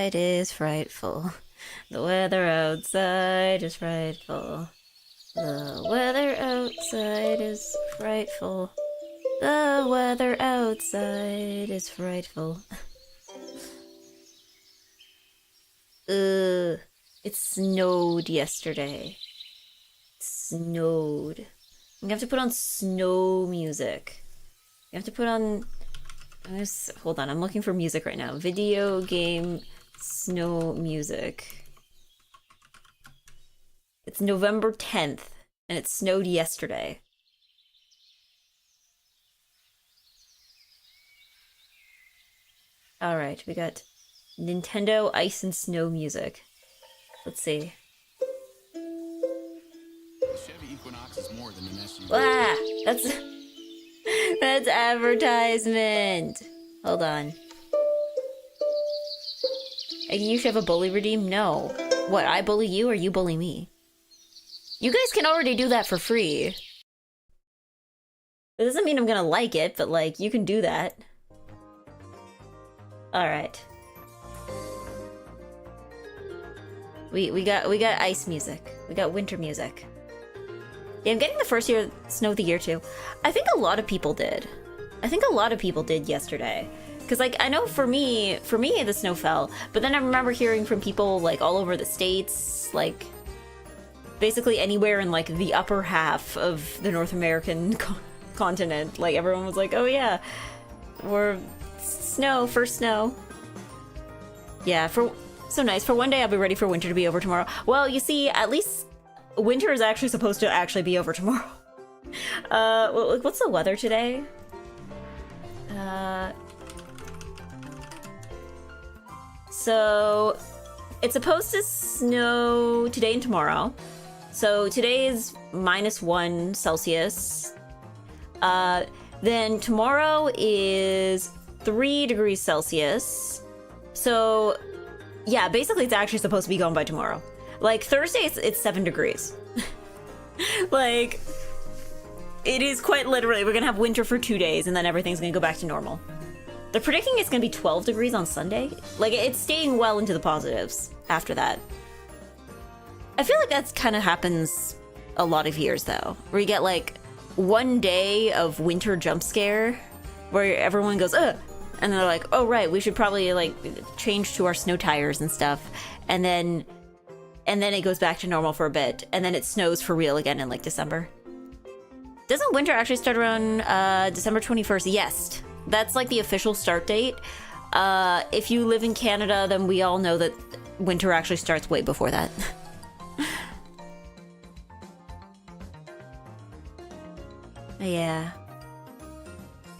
outside is frightful. The weather outside is frightful. The weather outside is frightful. The weather outside is frightful. It snowed yesterday. It snowed. I'm gonna have to put on snow music. You have to put on... Hold on, I'm looking for music right now. Video game snow music. It's November 10th, and it snowed yesterday. Alright, we got Nintendo Ice and Snow music. Let's see. Chevy Equinox is more than an SUV. Ah, that's advertisement. Hold on. You should have a bully redeem? No. What, I bully you or you bully me? You guys can already do that for free. It doesn't mean I'm gonna like it, but like, you can do that. Alright. We got ice music. We got winter music. Yeah, I'm getting the first year snow of the year too. I think a lot of people did. I think a lot of people did yesterday. Cause like, I know for me the snow fell, but then I remember hearing from people like all over the States, like basically anywhere in like the upper half of the North American continent. Like everyone was like, oh yeah, we're first snow. Yeah, so nice. For one day I'll be ready for winter to be over tomorrow. Well, you see, at least winter is actually supposed to actually be over tomorrow. What's the weather today? So it's supposed to snow today and tomorrow. So today is -1 Celsius. Then tomorrow is 3 degrees Celsius. So yeah, basically it's actually supposed to be gone by tomorrow. Like Thursday it's 7 degrees. Like it is quite literally, we're gonna have winter for 2 days and then everything's gonna go back to normal. They're predicting it's gonna be 12 degrees on Sunday. Like it's staying well into the positives after that. I feel like that's kind of happens a lot of years though, where you get like one day of winter jump scare where everyone goes, ugh, and they're like, oh right, we should probably like change to our snow tires and stuff, and then it goes back to normal for a bit, and then it snows for real again in like December. Doesn't winter actually start around December 21st? Yes, that's like the official start date. If you live in Canada, then we all know that winter actually starts way before that. Yeah.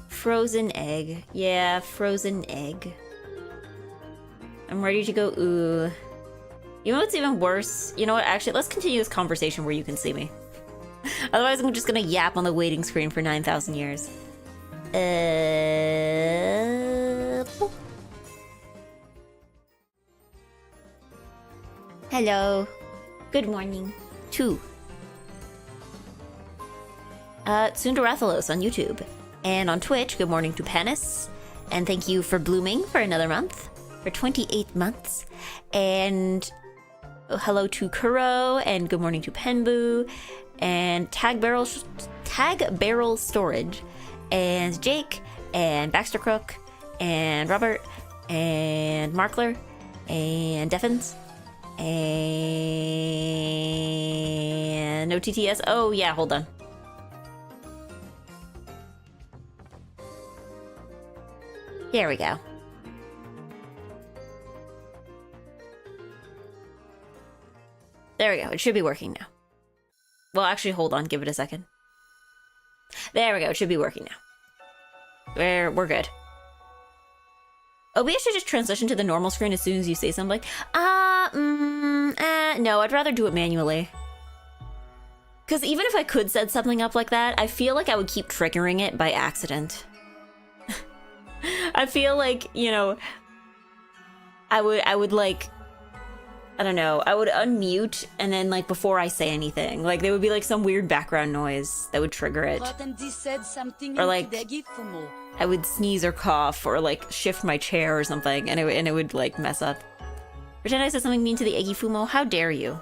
Frozen egg. Yeah, frozen egg. I'm ready to go, ooh. You know what's even worse? You know what, actually, let's continue this conversation where you can see me. Otherwise, I'm just gonna yap on the waiting screen for 9,000 years. Hello. Good morning. 2. Sundarathalos on YouTube. And on Twitch, good morning to Panis. And thank you for blooming for another month. For 28 months. And hello to Kuro. And good morning to Penbu. And Tag Barrel Storage. And Jake. And Baxter Crook. And Robert. And Markler. And Deffins. And no TTS. Oh yeah, hold on. Here we go. There we go. It should be working now. Well, actually, hold on. Give it a second. There we go. It should be working now. We're good. Oh, we should just transition to the normal screen as soon as you say something. No, I'd rather do it manually. Because even if I could set something up like that, I feel like I would keep triggering it by accident. I feel like, you know, I would like, I don't know, I would unmute and then like before I say anything, like there would be like some weird background noise that would trigger it. Or like I would sneeze or cough or like shift my chair or something and it would like mess up. Pretend I said something mean to the Eggy Fumo. How dare you?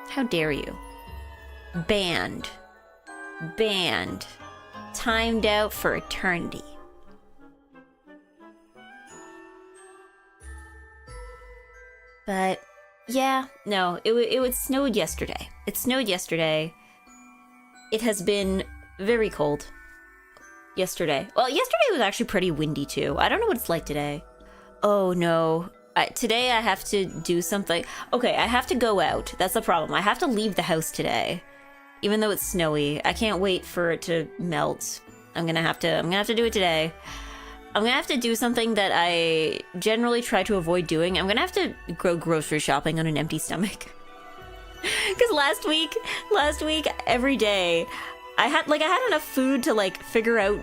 How dare you? Banned. Banned. Timed out for eternity. But yeah, no, it snowed yesterday. It snowed yesterday. It has been very cold yesterday. Well, yesterday was actually pretty windy too. I don't know what it's like today. Oh no. Today I have to do something. Okay, I have to go out. That's the problem. I have to leave the house today. Even though it's snowy. I can't wait for it to melt. I'm gonna have to do it today. I'm gonna have to do something that I generally try to avoid doing. I'm gonna have to go grocery shopping on an empty stomach. Because last week, every day, I had enough food to like figure out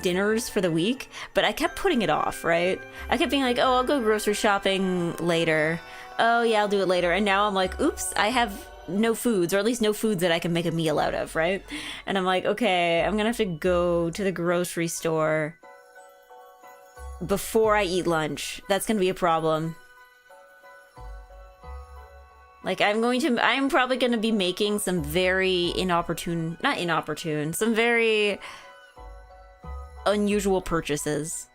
dinners for the week, but I kept putting it off, right? I kept being like, oh, I'll go grocery shopping later. Oh yeah, I'll do it later. And now I'm like, oops, I have no foods, or at least no foods that I can make a meal out of, right? And I'm like, okay, I'm gonna have to go to the grocery store before I eat lunch. That's gonna be a problem. Like, I'm probably gonna be making some very some very unusual purchases.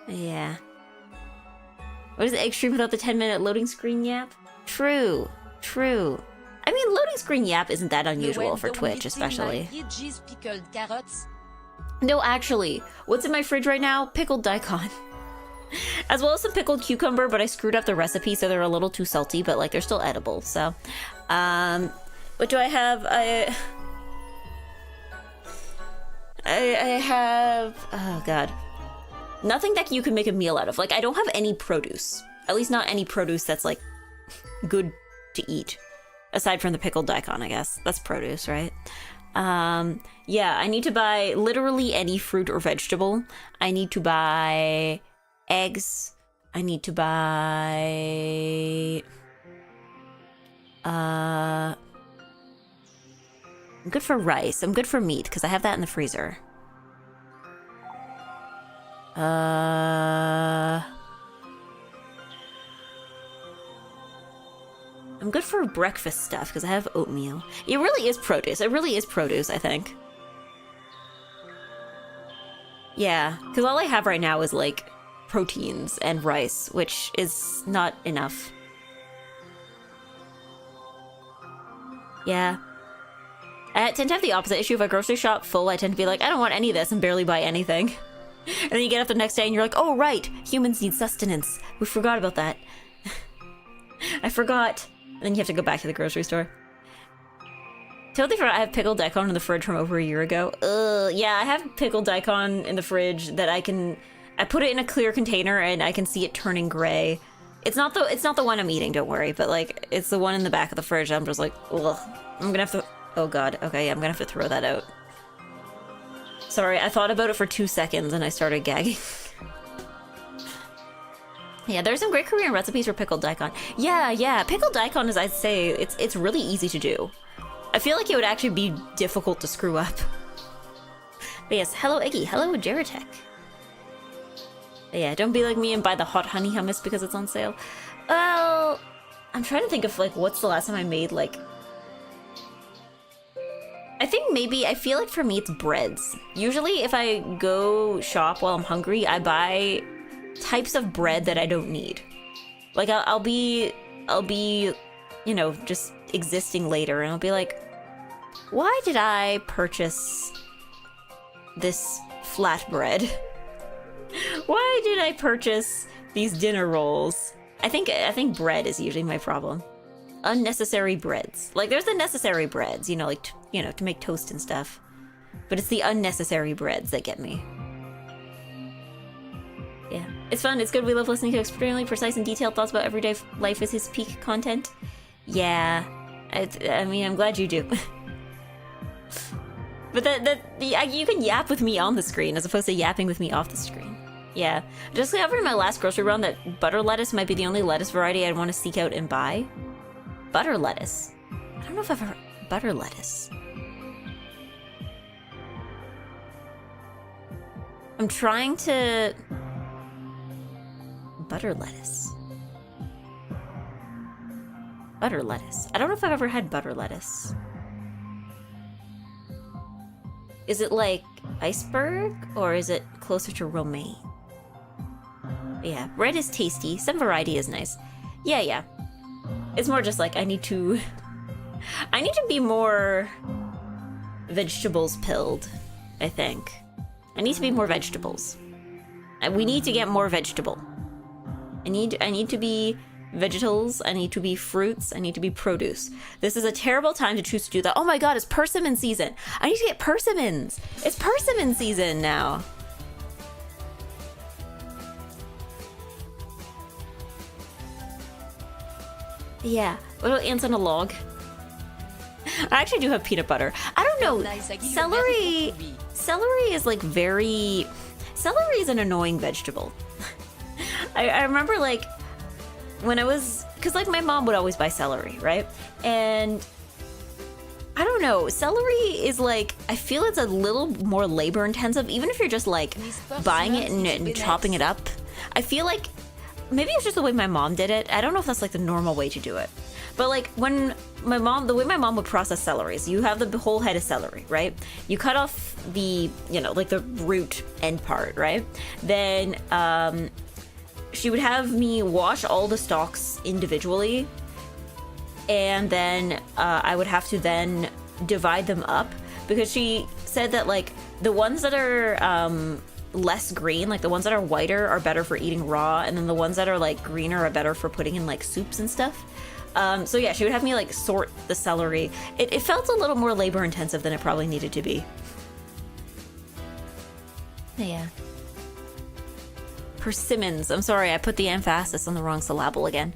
Yeah. What is the egg stream without the 10-minute loading screen yap? True. I mean, loading screen yap isn't that unusual for Twitch, especially. No, actually, what's in my fridge right now? Pickled daikon. As well as some pickled cucumber, but I screwed up the recipe, so they're a little too salty, but like they're still edible. So, what do I have? I have, oh god, nothing that you can make a meal out of. Like, I don't have any produce. At least not any produce that's like good to eat. Aside from the pickled daikon, I guess. That's produce, right? Yeah, I need to buy literally any fruit or vegetable. I need to buy eggs. I need to buy... I'm good for rice. I'm good for meat, because I have that in the freezer. I'm good for breakfast stuff, because I have oatmeal. It really is produce. It really is produce, I think. Yeah, because all I have right now is, like, proteins and rice, which is not enough. Yeah. I tend to have the opposite issue. If I grocery shop full, I tend to be like, I don't want any of this, and barely buy anything. And then you get up the next day and you're like, oh right, humans need sustenance. We forgot about that. I forgot. And then you have to go back to the grocery store. Totally forgot I have pickled daikon in the fridge from over a year ago. Yeah, I have pickled daikon in the fridge that I put it in a clear container and I can see it turning gray. It's not the one I'm eating, don't worry, but like it's the one in the back of the fridge. I'm just like, ugh. I'm gonna have to, oh god, okay, yeah, I'm gonna have to throw that out. Sorry, I thought about it for 2 seconds and I started gagging. Yeah, there's some great Korean recipes for pickled daikon. Yeah, pickled daikon is, I'd say, it's really easy to do. I feel like it would actually be difficult to screw up. But yes, hello Eggy, hello Jeratek. But yeah, don't be like me and buy the hot honey hummus because it's on sale. Well, I'm trying to think of like, what's the last time I made like... I think maybe, I feel like for me it's breads. Usually if I go shop while I'm hungry, I buy types of bread that I don't need. Like I'll be, you know, just existing later and I'll be like, why did I purchase this flatbread? Why did I purchase these dinner rolls? I think bread is usually my problem. Unnecessary breads. Like there's the necessary breads, you know, like to make toast and stuff. But it's the unnecessary breads that get me. Yeah, it's fun, it's good, we love listening to extremely precise and detailed thoughts about everyday life is his peak content. Yeah, I mean, I'm glad you do. But you can yap with me on the screen as opposed to yapping with me off the screen. Yeah, just discovered in my last grocery run that butter lettuce might be the only lettuce variety I'd want to seek out and buy. Butter lettuce? I don't know if I've ever... Butter lettuce. I'm trying to Butter lettuce. Butter lettuce. I don't know if I've ever had butter lettuce. Is it like iceberg or is it closer to romaine? Yeah, red is tasty. Some variety is nice. Yeah. It's more just like I need to be more vegetables pilled, I think. I need to be more vegetables. We need to get more vegetable. I need to be vegetables, I need to be fruits, I need to be produce. This is a terrible time to choose to do that. Oh my god, it's persimmon season. I need to get persimmons. It's persimmon season now. Yeah. What about ants on a log? I actually do have peanut butter. I don't know. Celery is like very... Celery is an annoying vegetable. I remember like when I was... Because like my mom would always buy celery, right? And I don't know. Celery is like... I feel it's a little more labor intensive. Even if you're just like buying it and chopping it up. I feel like... Maybe it's just the way my mom did it. I don't know if that's like the normal way to do it. But like when my mom, the way my mom would process celery, so you have the whole head of celery, right? You cut off the, you know, like the root end part, right? Then she would have me wash all the stalks individually. And then I would have to then divide them up because she said that like the ones that are less green, like the ones that are whiter are better for eating raw, and then the ones that are like greener are better for putting in like soups and stuff. So yeah, she would have me like sort the celery. It felt a little more labor intensive than it probably needed to be. Yeah. Persimmons. I'm sorry, I put the emphasis on the wrong syllable again.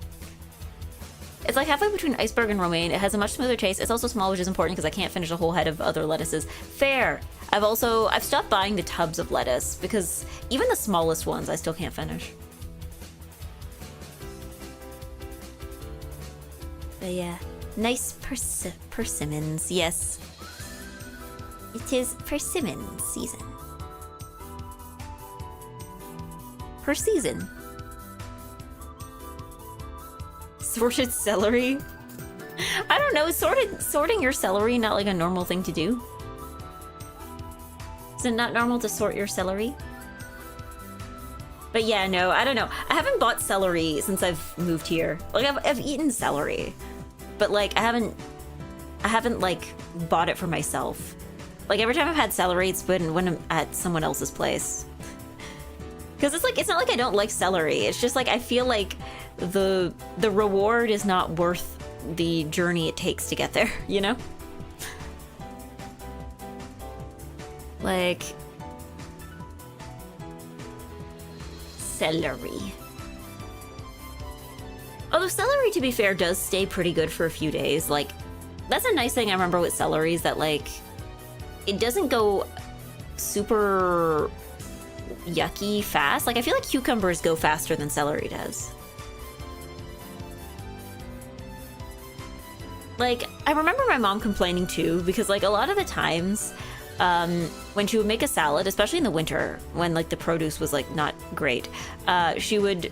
It's like halfway between iceberg and romaine. It has a much smoother taste. It's also small, which is important because I can't finish a whole head of other lettuces. Fair. I've stopped buying the tubs of lettuce because even the smallest ones I still can't finish. But yeah, nice persimmons, yes. It is persimmon season. Per season. Sorted celery? I don't know, is sorting your celery not like a normal thing to do? Is it not normal to sort your celery? But yeah, no, I don't know. I haven't bought celery since I've moved here. Like I've eaten celery, but like I haven't like bought it for myself. Like every time I've had celery, it's been when I'm at someone else's place. Because it's like, it's not like I don't like celery. It's just like I feel like the reward is not worth the journey it takes to get there, you know? Like celery. Although celery, to be fair, does stay pretty good for a few days. Like, that's a nice thing I remember with celery is that, like, it doesn't go super yucky fast. Like, I feel like cucumbers go faster than celery does. Like, I remember my mom complaining too, because, like, a lot of the times, when she would make a salad, especially in the winter, when, like, the produce was, like, not great, she would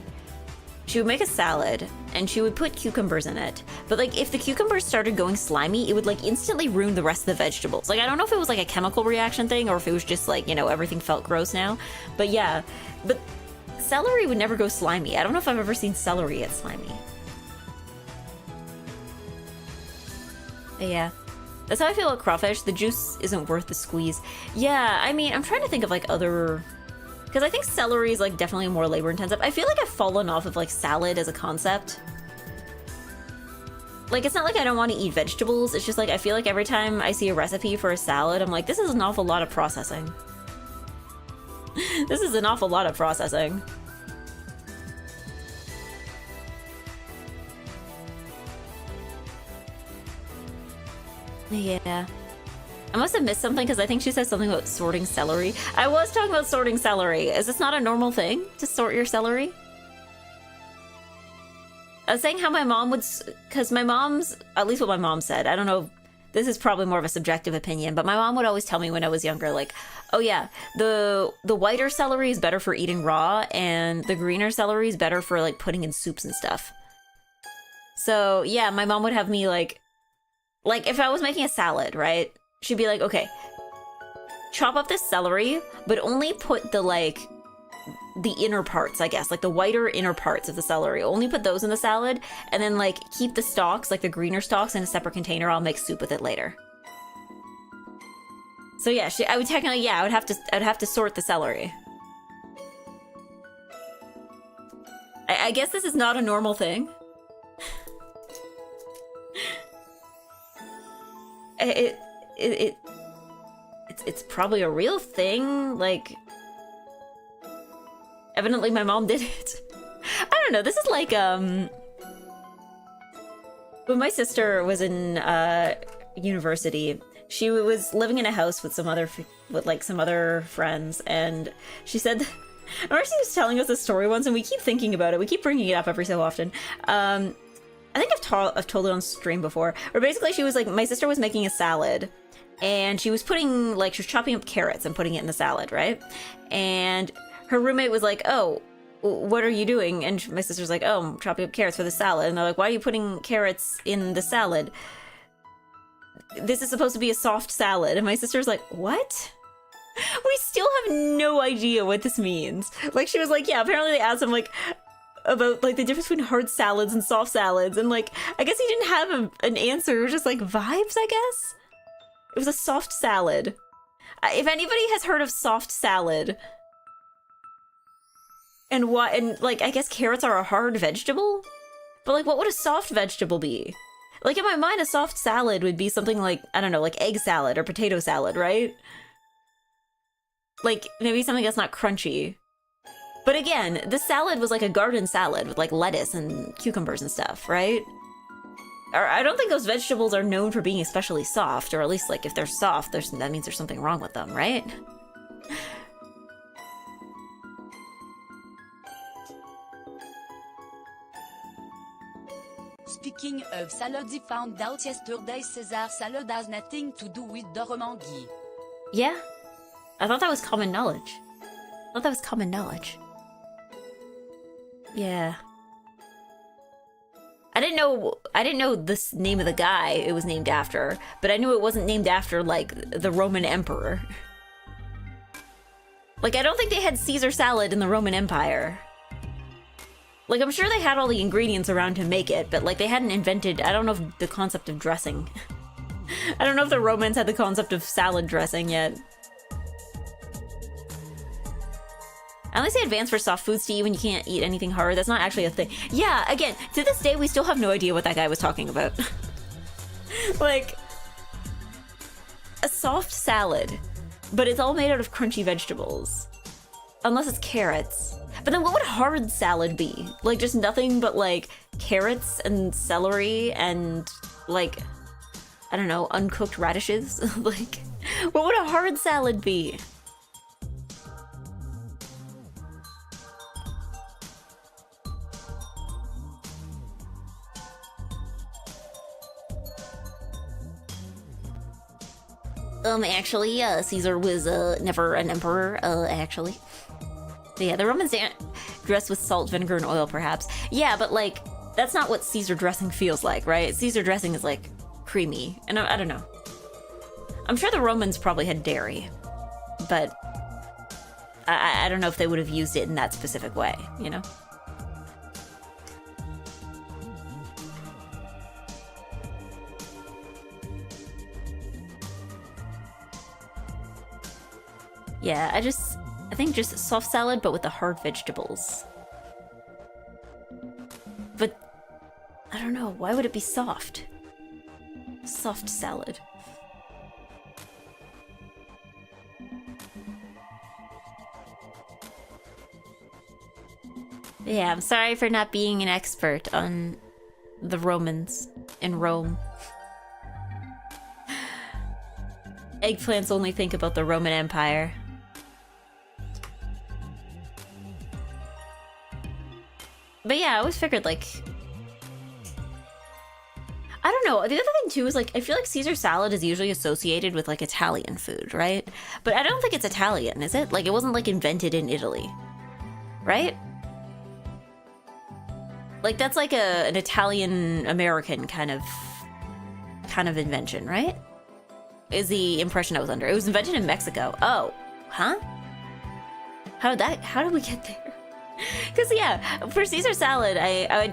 make a salad, and she would put cucumbers in it. But, like, if the cucumbers started going slimy, it would, like, instantly ruin the rest of the vegetables. Like, I don't know if it was, like, a chemical reaction thing, or if it was just, like, you know, everything felt gross now. But, yeah. But celery would never go slimy. I don't know if I've ever seen celery get slimy. But, yeah. That's how I feel about crawfish. The juice isn't worth the squeeze. Yeah, I mean, I'm trying to think of, like, other... Because I think celery is, like, definitely more labor-intensive. I feel like I've fallen off of, like, salad as a concept. Like, it's not like I don't want to eat vegetables. It's just, like, I feel like every time I see a recipe for a salad, I'm like, this is an awful lot of processing. This is an awful lot of processing. Yeah. I must have missed something because I think she said something about sorting celery. I was talking about sorting celery. Is this not a normal thing to sort your celery? I was saying how my mom would, because my mom's, at least what my mom said, I don't know, this is probably more of a subjective opinion, but my mom would always tell me when I was younger, like, Oh yeah, the whiter celery is better for eating raw, and the greener celery is better for like putting in soups and stuff. So yeah, my mom would have me like if I was making a salad, right? She'd be like, okay, chop up this celery, but only put the inner parts, I guess, like the whiter inner parts of the celery. Only put those in the salad, and then like keep the stalks, like the greener stalks, in a separate container. I'll make soup with it later. So yeah, I would technically, yeah, I'd have to sort the celery. I guess this is not a normal thing. It's probably a real thing. Like, evidently my mom did it. I don't know. This is like when my sister was in university. She was living in a house with some other friends, and she said, I remember she was telling us a story once, and we keep thinking about it. We keep bringing it up every so often. I think I've told it on stream before. Where basically she was like, my sister was making a salad, and she was putting she was chopping up carrots and putting it in the salad, right? And her roommate was like, "Oh, what are you doing?" And my sister's like, "Oh, I'm chopping up carrots for the salad." And they're like, "Why are you putting carrots in the salad? This is supposed to be a soft salad." And my sister's like, "What?" We still have no idea what this means. Like, she was like, yeah, apparently they asked him, like, about, like, the difference between hard salads and soft salads. And, like, I guess he didn't have an answer. It was just, like, vibes, I guess? It was a soft salad. If anybody has heard of soft salad, and like, I guess carrots are a hard vegetable? But, like, what would a soft vegetable be? Like, in my mind, a soft salad would be something like, I don't know, like egg salad or potato salad, right? Like, maybe something that's not crunchy. But again, the salad was like a garden salad with, like, lettuce and cucumbers and stuff, right? Or I don't think those vegetables are known for being especially soft, or at least, like, if they're soft, that means there's something wrong with them, right? Speaking of salad, he found out yesterday Caesar salad has nothing to do with Doromangi. Yeah. I thought that was common knowledge. Yeah. I didn't know this name of the guy it was named after, but I knew it wasn't named after, like, the Roman emperor. Like, I don't think they had Caesar salad in the Roman Empire. Like, I'm sure they had all the ingredients around to make it, but, like, they hadn't invented, I don't know if the concept of dressing. I don't know if the Romans had the concept of salad dressing yet. Unless they advance for soft foods to eat when you can't eat anything hard, that's not actually a thing. Yeah, again, to this day, we still have no idea what that guy was talking about. Like, a soft salad, but it's all made out of crunchy vegetables. Unless it's carrots. But then what would hard salad be? Like, just nothing but, like, carrots and celery and, like, I don't know, uncooked radishes? Like, what would a hard salad be? Actually, Caesar was, never an emperor, actually. But yeah, the Romans dressed with salt, vinegar, and oil, perhaps. Yeah, but, like, that's not what Caesar dressing feels like, right? Caesar dressing is, like, creamy. And I don't know. I'm sure the Romans probably had dairy. But I don't know if they would have used it in that specific way, you know? Yeah, I think just soft salad, but with the hard vegetables. But, I don't know, why would it be soft? Soft salad. Yeah, I'm sorry for not being an expert on the Romans in Rome. Eggplants only think about the Roman Empire. But yeah, I always figured, like... I don't know. The other thing too is like I feel like Caesar salad is usually associated with like Italian food, right? But I don't think it's Italian, is it? Like it wasn't like invented in Italy, right? Like that's like an Italian American kind of invention, right? Is the impression I was under. It was invented in Mexico. Oh, huh? How did we get there? Because yeah, for Caesar salad, I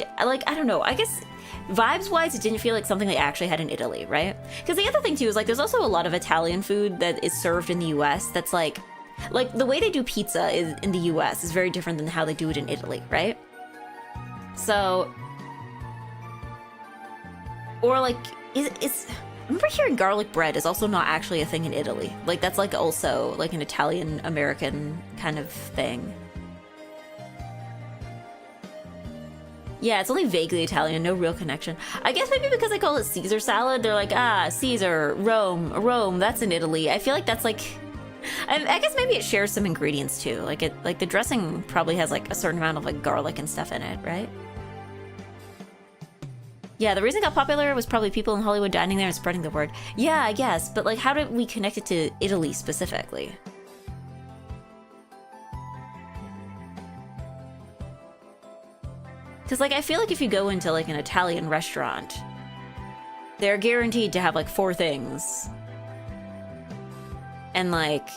don't know. I guess vibes wise, it didn't feel like something they actually had in Italy, right? Because the other thing too is like there's also a lot of Italian food that is served in the U.S. that's like the way they do pizza is in the U.S. is very different than how they do it in Italy, right? So, or like it's I remember hearing garlic bread is also not actually a thing in Italy. Like that's like also like an Italian American kind of thing. Yeah, it's only vaguely Italian, no real connection. I guess maybe because I call it Caesar salad, they're like, ah, Caesar, Rome, that's in Italy. I feel like that's like, I guess maybe it shares some ingredients too. Like the dressing probably has like a certain amount of like garlic and stuff in it, right? Yeah, the reason it got popular was probably people in Hollywood dining there and spreading the word. Yeah, I guess, but like how did we connect it to Italy specifically? Because, like, I feel like if you go into, like, an Italian restaurant, they're guaranteed to have, like, 4 things. And, like,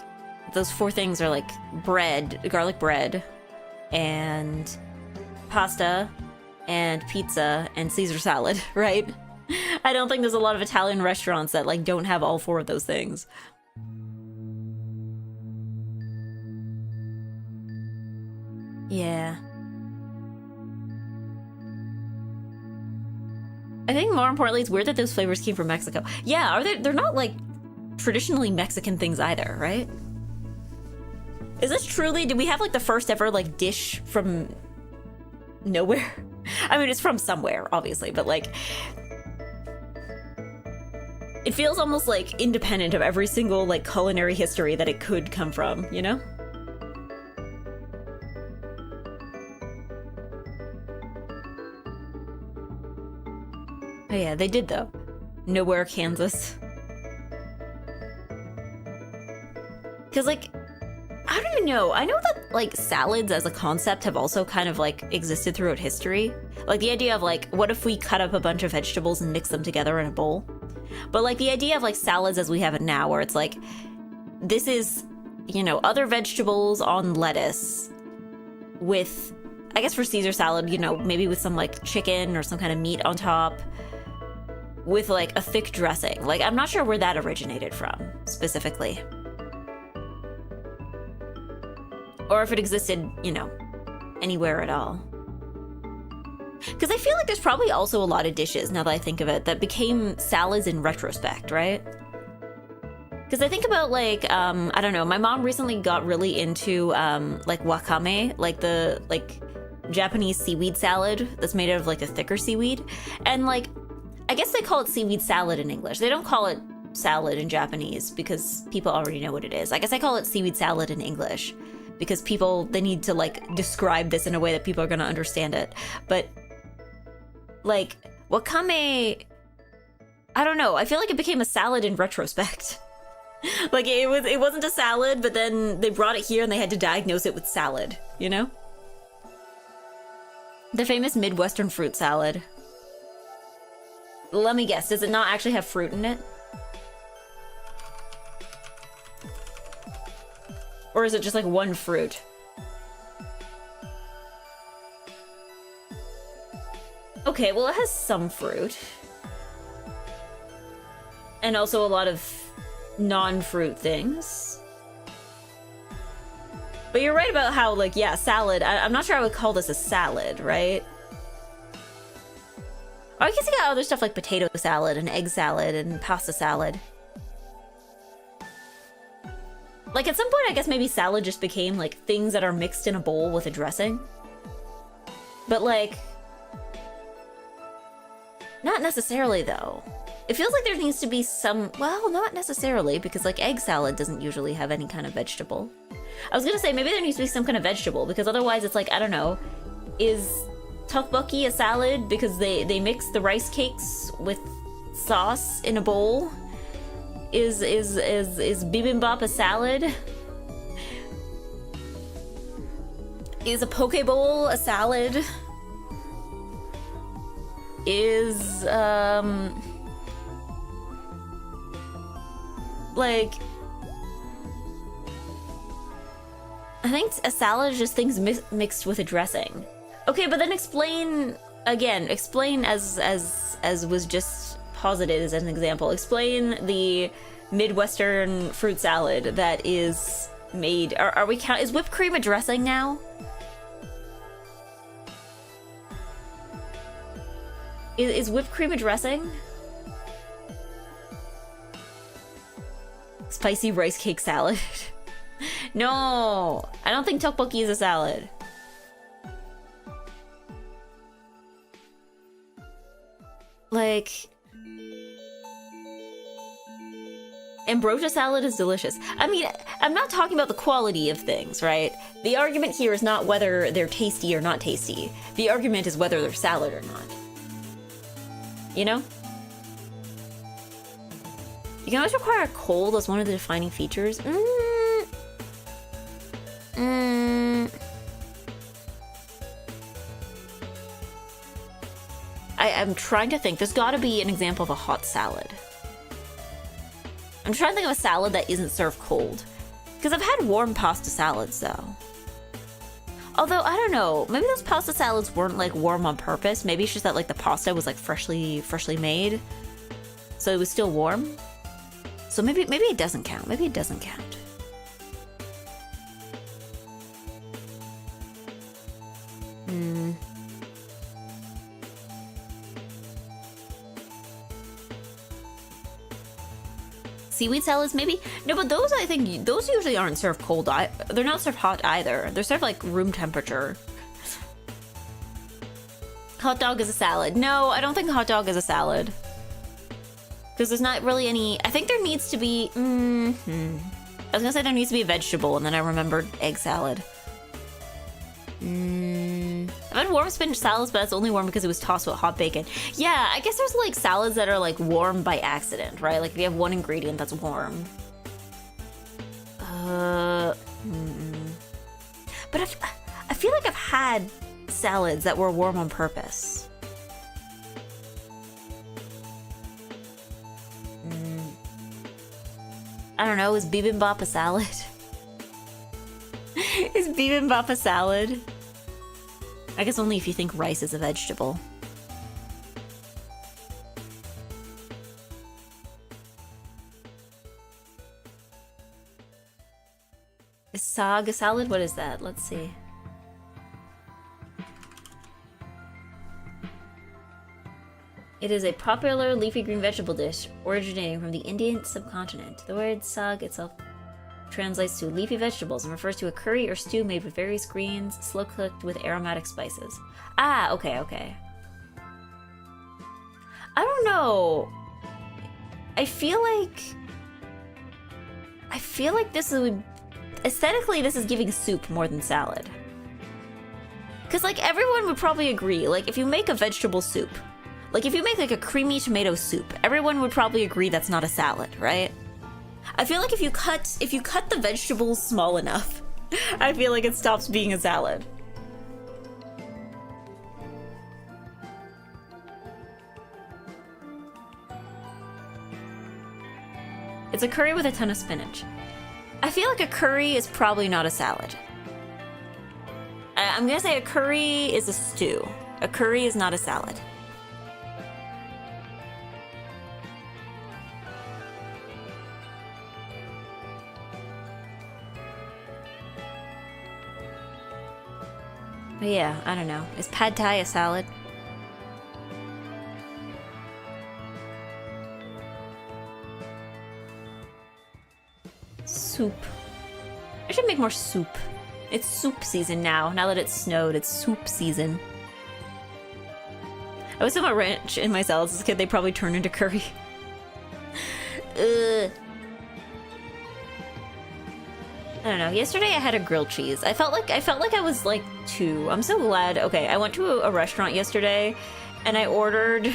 those 4 things are, like, bread, garlic bread, and pasta, and pizza, and Caesar salad, right? I don't think there's a lot of Italian restaurants that, like, don't have all 4 of those things. Yeah. I think more importantly, it's weird that those flavors came from Mexico. Yeah, are they? They're not like traditionally Mexican things either, right? Is this truly? Did we have like the first ever like dish from nowhere? I mean, it's from somewhere, obviously, but like it feels almost like independent of every single like culinary history that it could come from, you know? Oh yeah, they did though. Nowhere, Kansas. Because like, I don't even know. I know that like salads as a concept have also kind of like existed throughout history. Like the idea of like, what if we cut up a bunch of vegetables and mix them together in a bowl? But like the idea of like salads as we have it now, where it's like, this is, you know, other vegetables on lettuce with, I guess for Caesar salad, you know, maybe with some like chicken or some kind of meat on top, with like a thick dressing. Like I'm not sure where that originated from specifically, or if it existed, you know, anywhere at all. Because I feel like there's probably also a lot of dishes, now that I think of it, that became salads in retrospect, right? Because I think about like I don't know, my mom recently got really into like wakame, like the like Japanese seaweed salad that's made out of like a thicker seaweed. And like I guess they call it seaweed salad in English. They don't call it salad in Japanese because people already know what it is. I guess I call it seaweed salad in English because people, they need to like describe this in a way that people are going to understand it. But like wakame, I don't know. I feel like it became a salad in retrospect. Like it wasn't a salad, but then they brought it here and they had to diagnose it with salad, you know? The famous Midwestern fruit salad. Let me guess, does it not actually have fruit in it? Or is it just like one fruit? Okay, well it has some fruit. And also a lot of non-fruit things. But you're right about how, like, yeah, salad. I'm not sure I would call this a salad, right? Or I guess you got other stuff like potato salad and egg salad and pasta salad. Like, at some point, I guess maybe salad just became, like, things that are mixed in a bowl with a dressing. But, like, not necessarily, though. It feels like there needs to be some... Well, not necessarily, because, like, egg salad doesn't usually have any kind of vegetable. I was gonna say, maybe there needs to be some kind of vegetable, because otherwise it's like, I don't know, is tteokbokki a salad because they mix the rice cakes with sauce in a bowl? Is bibimbap a salad? Is a poke bowl a salad? Is like, I think a salad is just things mixed with a dressing. Okay, but then explain again. Explain as was just posited as an example. Explain the Midwestern fruit salad that is made. Are we count? Is whipped cream a dressing now? Is whipped cream a dressing? Spicy rice cake salad. No, I don't think tteokbokki is a salad. Like, ambrosia salad is delicious. I mean, I'm not talking about the quality of things, right? The argument here is not whether they're tasty or not tasty. The argument is whether they're salad or not. You know? You can always require cold as one of the defining features. I'm trying to think. There's gotta be an example of a hot salad. I'm trying to think of a salad that isn't served cold. Because I've had warm pasta salads, though. Although, I don't know. Maybe those pasta salads weren't, like, warm on purpose. Maybe it's just that, like, the pasta was, like, freshly made. So it was still warm. So maybe it doesn't count. Maybe it doesn't count. Seaweed salads, maybe? No, but those, I think, those usually aren't served cold. They're not served hot either. They're served, like, room temperature. Hot dog is a salad. No, I don't think hot dog is a salad. Because there's not really any... I think there needs to be... I was gonna say there needs to be a vegetable, and then I remembered egg salad. I've had warm spinach salads, but that's only warm because it was tossed with hot bacon. Yeah, I guess there's, like, salads that are, like, warm by accident, right? Like, if you have one ingredient that's warm. But I feel like I've had salads that were warm on purpose. I don't know, is bibimbap a salad? Is bibimbap a salad? I guess only if you think rice is a vegetable. Is sag a salad? What is that? Let's see. It is a popular leafy green vegetable dish originating from the Indian subcontinent. The word sag itself translates to leafy vegetables and refers to a curry or stew made with various greens, slow cooked with aromatic spices. Ah, okay. I don't know. I feel like this would... Aesthetically, this is giving soup more than salad. Because, like, everyone would probably agree. Like, if you make a vegetable soup, like, if you make, like, a creamy tomato soup, everyone would probably agree that's not a salad, right? I feel like if you cut the vegetables small enough, I feel like it stops being a salad. It's a curry with a ton of spinach. I feel like a curry is probably not a salad. I'm gonna say a curry is a stew. A curry is not a salad. But yeah, I don't know. Is pad thai a salad? Soup. I should make more soup. It's soup season now. Now that it's snowed, it's soup season. I was somewhat ranch in my salads as a kid. They probably turned into curry. Ugh. I don't know. Yesterday I had a grilled cheese. I felt like I was like 2. I'm so glad. Okay, I went to a restaurant yesterday and I ordered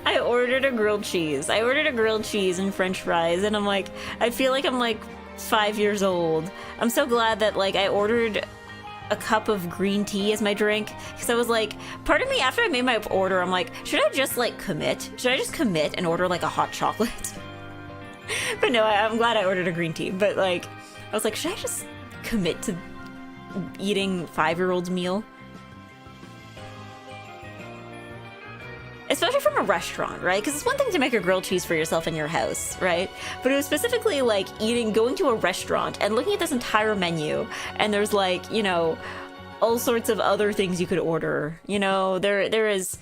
I ordered a grilled cheese. I ordered a grilled cheese and french fries, and I'm like, I feel like I'm like 5 years old. I'm so glad that like I ordered a cup of green tea as my drink, because I was like, part of me after I made my order, I'm like, should I just like commit? Should I just commit and order like a hot chocolate? But no, I'm glad I ordered a green tea. But like, I was like, should I just commit to eating 5-year-old's meal? Especially from a restaurant, right? Because it's one thing to make a grilled cheese for yourself in your house, right? But it was specifically like going to a restaurant and looking at this entire menu, and there's like, you know, all sorts of other things you could order. You know, there is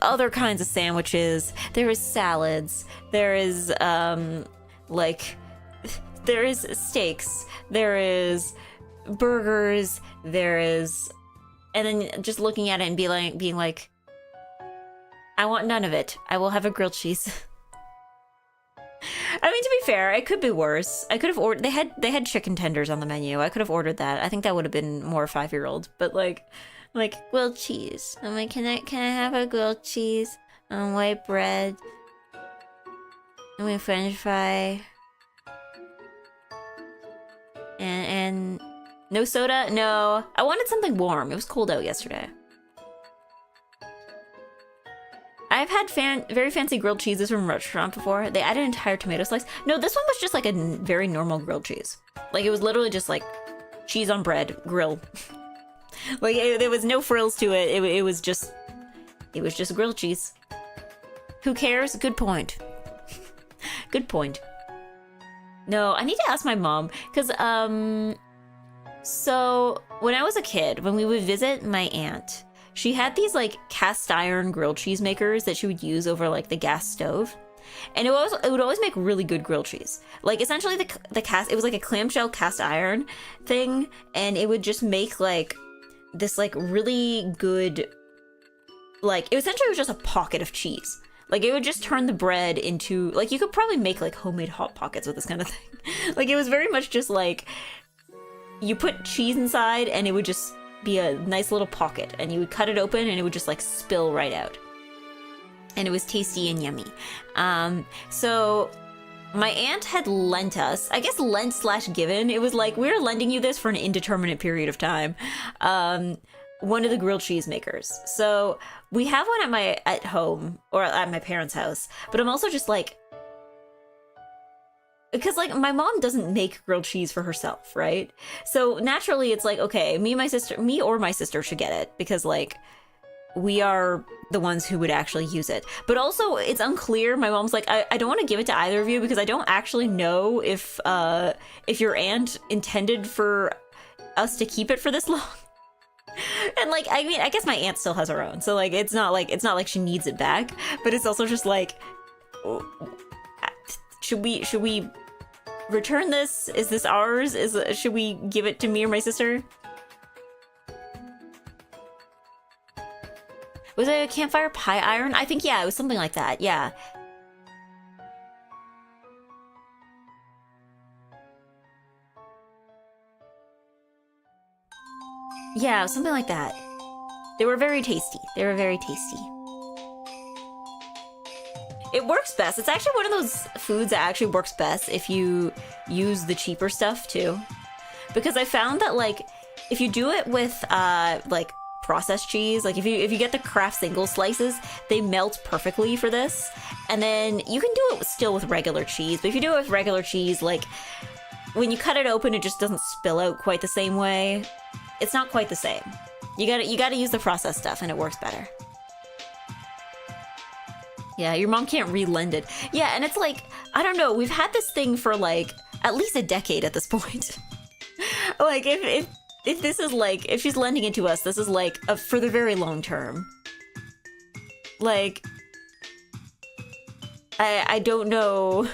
other kinds of sandwiches, there is salads, there is like, there is steaks, there is burgers, there is, and then just looking at it and being like, I want none of it. I will have a grilled cheese. I mean, to be fair, it could be worse. I could have ordered. They had chicken tenders on the menu. I could have ordered that. I think that would have been more 5-year-old. But like grilled cheese. I'm like, can I have a grilled cheese on white bread? And with French fry. And no soda? No. I wanted something warm. It was cold out yesterday. I've had very fancy grilled cheeses from a restaurant before. They added an entire tomato slice. No, this one was just like a very normal grilled cheese. Like, it was literally just like cheese on bread, grill. Like, there was no frills to it. It was just grilled cheese. Who cares? Good point. Good point. No, I need to ask my mom, because, so when I was a kid, when we would visit my aunt, she had these like cast iron grilled cheese makers that she would use over like the gas stove, and it would always make really good grilled cheese. Like, essentially it was like a clamshell cast iron thing, and it would just make like this like really good, like, it essentially was just a pocket of cheese. Like, it would just turn the bread into, like, you could probably make like homemade hot pockets with this kind of thing. Like, it was very much just like you put cheese inside and it would just be a nice little pocket, and you would cut it open and it would just like spill right out, and it was tasty and yummy. So my aunt had lent us, I guess lent / given, it was like, we're lending you this for an indeterminate period of time, one of the grilled cheese makers. So we have one at home, or at my parents' house, but I'm also just like, because like my mom doesn't make grilled cheese for herself, right? So naturally it's like, okay, me or my sister should get it, because like we are the ones who would actually use it. But also it's unclear. My mom's like, I don't want to give it to either of you, because I don't actually know if your aunt intended for us to keep it for this long. And like, I mean, I guess my aunt still has her own, so like it's not like she needs it back, but it's also just like, should we return this? Is this ours? Should we give it to me or my sister? Was it a campfire pie iron? I think, yeah, it was something like that. Yeah. Yeah, something like that. They were very tasty. They were very tasty. It works best. It's actually one of those foods that actually works best if you use the cheaper stuff too. Because I found that like, if you do it with like processed cheese, like if you get the Kraft single slices, they melt perfectly for this. And then you can do it still with regular cheese, but if you do it with regular cheese, like when you cut it open, it just doesn't spill out quite the same way. It's not quite the same. You gotta use the processed stuff, and it works better. Yeah, your mom can't relend it. Yeah, and it's like, I don't know, we've had this thing for like at least a decade at this point. Like, if this is like, if she's lending it to us, this is like for the very long term. Like, I don't know.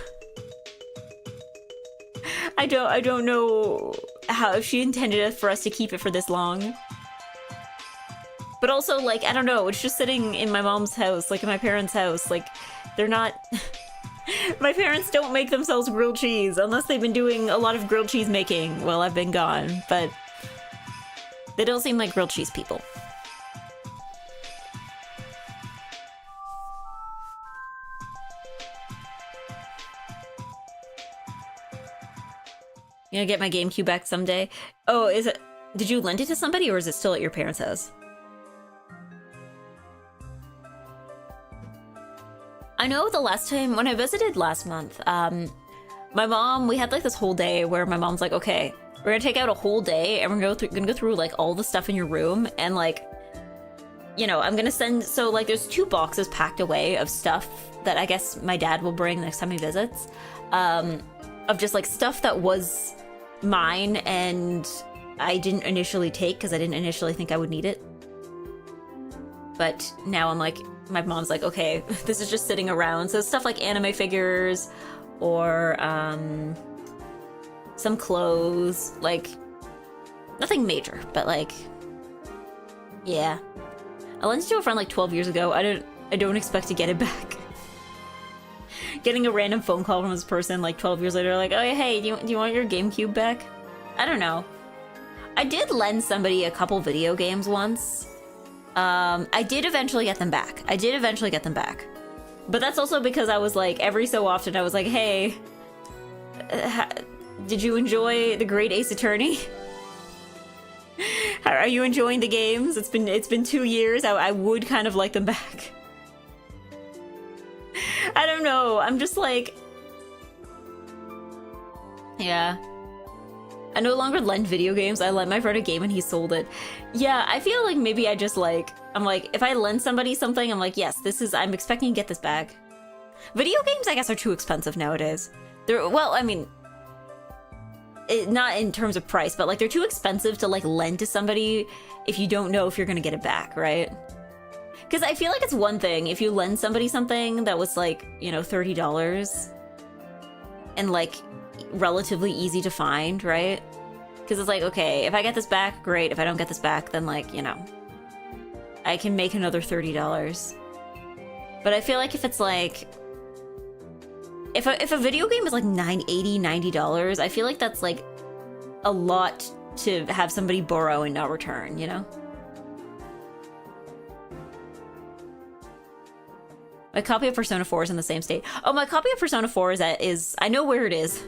I don't know how, if she intended for us to keep it for this long. But also, like, I don't know, it's just sitting in my mom's house, like in my parents' house, like, they're not... My parents don't make themselves grilled cheese, unless they've been doing a lot of grilled cheese making while I've been gone, but they don't seem like grilled cheese people. You gonna get my GameCube back someday? Oh, is it? Did you lend it to somebody, or is it still at your parents' house? I know the last time when I visited last month, my mom, we had like this whole day where my mom's like, okay, we're gonna take out a whole day and we're gonna go through like all the stuff in your room and like, you know, I'm gonna send, so like there's 2 boxes packed away of stuff that I guess my dad will bring next time he visits, of just like stuff that was mine and I didn't initially take because I didn't initially think I would need it. But now I'm like, my mom's like, okay, this is just sitting around. So stuff like anime figures or some clothes, like nothing major, but like, yeah. I lent it to a friend like 12 years ago. I don't expect to get it back. Getting a random phone call from this person like 12 years later, like, oh hey, do you want your GameCube back? I don't know. I did lend somebody a couple video games once. I did eventually get them back. But that's also because I was like, every so often I was like, hey, did you enjoy the Great Ace Attorney? Are you enjoying the games? It's been 2 years. I would kind of like them back. I don't know. I'm just like, yeah. I no longer lend video games. I lent my friend a game and he sold it. Yeah, I feel like maybe I just like, I'm like, if I lend somebody something, I'm like, yes, I'm expecting to get this back. Video games, I guess, are too expensive nowadays. Well, I mean, not in terms of price, but like they're too expensive to like lend to somebody if you don't know if you're gonna get it back, right? Because I feel like it's one thing if you lend somebody something that was like, you know, $30 and like relatively easy to find, right? Because it's like, okay, if I get this back, great. If I don't get this back, then like, you know, I can make another $30. But I feel like if it's like, if a video game is like $80, $90, I feel like that's like a lot to have somebody borrow and not return, you know? My copy of Persona 4 is in the same state. Oh, my copy of Persona 4 is I know where it is.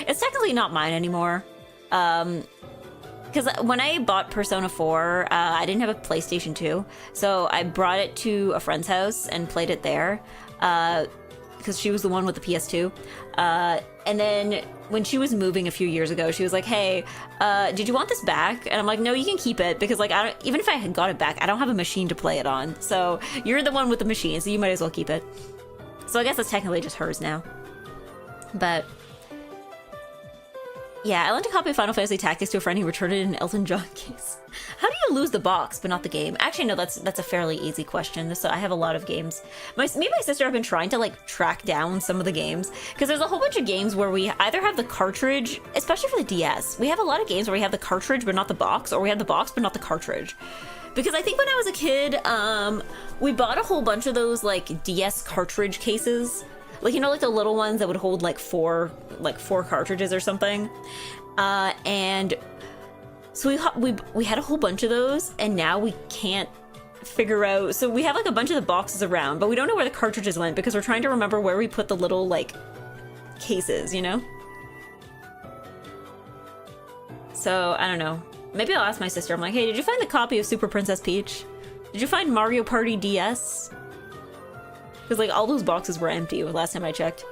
It's technically not mine anymore. Because when I bought Persona 4, I didn't have a PlayStation 2. So I brought it to a friend's house and played it there. Because she was the one with the PS2. And then when she was moving a few years ago, she was like, hey, did you want this back? And I'm like, no, you can keep it. Because like, even if I had got it back, I don't have a machine to play it on. So you're the one with the machine, so you might as well keep it. So I guess it's technically just hers now. But yeah, I lent a copy of Final Fantasy Tactics to a friend who returned it in an Elton John case. How do you lose the box but not the game? Actually, no, that's a fairly easy question. So I have a lot of games. Me and my sister have been trying to like track down some of the games because there's a whole bunch of games where we either have the cartridge, especially for the DS. We have a lot of games where we have the cartridge but not the box, or we have the box but not the cartridge. Because I think when I was a kid, we bought a whole bunch of those like DS cartridge cases. Like, you know, like the little ones that would hold like four cartridges or something. And so we had a whole bunch of those, and now we can't figure out. So we have like a bunch of the boxes around, but we don't know where the cartridges went because we're trying to remember where we put the little like cases, you know? So I don't know. Maybe I'll ask my sister. I'm like, hey, did you find the copy of Super Princess Peach? Did you find Mario Party DS? Because like all those boxes were empty last time I checked.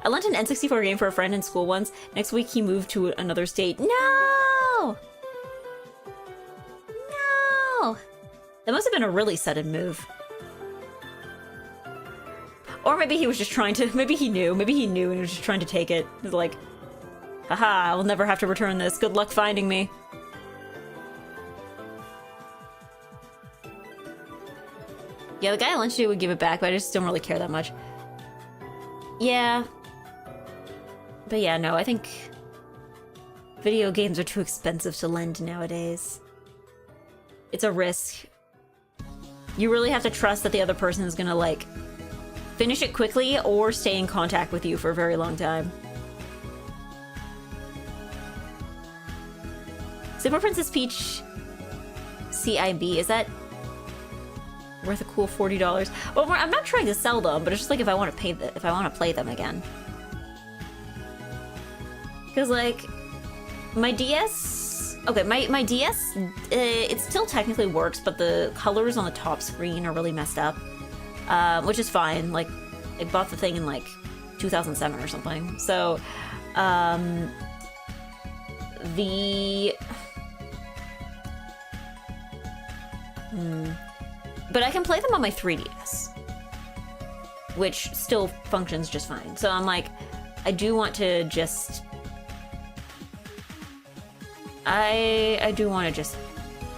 I lent an N64 game for a friend in school once. Next week he moved to another state. No! No! That must have been a really sudden move. Or maybe he was just trying to, maybe he knew and he was just trying to take it. He was like, haha, I'll never have to return this. Good luck finding me. Yeah, the guy I lent you would give it back, but I just don't really care that much. Yeah. But yeah, no, I think video games are too expensive to lend nowadays. It's a risk. You really have to trust that the other person is gonna, like, finish it quickly or stay in contact with you for a very long time. Super Princess Peach CIB, is that worth a cool $40? Well, I'm not trying to sell them, but it's just like if I want to play them again. Because like, My DS... Okay, my DS, it still technically works, but the colors on the top screen are really messed up. Which is fine. Like, I bought the thing in, like, 2007 or something. So, But I can play them on my 3DS, which still functions just fine. So I'm like, I do want to just... I do want to just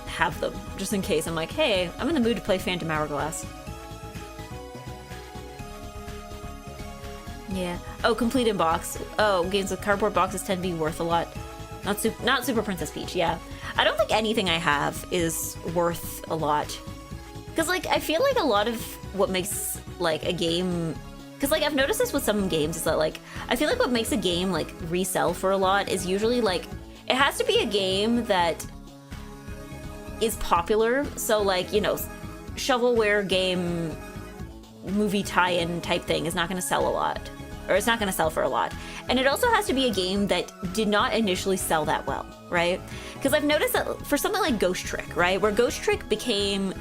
have them, just in case. I'm like, hey, I'm in the mood to play Phantom Hourglass. Yeah. Oh, complete in box. Oh, games with cardboard boxes tend to be worth a lot. Not Super Princess Peach, yeah. I don't think anything I have is worth a lot. Because, like, I feel like a lot of what makes, like, a game... Because, like, I've noticed this with some games is that, like, I feel like what makes a game, like, resell for a lot is usually, like, it has to be a game that is popular. So, like, you know, shovelware game movie tie-in type thing is not going to sell a lot. Or it's not going to sell for a lot. And it also has to be a game that did not initially sell that well, right? Because I've noticed that for something like Ghost Trick, right? Where Ghost Trick became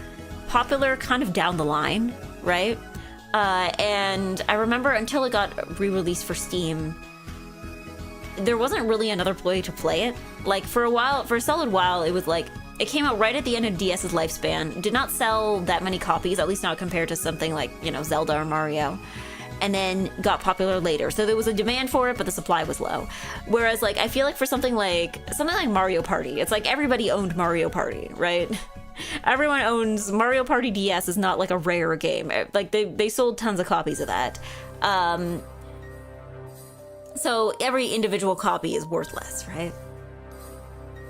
popular kind of down the line, right? And I remember until it got re-released for Steam, there wasn't really another way to play it. Like, for a while, for a solid while, it was like, it came out right at the end of DS's lifespan, did not sell that many copies, at least not compared to something like, you know, Zelda or Mario, and then got popular later. So there was a demand for it, but the supply was low. Whereas, like, I feel like for something like Mario Party, it's like everybody owned Mario Party, right? Everyone owns Mario Party DS is not like a rare game. Like, they sold tons of copies of that. So every individual copy is worth less, right?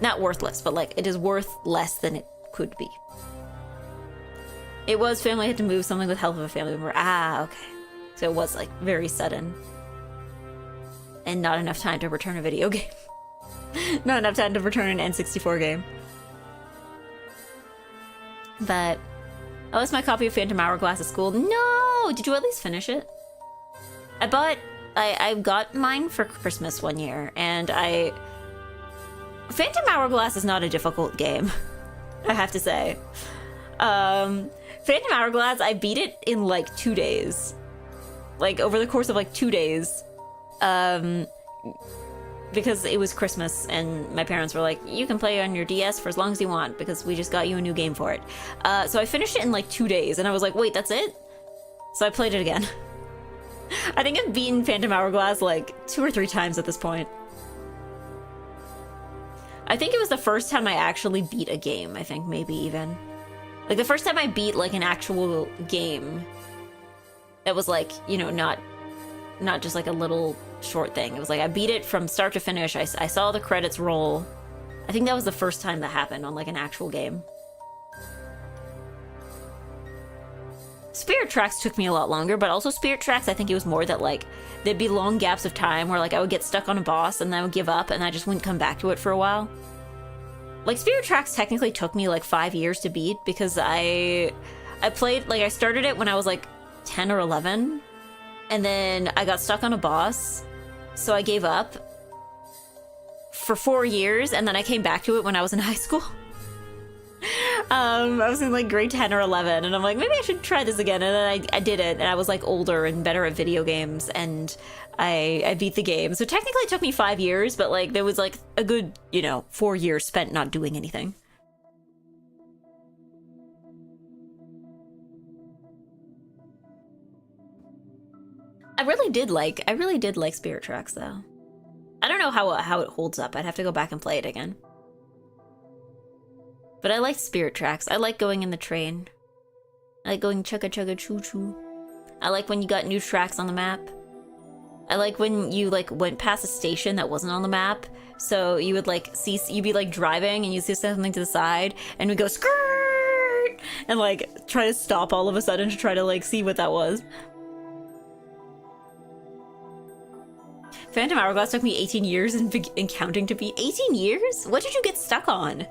Not worthless, but like it is worth less than it could be. It was family had to move something with health of a family member. Ah, okay. So it was like very sudden. And not enough time to return a video game. Not enough time to return an N64 game. But I lost my copy of Phantom Hourglass at school. No! Did you at least finish it? I got mine for Christmas one year, and Phantom Hourglass is not a difficult game, I have to say. Phantom Hourglass, I beat it in like 2 days. Like, over the course of like 2 days. Because it was Christmas, and my parents were like, you can play on your DS for as long as you want, because we just got you a new game for it. So I finished it in like 2 days, and I was like, wait, that's it? So I played it again. I think I've beaten Phantom Hourglass like 2 or 3 times at this point. I think it was the first time I actually beat a game, I think, maybe even. Like, the first time I beat, like, an actual game that was, like, you know, not just, like, a little short thing. It was like, I beat it from start to finish. I saw the credits roll. I think that was the first time that happened on, like, an actual game. Spirit Tracks took me a lot longer, but also Spirit Tracks, I think it was more that, like, there'd be long gaps of time where, like, I would get stuck on a boss and then I would give up and I just wouldn't come back to it for a while. Like, Spirit Tracks technically took me, like, 5 years to beat because I played, like, I started it when I was, like, 10 or 11, and then I got stuck on a boss, so I gave up for 4 years, and then I came back to it when I was in high school. I was in like grade 10 or 11, and I'm like, maybe I should try this again. And then I did it, and I was like older and better at video games, and I beat the game. So technically it took me 5 years, but like there was like a good, you know, 4 years spent not doing anything. I really did like Spirit Tracks though. I don't know how it holds up. I'd have to go back and play it again. But I like Spirit Tracks. I like going in the train. I like going chugga chugga choo choo. I like when you got new tracks on the map. I like when you like went past a station that wasn't on the map. So you would like see, you'd be like driving and you see something to the side and we'd go skirt and like try to stop all of a sudden to try to like see what that was. Phantom Hourglass took me 18 years and counting to be 18 years? What did you get stuck on?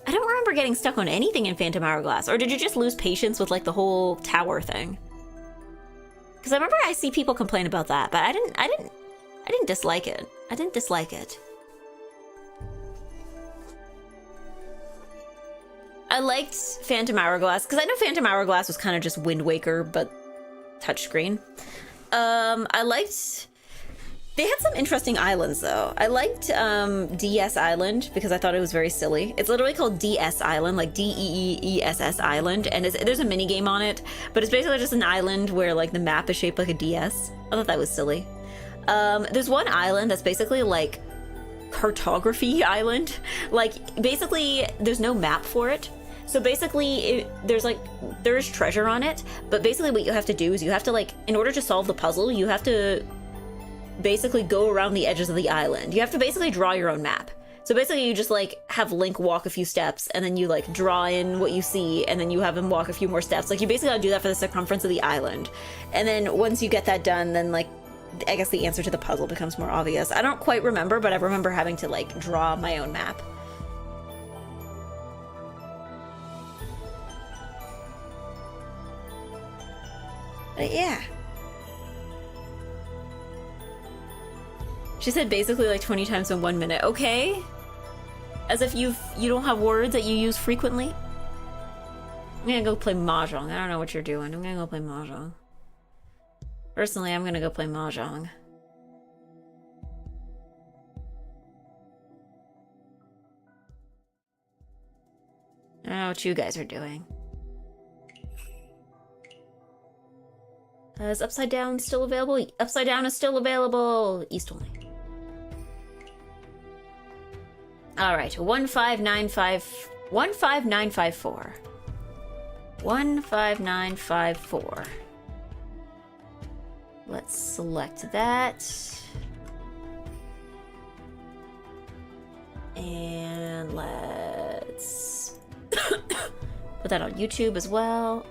I don't remember getting stuck on anything in Phantom Hourglass. Or did you just lose patience with like the whole tower thing? Because I remember I see people complain about that, but I didn't I didn't dislike it. I didn't dislike it. I liked Phantom Hourglass, because I know Phantom Hourglass was kind of just Wind Waker, but touchscreen. I liked... They had some interesting islands, though. I liked DS Island, because I thought it was very silly. It's literally called DS Island, like DEEESS Island, and there's a mini game on it, but it's basically just an island where, like, the map is shaped like a DS. I thought that was silly. There's one island that's basically, like, cartography island. Like, basically, there's no map for it. So basically, there's treasure on it, but basically what you have to do is you have to, like, in order to solve the puzzle, you have to basically go around the edges of the island. You have to basically draw your own map. So basically you just, like, have Link walk a few steps, and then you, like, draw in what you see, and then you have him walk a few more steps. Like, you basically gotta do that for the circumference of the island. And then once you get that done, then, like, I guess the answer to the puzzle becomes more obvious. I don't quite remember, but I remember having to, like, draw my own map. But yeah. She said basically like 20 times in 1 minute. Okay. As if you don't have words that you use frequently. I'm gonna go play Mahjong. I don't know what you're doing. I'm gonna go play Mahjong. Personally, I'm gonna go play Mahjong. I don't know what you guys are doing. Is Upside Down still available? Upside Down is still available! East only. Alright, 15954. 15954. Let's select that. And let's put that on YouTube as well.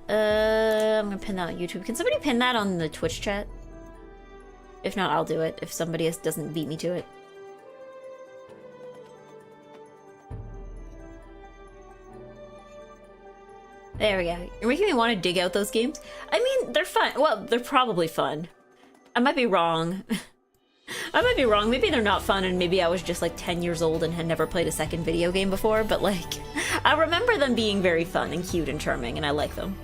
I'm gonna pin that on YouTube. Can somebody pin that on the Twitch chat? If not, I'll do it if somebody else doesn't beat me to it. There we go. You're making me want to dig out those games. I mean, they're fun. Well, they're probably fun. I might be wrong. I might be wrong. Maybe they're not fun, and maybe I was just like 10 years old and had never played a second video game before, but like, I remember them being very fun and cute and charming, and I like them.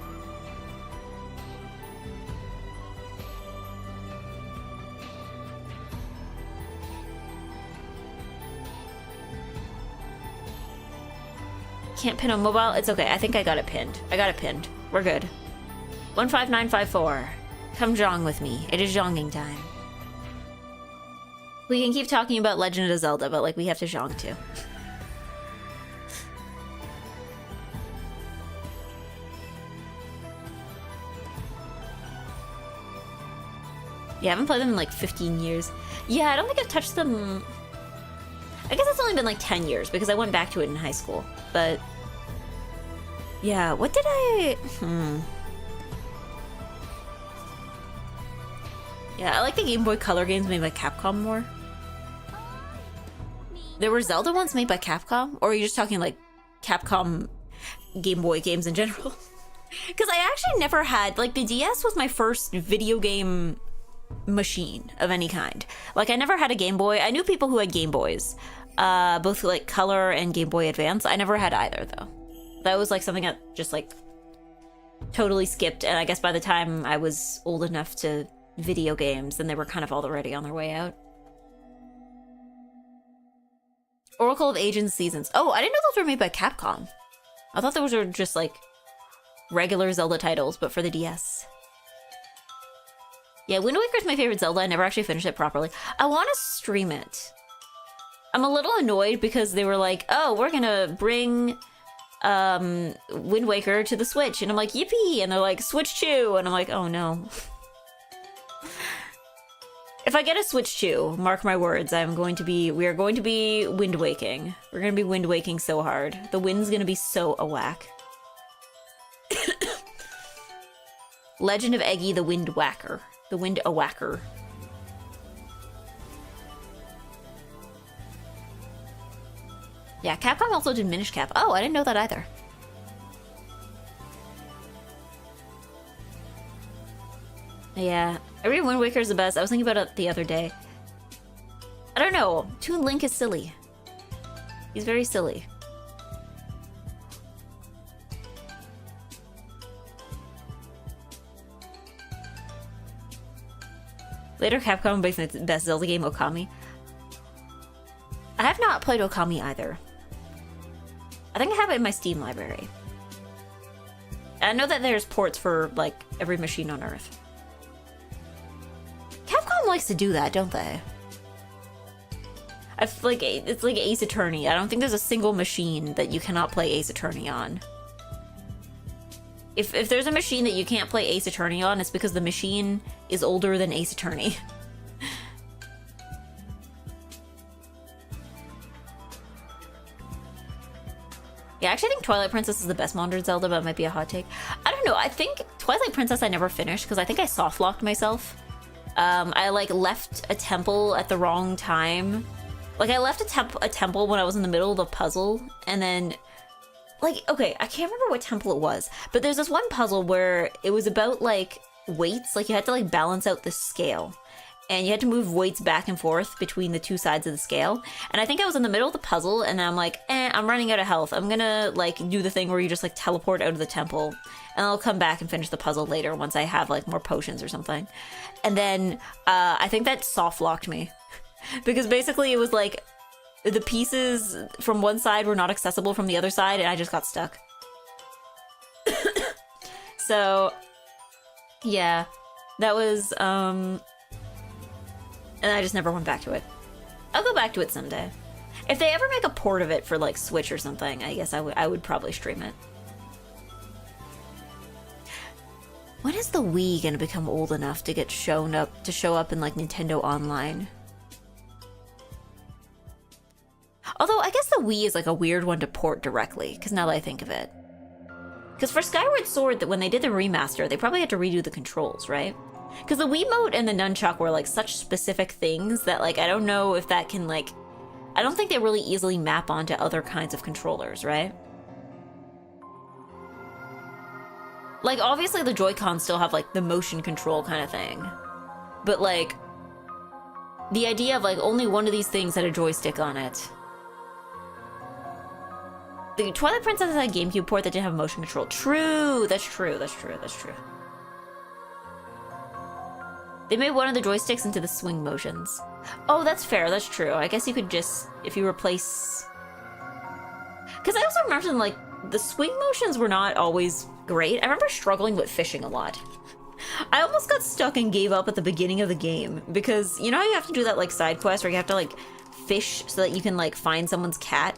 Can't pin on mobile? It's okay. I think I got it pinned. I got it pinned. We're good. 15954. Come jong with me. It is jonging time. We can keep talking about Legend of Zelda, but like we have to jong too. Yeah, I haven't played them in like 15 years. Yeah, I don't think I've touched them. I guess it's only been like 10 years because I went back to it in high school. But yeah, what did I... Yeah, I like the Game Boy Color games made by Capcom more. There were Zelda ones made by Capcom? Or are you just talking like Capcom Game Boy games in general? Because I actually never had... Like, the DS was my first video game machine of any kind. Like, I never had a Game Boy. I knew people who had Game Boys. Both like Color and Game Boy Advance. I never had either, though. That was like something that just like totally skipped, and I guess by the time I was old enough to video games, then they were kind of already on their way out. Oracle of Ages and Seasons. Oh, I didn't know those were made by Capcom. I thought those were just like regular Zelda titles, but for the DS. Yeah, Wind Waker's my favorite Zelda. I never actually finished it properly. I want to stream it. I'm a little annoyed because they were like, oh, we're gonna bring Wind Waker to the Switch, and I'm like, yippee, and they're like, Switch 2, and I'm like, oh no. If I get a Switch 2, mark my words, we are going to be wind waking. We're gonna be wind waking so hard. The wind's gonna be so a whack. Legend of Eggy the Wind Whacker. The Wind a Whacker. Yeah, Capcom also did Minish Cap. Oh, I didn't know that either. Yeah. I read Wind Waker is the best. I was thinking about it the other day. I don't know. Toon Link is silly. He's very silly. Later, Capcom makes its best Zelda game, Okami. I have not played Okami either. I think I have it in my Steam library. I know that there's ports for, like, every machine on Earth. Capcom likes to do that, don't they? I feel like it's like Ace Attorney. I don't think there's a single machine that you cannot play Ace Attorney on. If there's a machine that you can't play Ace Attorney on, it's because the machine is older than Ace Attorney. Yeah, actually I think Twilight Princess is the best modern Zelda, but it might be a hot take. I don't know, I think Twilight Princess I never finished because I think I soft-locked myself. I like left a temple at the wrong time. Like I left a temple when I was in the middle of the puzzle, and then like, okay, I can't remember what temple it was, but there's this one puzzle where it was about like weights, like you had to like balance out the scale. And you had to move weights back and forth between the two sides of the scale. And I think I was in the middle of the puzzle, and I'm like, I'm running out of health. I'm gonna, like, do the thing where you just, like, teleport out of the temple. And I'll come back and finish the puzzle later once I have, like, more potions or something. And then, I think that soft-locked me. Because basically it was, like, the pieces from one side were not accessible from the other side, and I just got stuck. So, yeah. That was, and I just never went back to it. I'll go back to it someday. If they ever make a port of it for like Switch or something, I guess I would probably stream it. When is the Wii gonna become old enough to get show up in like Nintendo Online? Although I guess the Wii is like a weird one to port directly, because now that I think of it. Because for Skyward Sword, when they did the remaster, they probably had to redo the controls, right? Because the Wiimote and the Nunchuck were, like, such specific things that, like, I don't know if that can, like... I don't think they really easily map onto other kinds of controllers, right? Like, obviously the Joy-Cons still have, like, the motion control kind of thing. But, like, the idea of, like, only one of these things had a joystick on it. The Twilight Princess had a GameCube port that didn't have motion control. True! That's true, that's true, that's true. They made one of the joysticks into the swing motions. Oh, that's fair, that's true. I guess you could just, if you replace... Because I also remember, like, the swing motions were not always great. I remember struggling with fishing a lot. I almost got stuck and gave up at the beginning of the game, because you know how you have to do that, like, side quest where you have to, like, fish so that you can, like, find someone's cat?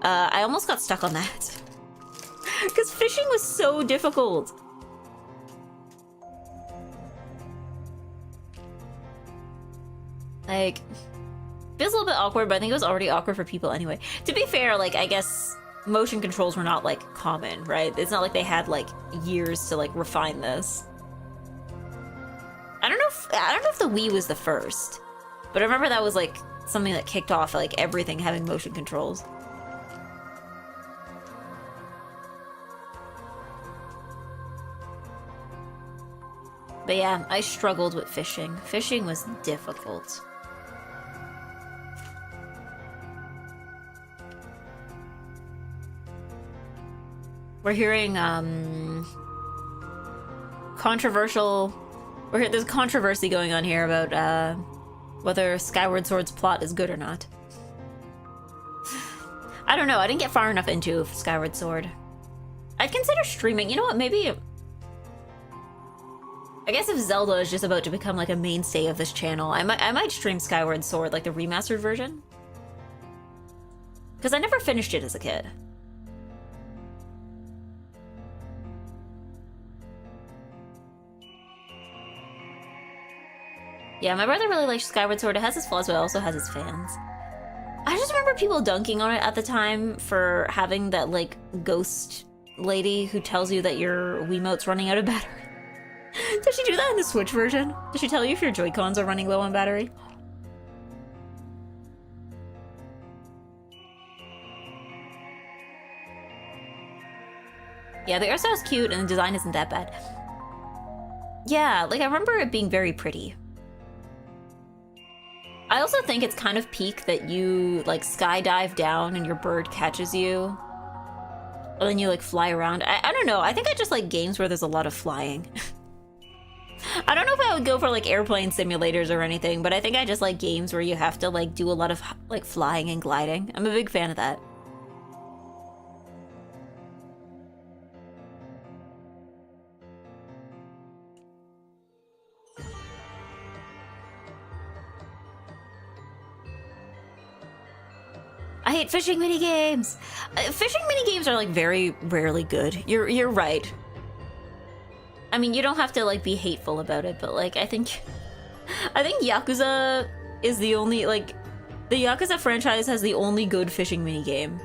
I almost got stuck on that. Because fishing was so difficult. Like, feels a little bit awkward, but I think it was already awkward for people anyway. To be fair, like, I guess motion controls were not, like, common, right? It's not like they had, like, years to, like, refine this. I don't know if the Wii was the first, but I remember that was, like, something that kicked off, like, everything having motion controls. But yeah, I struggled with fishing. Fishing was difficult. We're hearing, controversial... There's controversy going on here about, whether Skyward Sword's plot is good or not. I don't know, I didn't get far enough into Skyward Sword. I'd consider streaming, you know what, maybe... I guess if Zelda is just about to become, like, a mainstay of this channel, I might stream Skyward Sword, like, the remastered version. Because I never finished it as a kid. Yeah, my brother really likes Skyward Sword. It has its flaws, but it also has its fans. I just remember people dunking on it at the time for having that, like, ghost lady who tells you that your Wiimote's running out of battery. Does she do that in the Switch version? Does she tell you if your Joy-Cons are running low on battery? Yeah, the art style is cute and the design isn't that bad. Yeah, like I remember it being very pretty. I also think it's kind of peak that you like skydive down and your bird catches you. And then you like fly around. I don't know. I think I just like games where there's a lot of flying. I don't know if I would go for like airplane simulators or anything, but I think I just like games where you have to like do a lot of like flying and gliding. I'm a big fan of that. I hate fishing minigames. Fishing minigames are like very rarely good. You're right. I mean, you don't have to like be hateful about it, but like I think Yakuza is the only like the Yakuza franchise has the only good fishing minigame.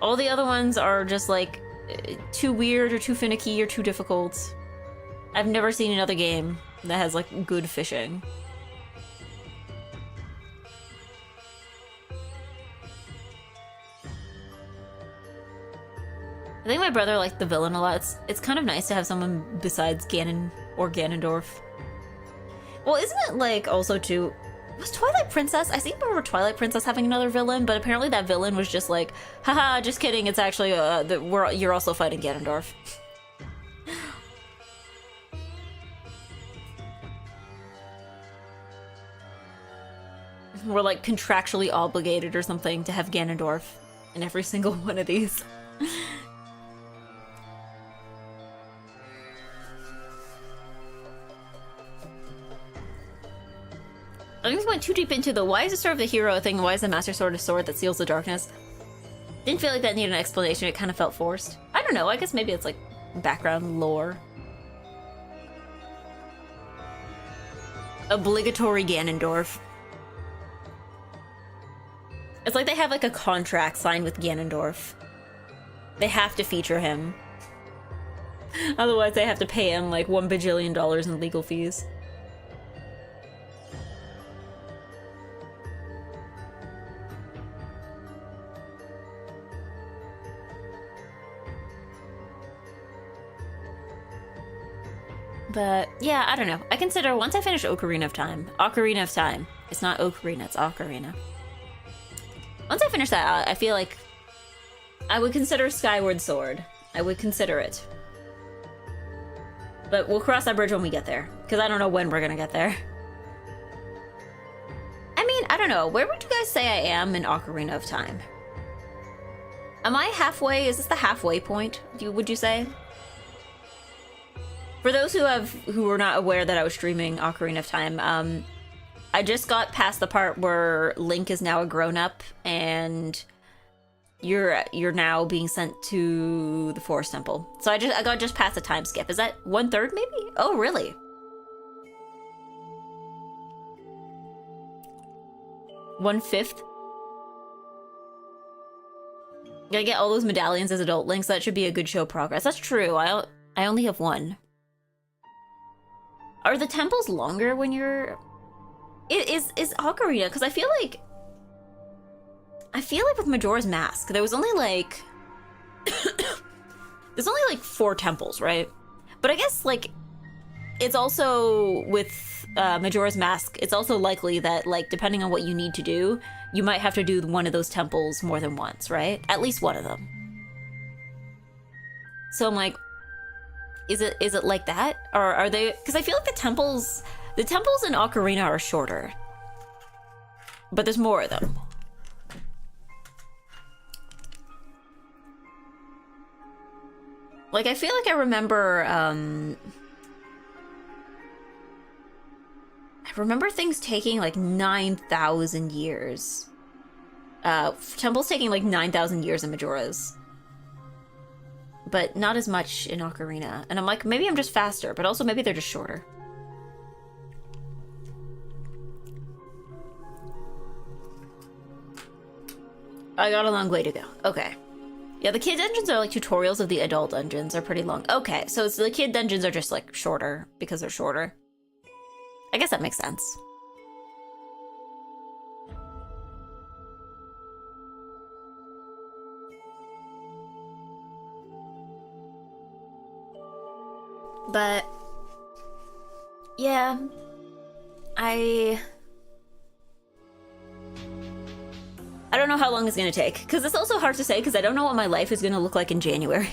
All the other ones are just like too weird or too finicky or too difficult. I've never seen another game that has like good fishing. I think my brother liked the villain a lot. It's kind of nice to have someone besides Ganon or Ganondorf. Well, isn't it like also too... Was Twilight Princess? I think I remember Twilight Princess having another villain, but apparently that villain was just like, haha, just kidding, it's actually, you're also fighting Ganondorf. We're like contractually obligated or something to have Ganondorf in every single one of these. I think we went too deep into the why is the sword of the hero a thing, why is the master sword a sword that seals the darkness? Didn't feel like that needed an explanation, it kind of felt forced. I don't know, I guess maybe it's like background lore. Obligatory Ganondorf. It's like they have like a contract signed with Ganondorf. They have to feature him. Otherwise they have to pay him like $1 bajillion in legal fees. But yeah, I don't know. I consider once I finish Ocarina of Time, it's not Ocarina, it's Ocarina. Once I finish that, I feel like I would consider Skyward Sword. I would consider it. But we'll cross that bridge when we get there, because I don't know when we're gonna get there. I mean, I don't know. Where would you guys say I am in Ocarina of Time? Am I halfway? Is this the halfway point, would you say? For those who were not aware that I was streaming Ocarina of Time, I just got past the part where Link is now a grown-up and you're now being sent to the Forest Temple. So I got just past the time skip. Is that 1/3 maybe? Oh, really? One-fifth? Gotta get all those medallions as adult Link, so that should be a good show progress. That's true. I only have one. Are the temples longer when you're... Is Ocarina, because I feel like with Majora's Mask, there was only like... there's only like 4 temples, right? But I guess like, it's also with Majora's Mask, it's also likely that like, depending on what you need to do, you might have to do one of those temples more than once, right? At least one of them. So I'm like, is it like that? Or are they... Because I feel like the temples in Ocarina are shorter. But there's more of them. Like, I feel like I remember, I remember things taking like 9,000 years. Temples taking like 9,000 years in Majora's. But not as much in Ocarina. And I'm like, maybe I'm just faster, but also maybe they're just shorter. I got a long way to go. Okay. Yeah, the kid dungeons are like tutorials of the adult dungeons are pretty long. Okay, so the kid dungeons are just like shorter because they're shorter. I guess that makes sense. But yeah, I don't know how long it's gonna take, because it's also hard to say because I don't know what my life is gonna look like in January.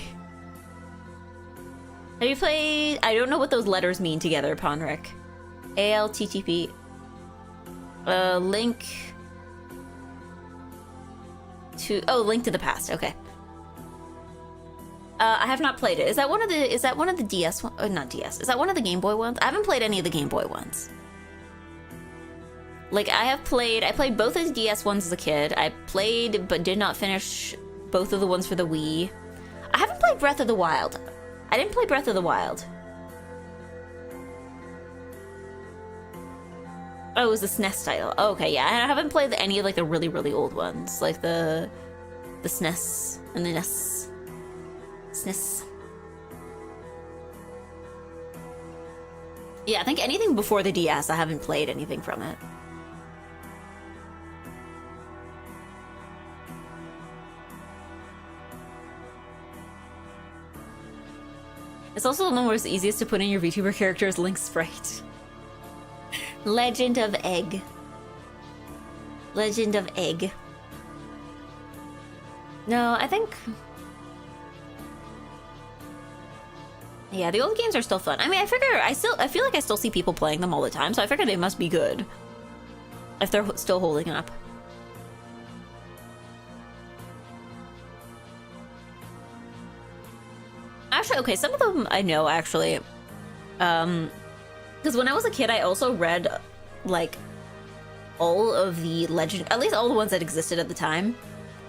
Have you played? I don't know what those letters mean together, Ponric. ALTTP. Link to Link to the Past. Okay. I have not played it. Is that one of the DS one? Not DS. Is that one of the Game Boy ones? I haven't played any of the Game Boy ones. Like I played both of the DS ones as a kid. I played but did not finish both of the ones for the Wii. I haven't played Breath of the Wild. I didn't play Breath of the Wild. Oh, it was the SNES title. Oh, okay, yeah. I haven't played any of like the really, really old ones. Like the SNES and the NES. SNES. Yeah, I think anything before the DS, I haven't played anything from it. It's also the one where it's easiest to put in your VTuber character as Link's sprite. Legend of Egg. Legend of Egg. No, I think... Yeah, the old games are still fun. I mean, I feel like I still see people playing them all the time, so I figure they must be good. If they're still holding up. Actually, okay, some of them I know, actually. Because when I was a kid, I also read, like, all of the Legend... At least all the ones that existed at the time.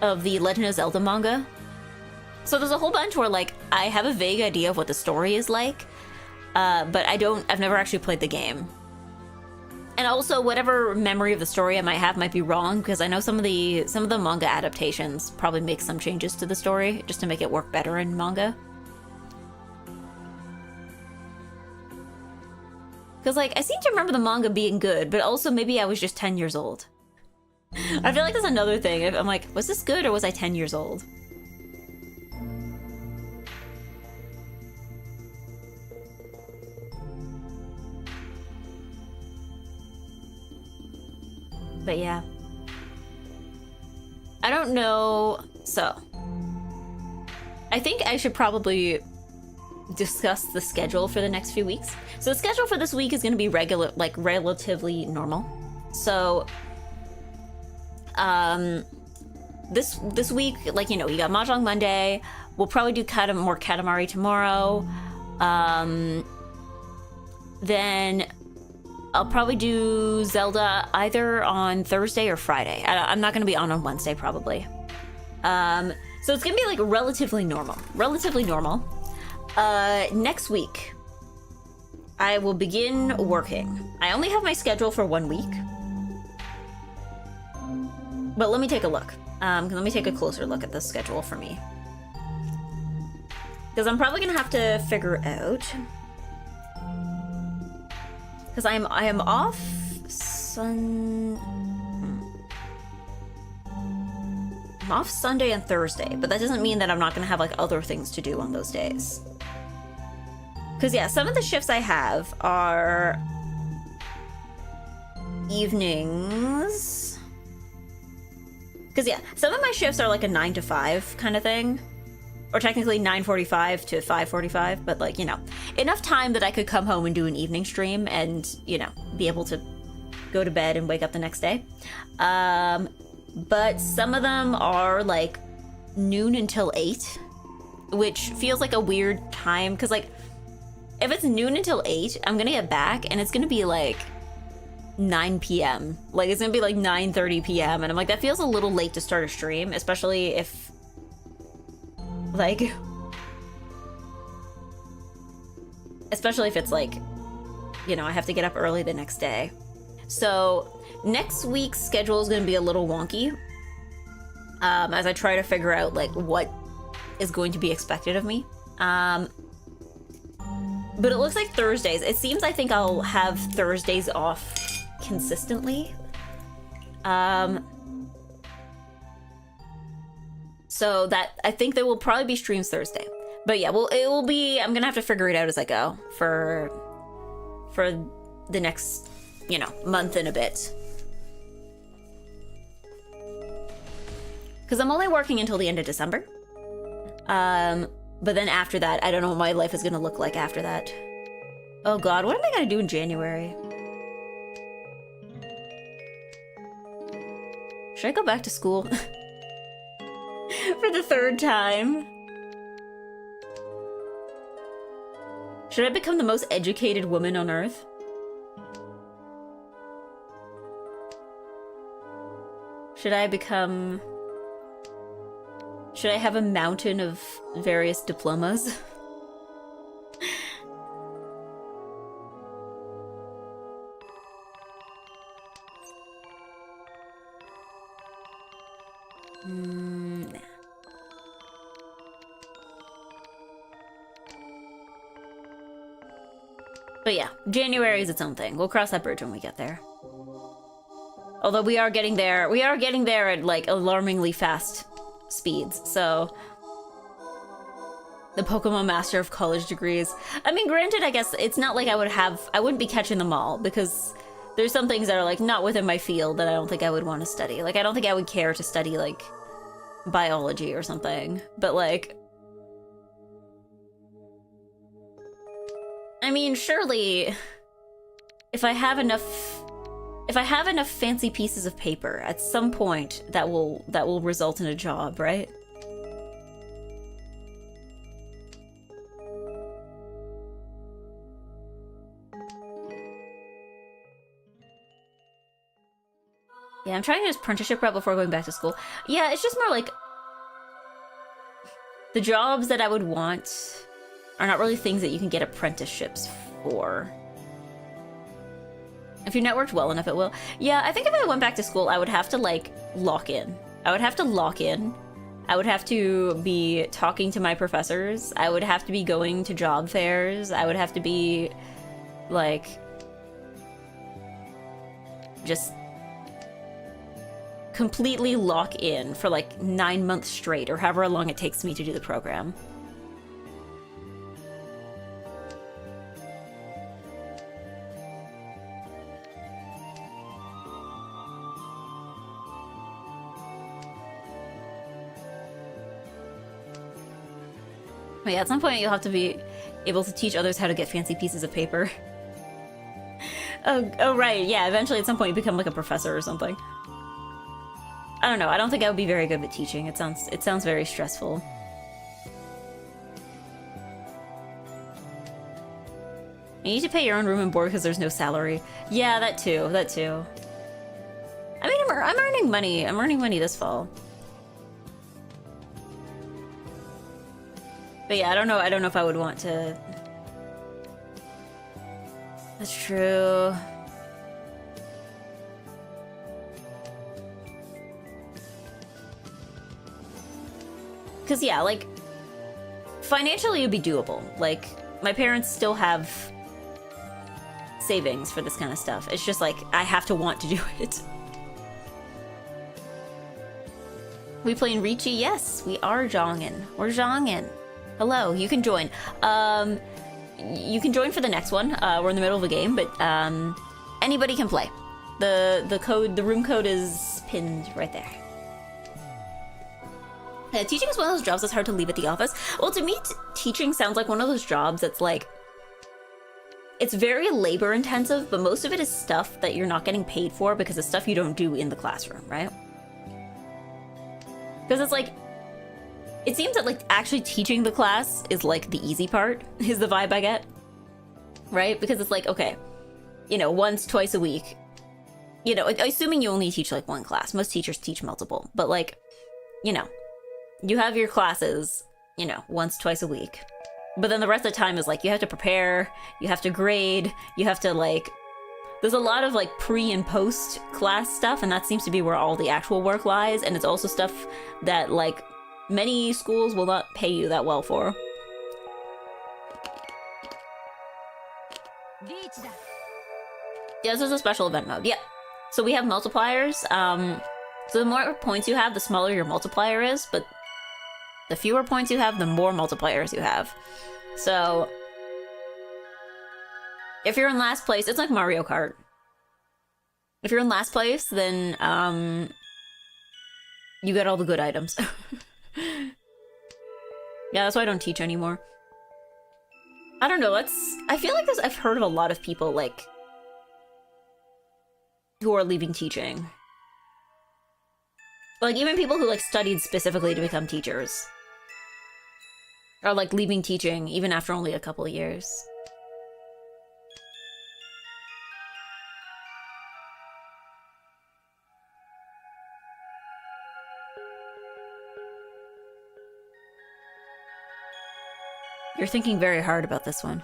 Of the Legend of Zelda manga. So there's a whole bunch where, like, I have a vague idea of what the story is like. But I've never actually played the game. And also, whatever memory of the story I might have might be wrong, because I know some of the manga adaptations probably make some changes to the story, just to make it work better in manga. Because, like, I seem to remember the manga being good, but also maybe I was just 10 years old. I feel like that's another thing. I'm like, was this good or was I 10 years old? But yeah. I don't know. So, I think I should probably discuss the schedule for the next few weeks. So the schedule for this week is going to be relatively normal. So, this week, like, you know, you got Mahjong Monday. We'll probably do more Katamari tomorrow. Then I'll probably do Zelda either on Thursday or Friday. I'm not going to be on Wednesday, probably. So it's going to be, like, relatively normal. Next week, I will begin working. I only have my schedule for 1 week. But let me take a look. Let me take a closer look at the schedule for me. Because I'm probably going to have to figure out... Because I am off I'm off Sunday and Thursday, but that doesn't mean that I'm not going to have, like, other things to do on those days. Because, yeah, some of the shifts I have are evenings. Because, yeah, some of my shifts are, like, a 9 to 5 kind of thing. Or technically 9:45 to 5:45, but, like, you know, enough time that I could come home and do an evening stream and, you know, be able to go to bed and wake up the next day. But some of them are, like, noon until 8, which feels like a weird time, because, like, if it's noon until 8, I'm gonna get back, and it's gonna be, like, 9 p.m. Like, it's gonna be, like, 9:30 p.m., and I'm like, that feels a little late to start a stream, especially if, like... Especially if it's, like, you know, I have to get up early the next day. So, next week's schedule is gonna be a little wonky. As I try to figure out, like, what is going to be expected of me. But it looks like Thursdays. It seems I think I'll have Thursdays off consistently. So that, I think there will probably be streams Thursday. But yeah, well, it will be. I'm gonna have to figure it out as I go for the next, you know, month and a bit. Because I'm only working until the end of December. But then after that, I don't know what my life is gonna look like after that. Oh God, what am I gonna do in January? Should I go back to school? For the third time? Should I become the most educated woman on Earth? Should I become... Should I have a mountain of various diplomas? Nah. But yeah, January is its own thing. We'll cross that bridge when we get there. Although we are getting there at like alarmingly fast speeds, so the Pokemon Master of College degrees. I mean, granted, I guess it's not like I wouldn't be catching them all, because there's some things that are like not within my field that I don't think I would want to study. Like, I don't think I would care to study like biology or something, but like, I mean, surely if I have enough fancy pieces of paper, at some point that will result in a job, right? Yeah, I'm trying this apprenticeship route before going back to school. Yeah, it's just more like the jobs that I would want are not really things that you can get apprenticeships for. If you networked well enough, it will. Yeah, I think if I went back to school, I would have to, like, lock in. I would have to lock in. I would have to be talking to my professors. I would have to be going to job fairs. I would have to be, like, just completely lock in for, like, 9 months straight, or however long it takes me to do the program. But yeah, at some point you'll have to be able to teach others how to get fancy pieces of paper. Oh right, yeah, eventually at some point you become like a professor or something. I don't know, I don't think I would be very good with teaching. It sounds very stressful. You need to pay your own room and board because there's no salary. Yeah, that too. I mean, I'm earning money. I'm earning money this fall. But yeah, I don't know if I would want to... That's true. Because yeah, like, financially it would be doable. Like, my parents still have savings for this kind of stuff. It's just like, I have to want to do it. We playing Ricci? Yes, we are Zhongin. We're Zhongin. Hello, you can join. You can join for the next one. We're in the middle of a game, but anybody can play. The room code is pinned right there. Teaching is one of those jobs that's hard to leave at the office. Well, to me, teaching sounds like one of those jobs that's like, it's very labor intensive, but most of it is stuff that you're not getting paid for because it's stuff you don't do in the classroom, right? Because it's like, it seems that like actually teaching the class is like the easy part, is the vibe I get, right? Because it's like, okay, you know, once, twice a week, you know, assuming you only teach like one class. Most teachers teach multiple, but like, you know, you have your classes, you know, once, twice a week. But then the rest of the time is like, you have to prepare, you have to grade, you have to like, there's a lot of like pre and post class stuff, and that seems to be where all the actual work lies. And it's also stuff that like many schools will not pay you that well for. Yeah, this is a special event mode. Yeah. So we have multipliers. So the more points you have, the smaller your multiplier is, but The fewer points you have, the more multipliers you have. So if you're in last place, it's like Mario Kart. If you're in last place, then you get all the good items. Yeah, that's why I don't teach anymore. I don't know, I feel like I've heard of a lot of people, like, who are leaving teaching. Like, even people who, like, studied specifically to become teachers are, like, leaving teaching even after only a couple of years. You're thinking very hard about this one.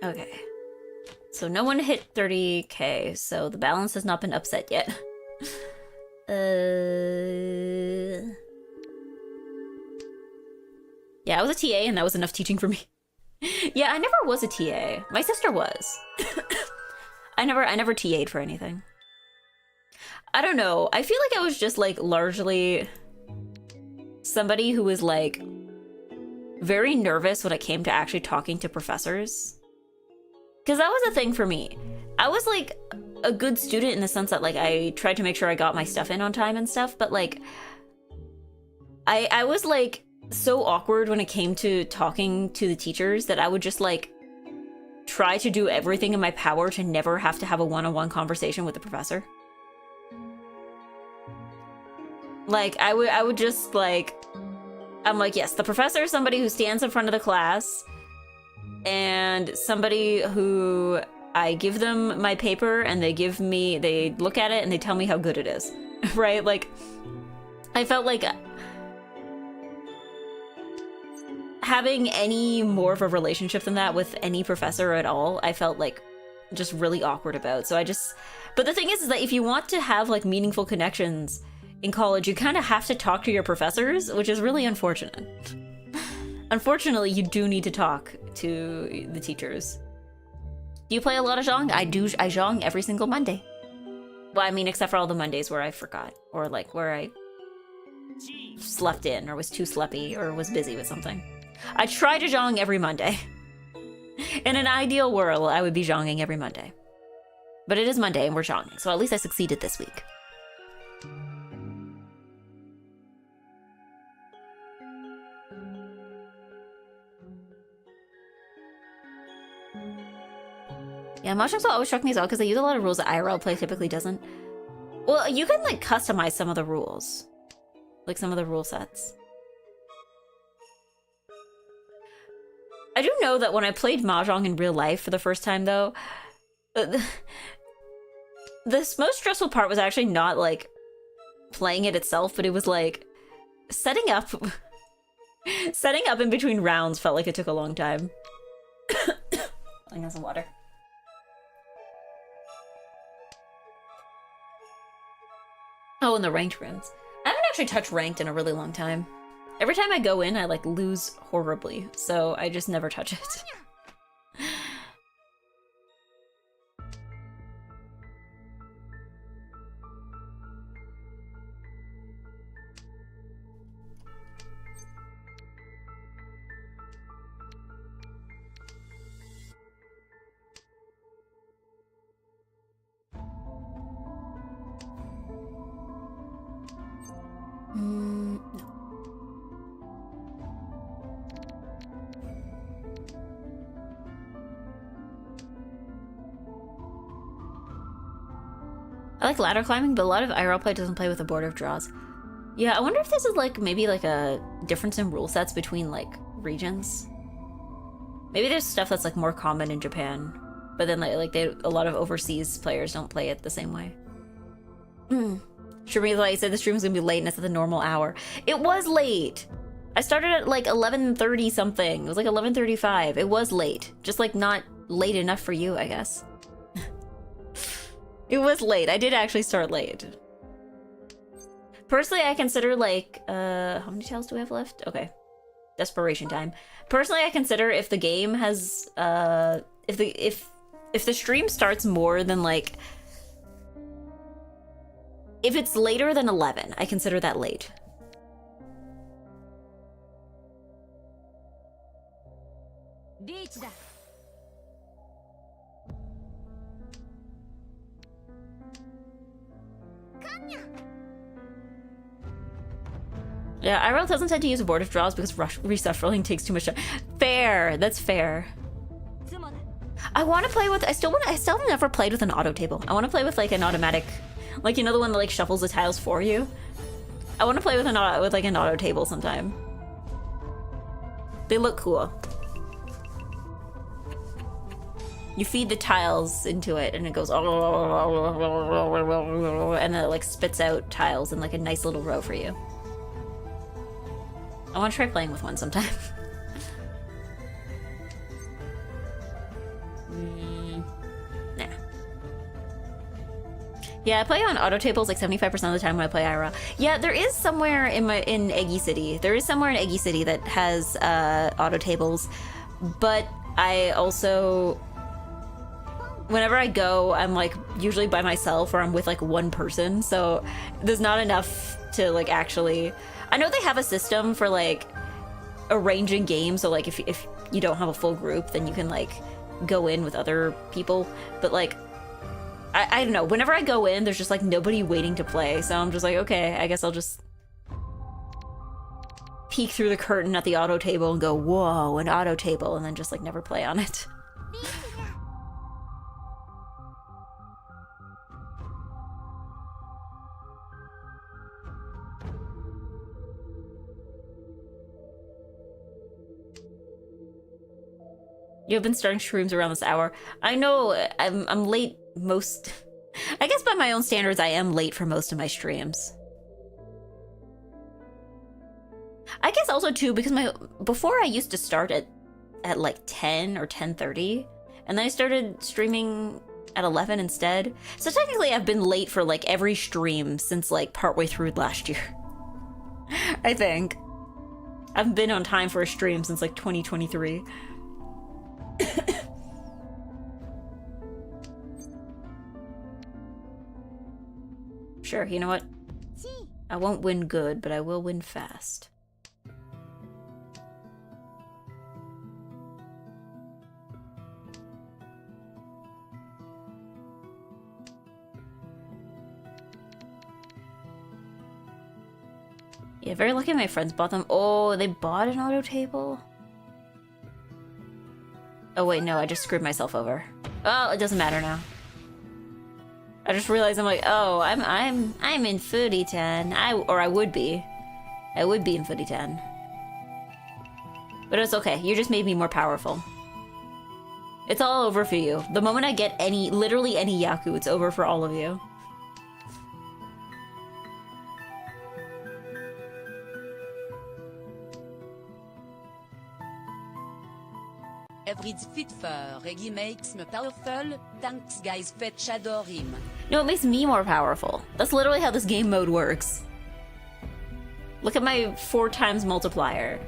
Okay. So no one hit 30k, so the balance has not been upset yet. Yeah, I was a TA and that was enough teaching for me. Yeah, I never was a TA. My sister was. I never TA'd for anything. I don't know. I feel like I was just like largely somebody who was like very nervous when it came to actually talking to professors. Because that was a thing for me. I was like a good student in the sense that like I tried to make sure I got my stuff in on time and stuff, but like I was like so awkward when it came to talking to the teachers that I would just like try to do everything in my power to never have to have a one-on-one conversation with the professor. Like I would just like, I'm like, yes, the professor is somebody who stands in front of the class and somebody who I give them my paper and they look at it and they tell me how good it is, right? Like I felt like having any more of a relationship than that with any professor at all, I felt like just really awkward about. So but the thing is that if you want to have like meaningful connections in college, you kind of have to talk to your professors, which is really unfortunate. Unfortunately, you do need to talk to the teachers. Do you play a lot of Mahjong? I do. I Mahjong every single Monday. Well, I mean, except for all the Mondays where I forgot, or like where I slept in, or was too sleepy, or was busy with something. I try to Mahjong every Monday. In an ideal world, I would be Mahjonging every Monday. But it is Monday and we're Mahjonging, so at least I succeeded this week. Yeah, Mahjong Soul always struck me as well because they use a lot of rules that IRL play typically doesn't. Well, you can like customize some of the rules. Like some of the rule sets. I do know that when I played Mahjong in real life for the first time though, the most stressful part was actually not like playing it itself, but it was like setting up in between rounds felt like it took a long time. I got some water. Oh, and the ranked rooms. I haven't actually touched ranked in a really long time. Every time I go in, I like lose horribly, so I just never touch it. No. I like ladder climbing, but a lot of IRL play doesn't play with a board of draws. Yeah, I wonder if this is like maybe like a difference in rule sets between like regions. Maybe there's stuff that's like more common in Japan, but then like a lot of overseas players don't play it the same way. Shermie like said the stream was gonna be late and it's at the normal hour. It was late. I started at like 11:30 something. It was like 11:35. It was late, just like not late enough for you, I guess. It was late. I did actually start late. Personally, I consider like, how many tiles do we have left? Okay. Desperation time. Personally, I consider if the game has, if the stream starts more than like, if it's later than 11, I consider that late. Yeah, IRL doesn't tend to use abortive draws because reshuffling takes too much time. Fair, that's fair. I want to play with. I still never played with an auto table. I want to play with like an automatic, like, you know, the one that like shuffles the tiles for you. I want to play with an auto table sometime. They look cool. You feed the tiles into it and it goes, and then it like spits out tiles in like a nice little row for you. I want to try playing with one sometime. Nah. Yeah, I play on auto tables like 75% of the time when I play IRL. Yeah, there is somewhere in EGGY City. There is somewhere in EGGY City that has auto tables, but I also, whenever I go, I'm like usually by myself or I'm with like one person, so there's not enough to like actually. I know they have a system for like arranging games, so like if you don't have a full group, then you can like go in with other people, but like I don't know, whenever I go in, there's just like nobody waiting to play, so I'm just like, okay, I guess I'll just peek through the curtain at the auto table and go, whoa, an auto table, and then just like never play on it. You've been starting streams around this hour. I know I'm late most. I guess by my own standards, I am late for most of my streams. I guess also too because before I used to start at like 10 or 10:30, and then I started streaming at 11 instead. So technically, I've been late for like every stream since like partway through last year. I think I've been on time for a stream since like 2023. Sure, you know what? I won't win good, but I will win fast. Yeah, very lucky my friends bought them. Oh, they bought an auto table? Oh wait, no, I just screwed myself over. Oh, it doesn't matter now. I just realized I'm like, oh, I'm in Foodie 10. I would be. I would be in Foodie 10. But it's okay. You just made me more powerful. It's all over for you. The moment I get literally any Yaku, it's over for all of you. Every defeat for Eggy makes me powerful. Thanks guys, fetch adore him. No, it makes me more powerful. That's literally how this game mode works. Look at my 4 times multiplier.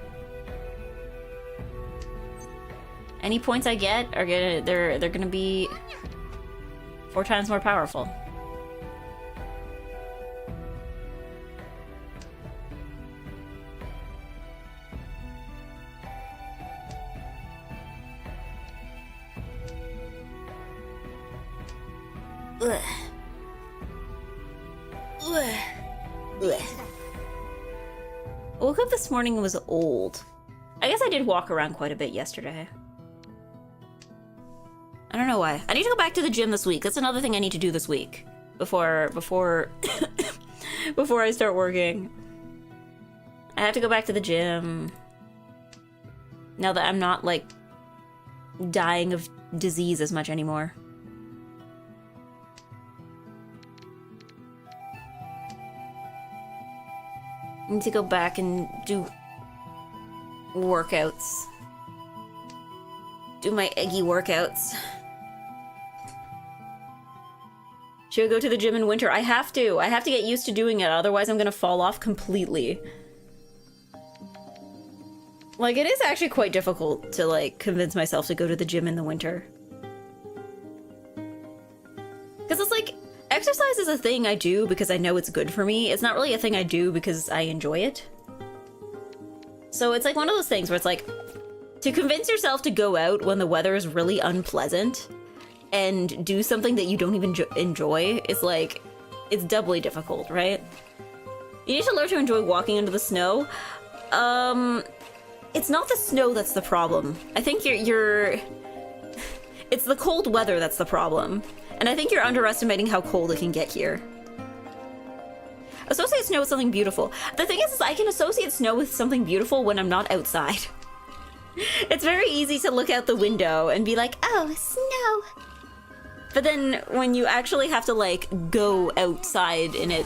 Any points I get are they're gonna be 4 times more powerful. Ugh. Ugh. Ugh. I woke up this morning and was old. I guess I did walk around quite a bit yesterday. I don't know why. I need to go back to the gym this week. That's another thing I need to do this week before before I start working. I have to go back to the gym now that I'm not like dying of disease as much anymore. I need to go back and do workouts. Do my EGGY workouts. Should I go to the gym in winter? I have to. I have to get used to doing it, otherwise I'm gonna fall off completely. Like, it is actually quite difficult to, like, convince myself to go to the gym in the winter. exercise is a thing I do because I know it's good for me. It's not really a thing I do because I enjoy it. So it's like one of those things where it's like, to convince yourself to go out when the weather is really unpleasant and do something that you don't even enjoy is like, it's doubly difficult, right? You need to learn to enjoy walking into the snow. It's not the snow that's the problem. I think you're it's the cold weather that's the problem. And I think you're underestimating how cold it can get here. Associate snow with something beautiful. The thing is I can associate snow with something beautiful when I'm not outside. It's very easy to look out the window and be like, oh, snow. But then when you actually have to like go outside in it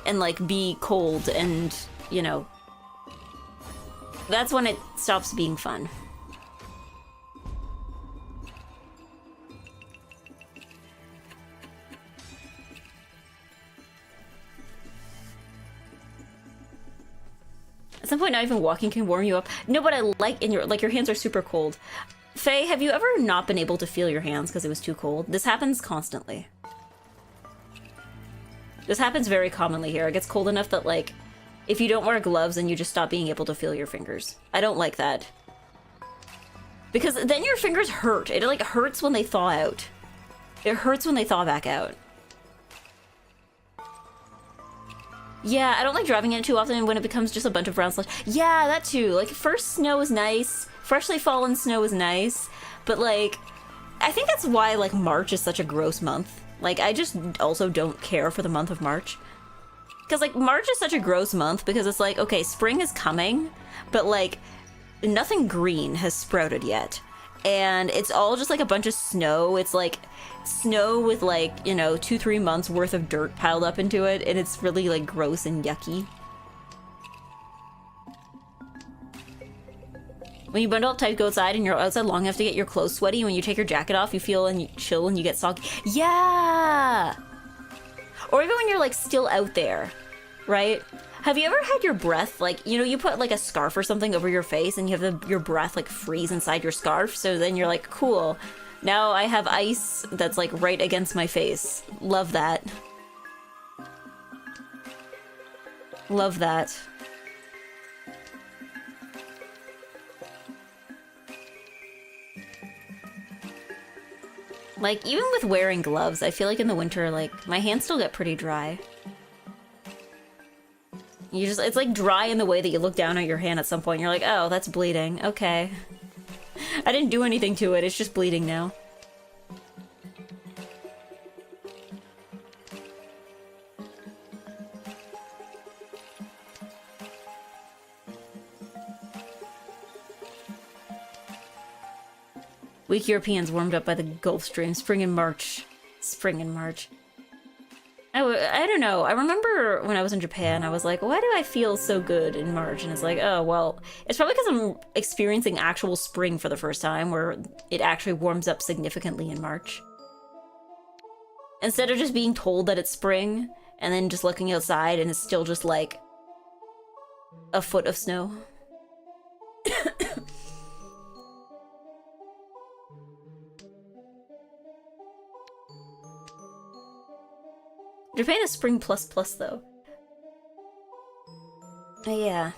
and like be cold and, you know, that's when it stops being fun. At some point, not even walking can warm you up. No, but I like your hands are super cold. Faye, have you ever not been able to feel your hands because it was too cold? This happens constantly. This happens very commonly here. It gets cold enough that, like, if you don't wear gloves, then you just stop being able to feel your fingers. I don't like that. Because then your fingers hurt. It, like, hurts when they thaw out. It hurts when they thaw back out. Yeah, I don't like driving in it too often when it becomes just a bunch of brown slush. Yeah, that too. Like, first snow is nice. Freshly fallen snow is nice. But, like, I think that's why, like, March is such a gross month. Like, I just also don't care for the month of March. Because, like, March is such a gross month because it's like, okay, spring is coming, but, like, nothing green has sprouted yet. And it's all just, like, a bunch of snow. It's, like, snow with, like, you know, 2-3 months worth of dirt piled up into it, and it's really, like, gross and yucky. When you bundle up tight, go outside, and you're outside long enough to get your clothes sweaty, when you take your jacket off, you feel and you chill and you get soggy. Yeah! Or even when you're, like, still out there, right? Have you ever had your breath, like, you know, you put, like, a scarf or something over your face and you have your breath, like, freeze inside your scarf, so then you're like, cool. Now I have ice that's, like, right against my face. Love that. Love that. Like, even with wearing gloves, I feel like in the winter, like, my hands still get pretty dry. You just, it's like dry in the way that you look down at your hand at some point. And you're like, oh, that's bleeding. Okay. I didn't do anything to it. It's just bleeding now. Weak Europeans warmed up by the Gulf Stream. Spring and March. Spring and March. I don't know. I remember when I was in Japan, I was like, why do I feel so good in March? And it's like, oh, well, it's probably because I'm experiencing actual spring for the first time, where it actually warms up significantly in March. Instead of just being told that it's spring, and then just looking outside and it's still just like a foot of snow. Japan is spring plus plus, though. Yeah.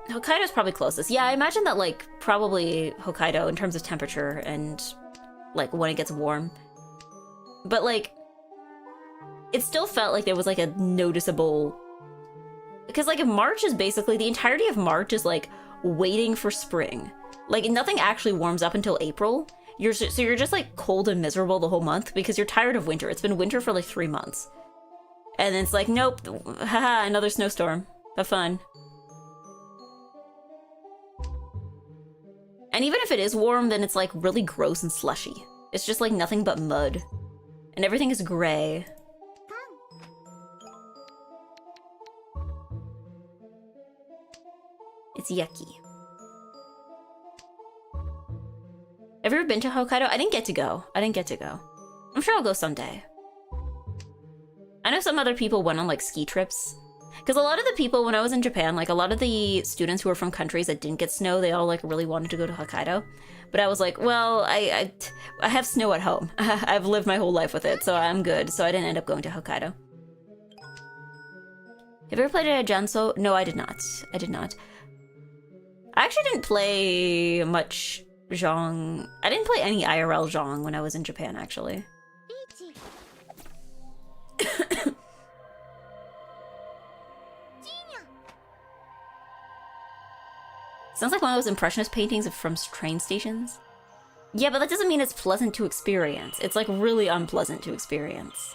Hokkaido's probably closest. Yeah, I imagine that, like, probably Hokkaido in terms of temperature and, like, when it gets warm. But, like, it still felt like there was, like, a noticeable... Because, like, March is basically... The entirety of March is, like, waiting for spring. Like, nothing actually warms up until April. So you're just, like, cold and miserable the whole month because you're tired of winter. It's been winter for, like, 3 months. And then it's like, nope, haha, another snowstorm. Have fun. And even if it is warm, then it's, like, really gross and slushy. It's just, like, nothing but mud. And everything is gray. It's yucky. Have you ever been to Hokkaido? I didn't get to go. I'm sure I'll go someday. I know some other people went on, like, ski trips. Because a lot of the people, when I was in Japan, like a lot of the students who were from countries that didn't get snow, they all like really wanted to go to Hokkaido. But I was like, well, I have snow at home. I've lived my whole life with it, so I'm good. So I didn't end up going to Hokkaido. Have you ever played a Janso? No, I did not. I did not. I actually didn't play much Zhong. I didn't play any IRL Zhong when I was in Japan, actually. Sounds like one of those impressionist paintings from train stations. Yeah, but that doesn't mean it's pleasant to experience. It's like really unpleasant to experience.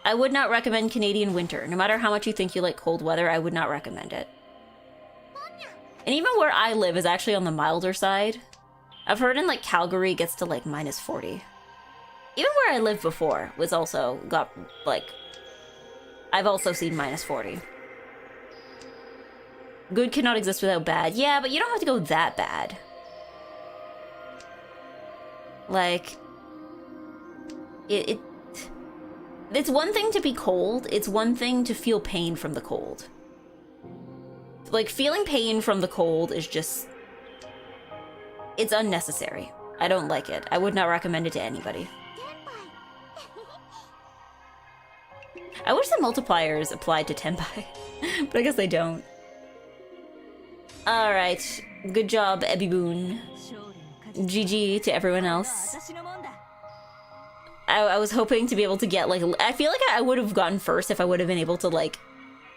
I would not recommend Canadian winter. No matter how much you think you like cold weather, I would not recommend it. And even where I live is actually on the milder side. I've heard in like Calgary it gets to like -40. Even where I lived before was also got like, I've also seen -40. Good cannot exist without bad. Yeah, but you don't have to go that bad. Like, it's one thing to be cold, it's one thing to feel pain from the cold. Like, feeling pain from the cold is just... it's unnecessary. I don't like it. I would not recommend it to anybody. I wish the multipliers applied to Tenpai, but I guess they don't. Alright, good job, Ebiboon. GG to everyone else. I was hoping to be able to get, like, I feel like I would have gotten first if I would have been able to, like,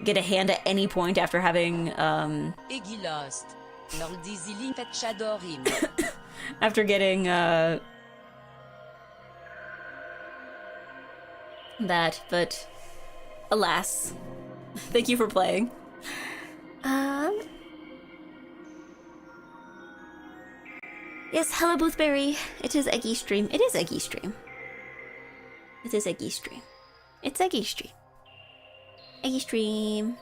get a hand at any point after having, EGGY lost. Nordizili fait chadorim. after getting, that, but alas. Thank you for playing. Yes, hello Boothberry. It is Eggy stream. It is Eggy stream. It is Eggy stream. It's Eggy stream. Eggy stream.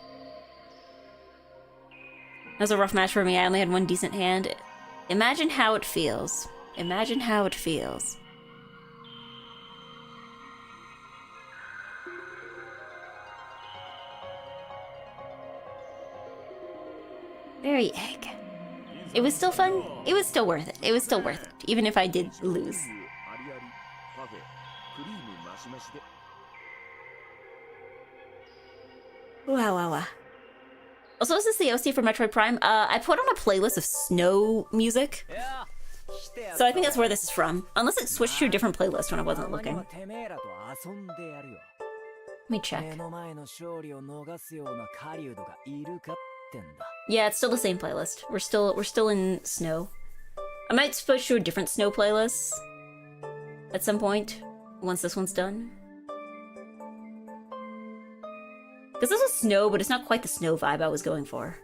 That was a rough match for me. I only had one decent hand. Imagine how it feels. Imagine how it feels. Very egg. It was still fun. It was still worth it. It was still worth it, even if I did lose. Wow, wow, wow. Also, is this the OC for Metroid Prime? I put on a playlist of snow music. So I think that's where this is from. Unless it switched to a different playlist when I wasn't looking. Let me check. Yeah, it's still the same playlist. We're still in snow. I might switch to a different snow playlist at some point once this one's done. Because this is snow, but it's not quite the snow vibe I was going for.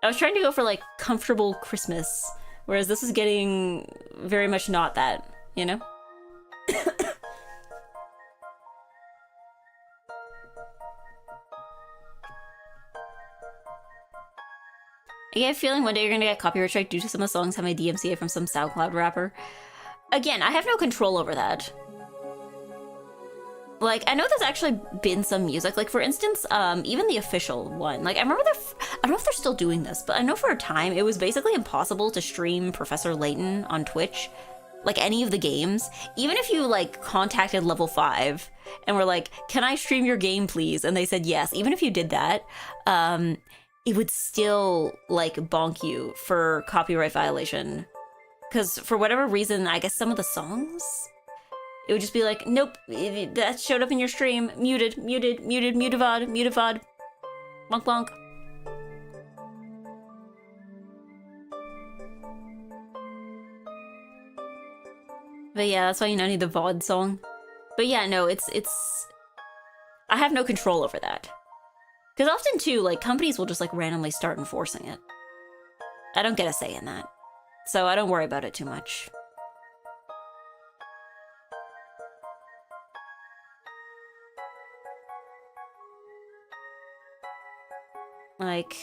I was trying to go for like comfortable Christmas, whereas this is getting very much not that, you know? I get a feeling one day you're gonna get copyright strike due to some of the songs have my DMCA from some SoundCloud rapper. Again, I have no control over that. Like, I know there's actually been some music, like for instance, even the official one. Like, I remember I don't know if they're still doing this, but I know for a time it was basically impossible to stream Professor Layton on Twitch, like any of the games. Even if you like contacted level 5 and were like, can I stream your game please? And they said yes, even if you did that, it would still like bonk you for copyright violation. Because for whatever reason, I guess some of the songs, it would just be like, nope, that showed up in your stream. Muted, muted, muted, mutivod, mutivod. Bonk, bonk. But yeah, that's why you now need the VOD song. But yeah, no, it's... I have no control over that. Because often, too, like, companies will just, like, randomly start enforcing it. I don't get a say in that. So I don't worry about it too much. Like...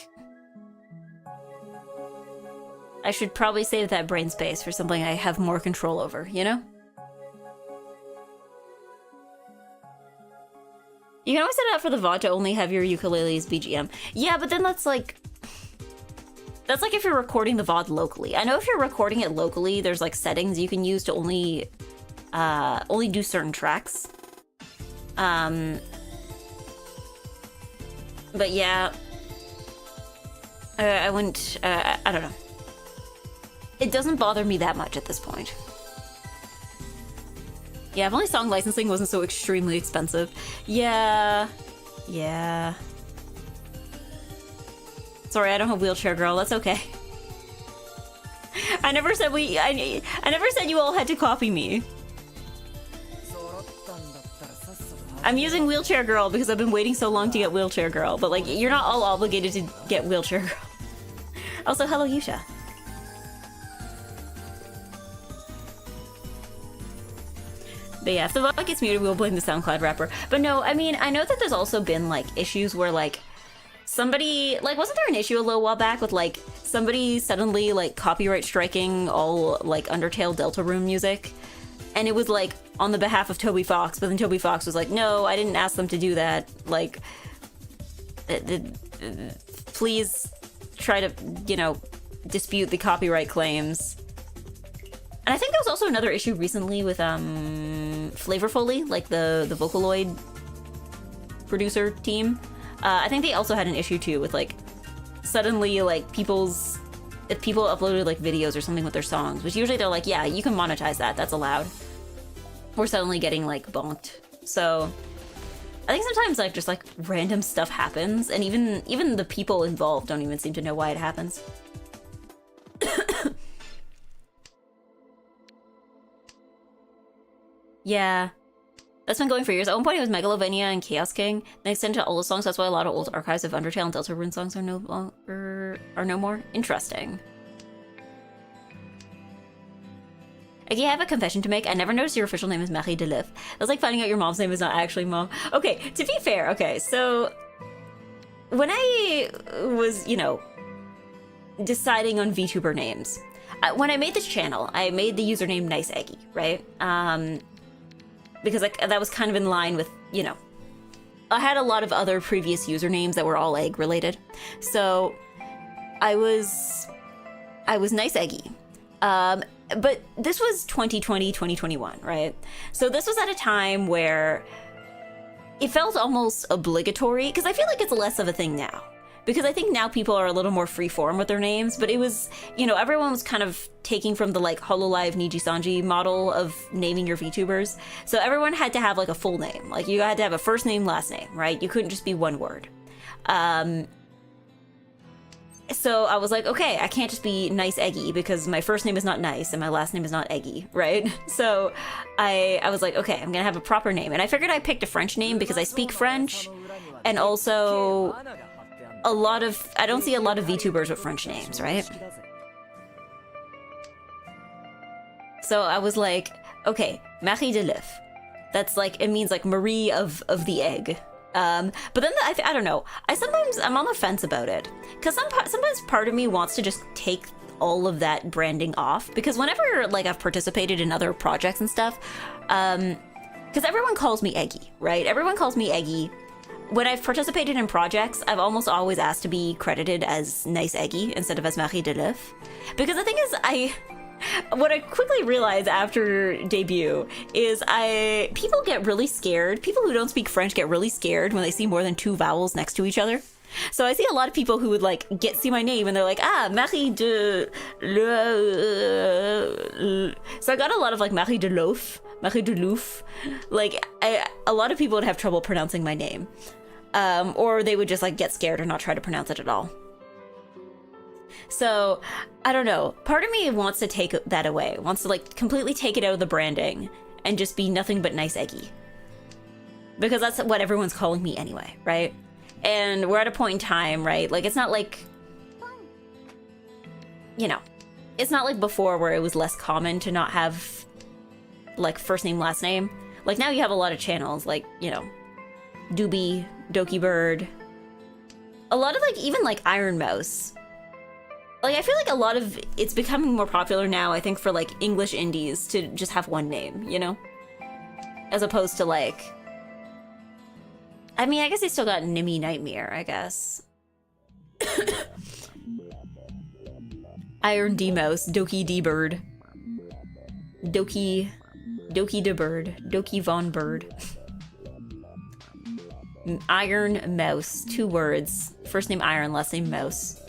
I should probably save that brain space for something I have more control over, you know? You can always set it up for the VOD to only have your ukulele's BGM. Yeah, but then that's like if you're recording the VOD locally. I know if you're recording it locally, there's like settings you can use to only do certain tracks. But yeah, I wouldn't, I don't know. It doesn't bother me that much at this point. Yeah, if only song licensing wasn't so extremely expensive. Yeah. Sorry, I don't have Wheelchair Girl, that's okay. I never said I never said you all had to copy me. I'm using Wheelchair Girl because I've been waiting so long to get Wheelchair Girl, but like, you're not all obligated to get Wheelchair Girl. Also, hello, Yusha. But yeah, if the VOD gets muted, we'll blame the SoundCloud rapper. But no, I mean, I know that there's also been like issues where like somebody, like, wasn't there an issue a little while back with like somebody suddenly like copyright striking all like Undertale Deltarune music? And it was like on the behalf of Toby Fox, but then Toby Fox was like, no, I didn't ask them to do that. Like, please try to, you know, dispute the copyright claims. And I think there was also another issue recently with Flavorfully, like the Vocaloid producer team. I think they also had an issue too with like suddenly like if people uploaded like videos or something with their songs, which usually they're like, yeah, you can monetize that, that's allowed. We're suddenly getting like bonked. So I think sometimes like just like random stuff happens, and even the people involved don't even seem to know why it happens. Yeah, that's been going for years. At one point it was Megalovania and Chaos King. They extended to all the songs. That's why a lot of old archives of Undertale and Deltarune songs are no more. Interesting. Eggy, I have a confession to make. I never noticed your official name is Marie Delif. That's like finding out your mom's name is not actually mom. Okay, to be fair, okay, so when I was, you know, deciding on VTuber names, when I made this channel, I made the username NiceEggy, right? Because like that was kind of in line with, you know, I had a lot of other previous usernames that were all egg related. So I was NiceEggy. But this was 2020, 2021, right? So this was at a time where it felt almost obligatory, because I feel like it's less of a thing now. Because I think now people are a little more freeform with their names, but it was, you know, everyone was kind of taking from the like Hololive Niji-sanji model of naming your VTubers. So everyone had to have like a full name. Like you had to have a first name, last name, right? You couldn't just be one word. So I was like, okay, I can't just be NiceEggy because my first name is not Nice and my last name is not Eggy, right? So I was like, okay, I'm gonna have a proper name. And I figured I picked a French name because I speak French, and also I don't see a lot of VTubers with French names, right? So I was like, okay, Marie de l'œuf. That's like, it means like Marie of the egg. But then I don't know. I'm on the fence about it, because sometimes part of me wants to just take all of that branding off, because whenever like I've participated in other projects and stuff, because everyone calls me Eggy, right? Everyone calls me Eggy. When I've participated in projects, I've almost always asked to be credited as NiceEggy instead of as Marie de l'œuf, because the thing is, what I quickly realized after debut is people get really scared. People who don't speak French get really scared when they see more than two vowels next to each other. So I see a lot of people who would like see my name and they're like, Marie de l'œuf. So I got a lot of like Marie de l'œuf, Marie de l'œuf. Like a lot of people would have trouble pronouncing my name, or they would just like get scared or not try to pronounce it at all. So, I don't know. Part of me wants to take that away. Wants to like completely take it out of the branding and just be nothing but NiceEggy. Because that's what everyone's calling me anyway, right? And we're at a point in time, right? Like, it's not like, you know, it's not like before where it was less common to not have like first name, last name. Like now you have a lot of channels like, you know, Doobie, Doki Bird. A lot of like, even like Iron Mouse. Like, I feel like a lot of it's becoming more popular now, I think, for like English indies to just have one name, you know? As opposed to like, I mean, I guess they still got Nimmy Nightmare, I guess. Iron D Mouse, Doki D Bird. Doki de Bird. Doki Von Bird. Iron Mouse. 2 words. First name Iron, last name Mouse.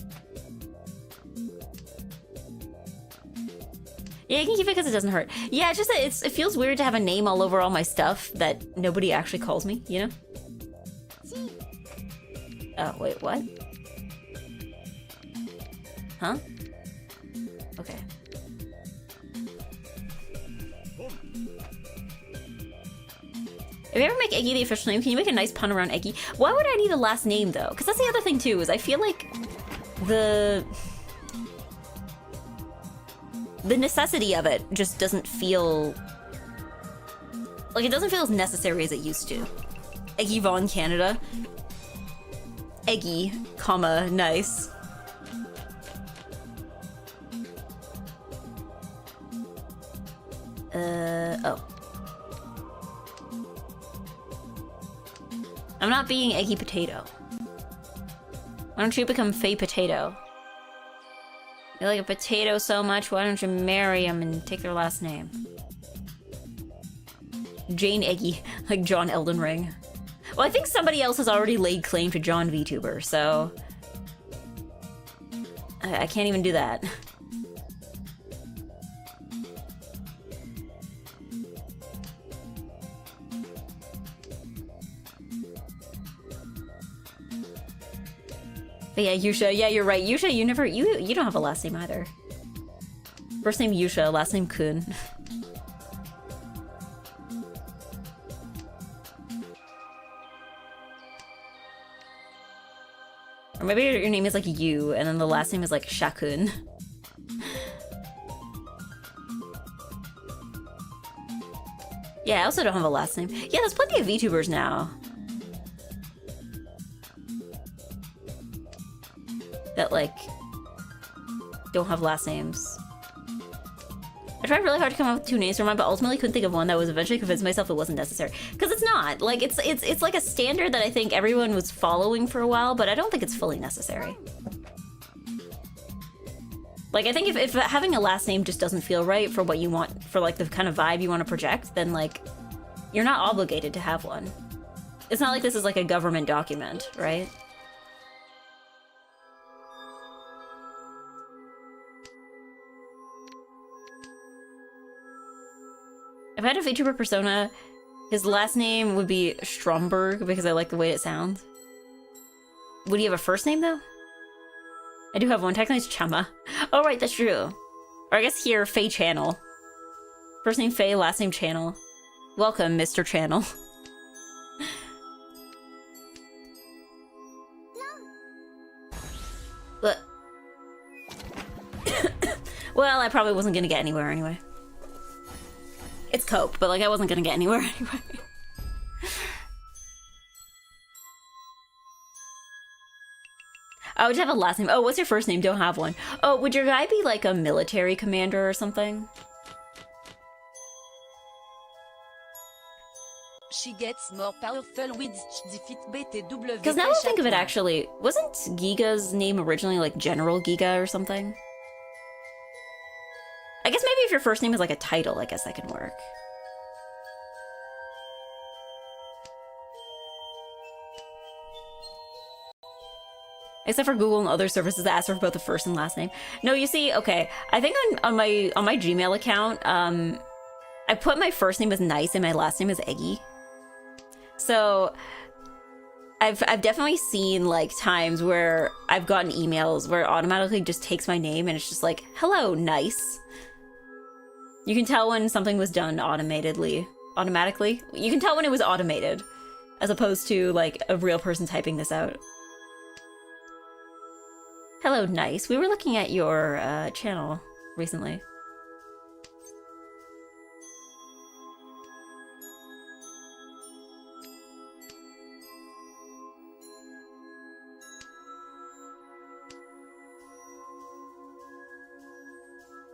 Yeah, you can keep it because it doesn't hurt. Yeah, it's just that it feels weird to have a name all over all my stuff that nobody actually calls me, you know? Oh, wait, what? Huh? Okay. If you ever make Eggy the official name, can you make a nice pun around Eggy? Why would I need a last name, though? Because that's the other thing, too, is I feel like the necessity of it just doesn't feel... Like, it doesn't feel as necessary as it used to. Eggy Von Canada. Eggy, comma, nice. Oh. I'm not being Eggy Potato. Why don't you become Faye Potato? You like a potato so much, why don't you marry him and take their last name? Jane Eggy, like John Elden Ring. Well, I think somebody else has already laid claim to John VTuber, so... I can't even do that. But yeah, Yusha, yeah, you're right. Yusha, you don't have a last name either. First name Yusha, last name Kun. Or maybe your name is like Yu, and then the last name is like Shakun. Yeah, I also don't have a last name. Yeah, there's plenty of VTubers now that, like, don't have last names. I tried really hard to come up with 2 names for mine, but ultimately couldn't think of one that was eventually convinced myself it wasn't necessary. Because it's not. Like, it's like a standard that I think everyone was following for a while, but I don't think it's fully necessary. Like, I think if having a last name just doesn't feel right for what you want, for, like, the kind of vibe you want to project, then, like, you're not obligated to have one. It's not like this is, like, a government document, right? If I had a VTuber persona, his last name would be Stromberg because I like the way it sounds. Would he have a first name, though? I do have one. Technically, it's Chama. Oh, right, that's true. Or I guess here, Faye Channel. First name Faye, last name Channel. Welcome, Mr. Channel. But... well, I probably wasn't gonna get anywhere anyway. It's Cope, but, like, I wasn't gonna get anywhere anyway. Oh, would you have a last name? Oh, what's your first name? Don't have one. Oh, would your guy be, like, a military commander or something? She gets more powerful with defeat BTW. Because now I think of it, actually, wasn't Giga's name originally, like, General Giga or something? I guess maybe if your first name is like a title, I guess that could work. Except for Google and other services that ask for both the first and last name. No, you see, okay. I think on my Gmail account, I put my first name as Nice and my last name as Eggy. So I've definitely seen, like, times where I've gotten emails where it automatically just takes my name and it's just like, hello, Nice. You can tell when something was done automatically. You can tell when it was automated, as opposed to, like, a real person typing this out. Hello, Nice. We were looking at your channel recently.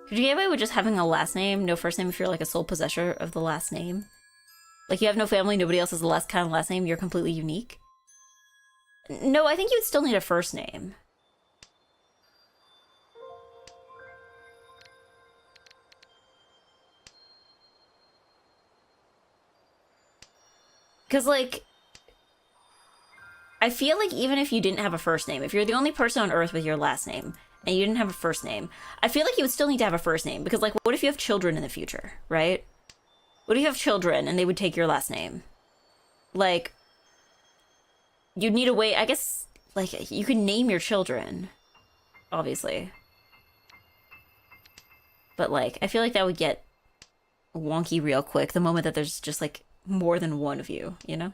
Could you get away with just having a last name, no first name if you're like a sole possessor of the last name? Like you have no family, nobody else has the last kind of last name, you're completely unique? No, I think you'd still need a first name. Because, like, I feel like even if you didn't have a first name, if you're the only person on Earth with your last name, and you didn't have a first name, I feel like you would still need to have a first name. Because, like, what if you have children in the future, right? What if you have children and they would take your last name? Like, you'd need a way, I guess, like, you can name your children, obviously. But, like, I feel like that would get wonky real quick the moment that there's just, like, more than one of you, you know?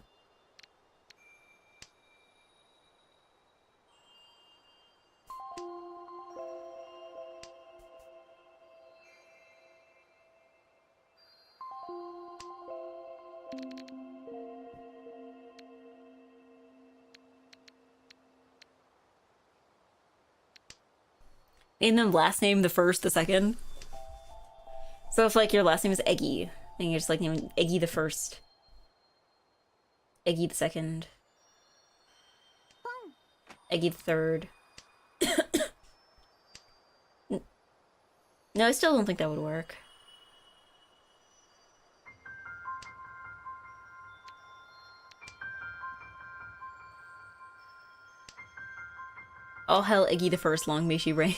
Name them last name, the first, the second. So if, like, your last name is Eggy, then you're just, like, naming Eggy the first. Eggy the second. Eggy the third. No, I still don't think that would work. All hell Eggy the first, long may she reign.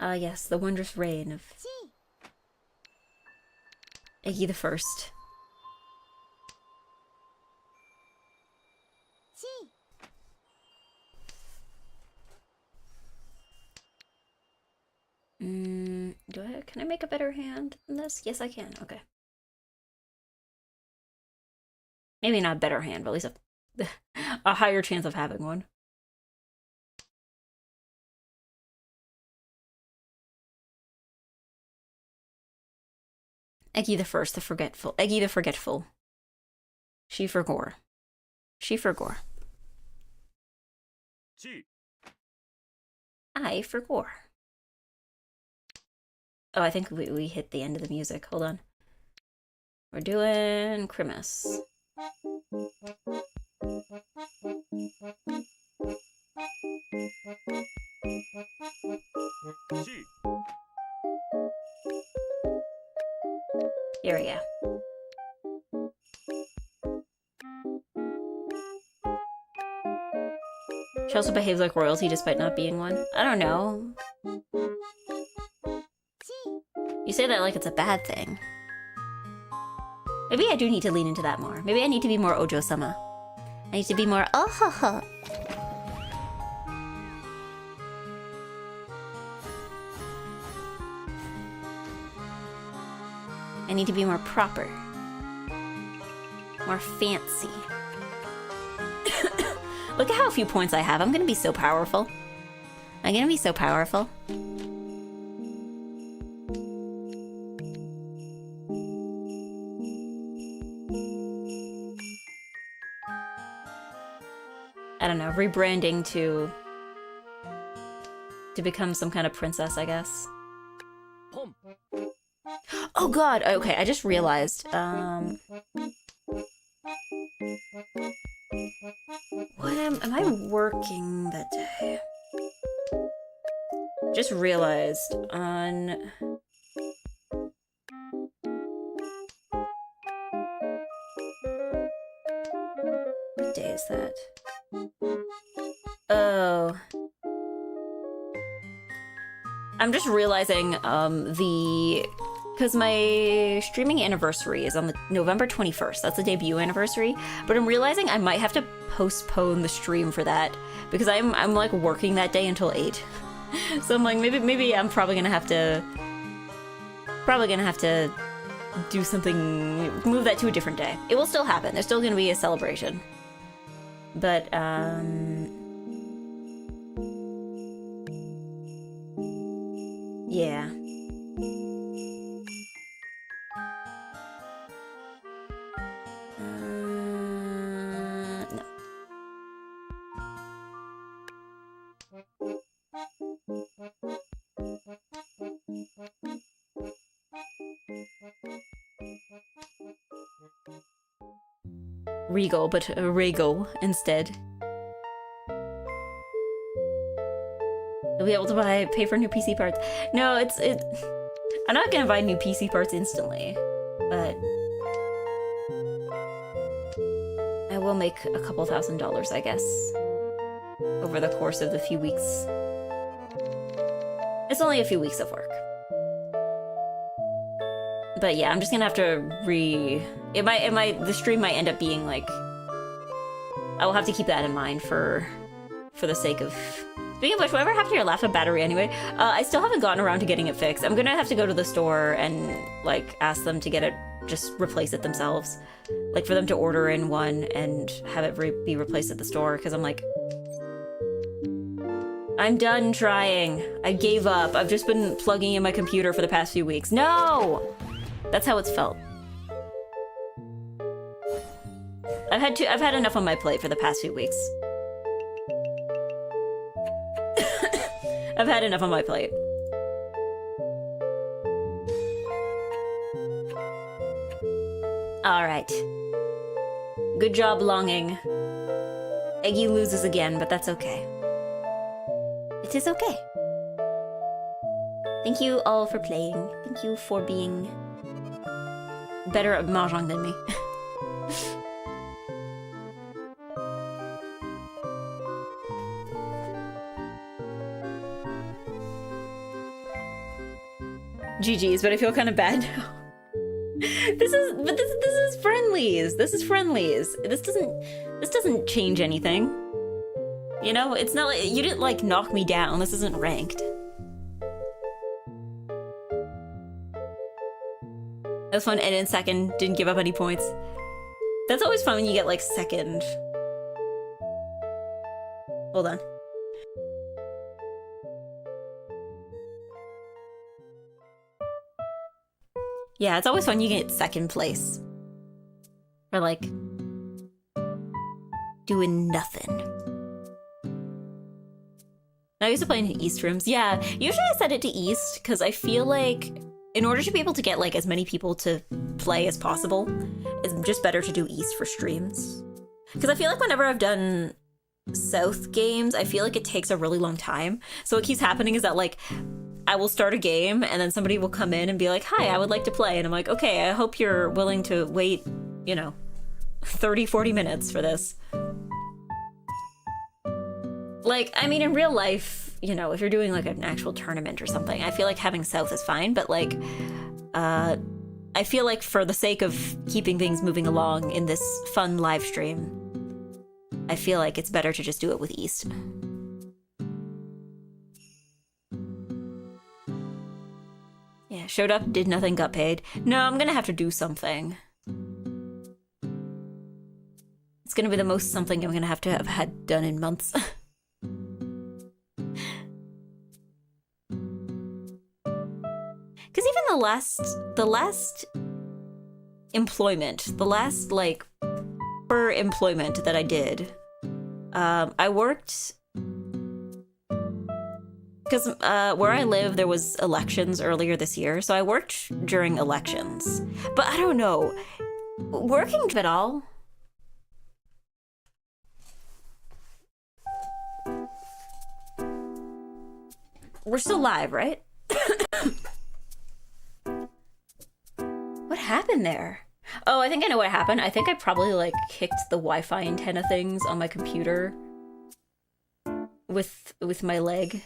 Ah, yes, the wondrous reign of Eggy the first. Can I make a better hand than this? Yes, I can. Okay. Maybe not a better hand, but at least a higher chance of having one. Eggy the first, the forgetful. Eggy the forgetful. She forgore. She forgore. I forgore. Oh, I think we hit the end of the music. Hold on. We're doing Crimus. Here we go. She also behaves like royalty despite not being one. I don't know. You say that like it's a bad thing. Maybe I do need to lean into that more. Maybe I need to be more Ojo-sama. I need to be more oh ha ha. I need to be more proper. More fancy. Look at how few points I have. I'm gonna be so powerful. I'm gonna be so powerful. I don't know, rebranding to become some kind of princess, I guess. Oh god, okay, I just realized, what am I working that day? Just realized on... What day is that? Oh. I'm just realizing, because my streaming anniversary is on the November 21st. That's the debut anniversary. But I'm realizing I might have to postpone the stream for that because I'm like working that day until 8. So I'm like, maybe I'm probably gonna have to do something, move that to a different day. It will still happen. There's still gonna be a celebration. But yeah. No. Regal, but Regal instead. You'll be able to pay for new PC parts. No, I'm not gonna buy new PC parts instantly, but I will make a couple $1,000s, I guess, over the course of the few weeks. It's only a few weeks of work. But yeah, I'm just gonna have to the stream might end up being like, I will have to keep that in mind for the sake of. Speaking of which, whatever happened to your laptop battery anyway? I still haven't gotten around to getting it fixed. I'm gonna have to go to the store and like ask them to get it, just replace it themselves. Like for them to order in one and have it be replaced at the store, because I'm like, I'm done trying. I gave up. I've just been plugging in my computer for the past few weeks. No! That's how it's felt. I've had enough on my plate for the past few weeks. I've had enough on my plate. Alright. Good job, longing. Eggy loses again, but that's okay. It is okay. Thank you all for playing. Thank you for being better at Mahjong than me. GG's, but I feel kind of bad now. This is friendlies. This is friendlies. This doesn't change anything. You know, it's not like you didn't like knock me down. This isn't ranked. That was fun, and in second, didn't give up any points. That's always fun when you get like second. Hold on. Yeah, it's always fun you get second place. Or like doing nothing. I used to play in East rooms. Yeah, usually I set it to East because I feel like in order to be able to get like as many people to play as possible, it's just better to do East for streams. Because I feel like whenever I've done South games, I feel like it takes a really long time. So what keeps happening is that like I will start a game and then somebody will come in and be like, hi, I would like to play. And I'm like, okay, I hope you're willing to wait, you know, 30, 40 minutes for this. Like, I mean, in real life, you know, if you're doing like an actual tournament or something, I feel like having South is fine. But like, I feel like for the sake of keeping things moving along in this fun live stream, I feel like it's better to just do it with East. Yeah, showed up, did nothing, got paid. No, I'm gonna have to do something. It's gonna be the most something I'm gonna have to have had done in months. Because even the last employment, the last like employment that I did, I worked. Because where I live, there was elections earlier this year, so I worked during elections. But I don't know, working at all? We're still live, right? What happened there? Oh, I think I know what happened. I think I probably like kicked the Wi-Fi antenna things on my computer with my leg.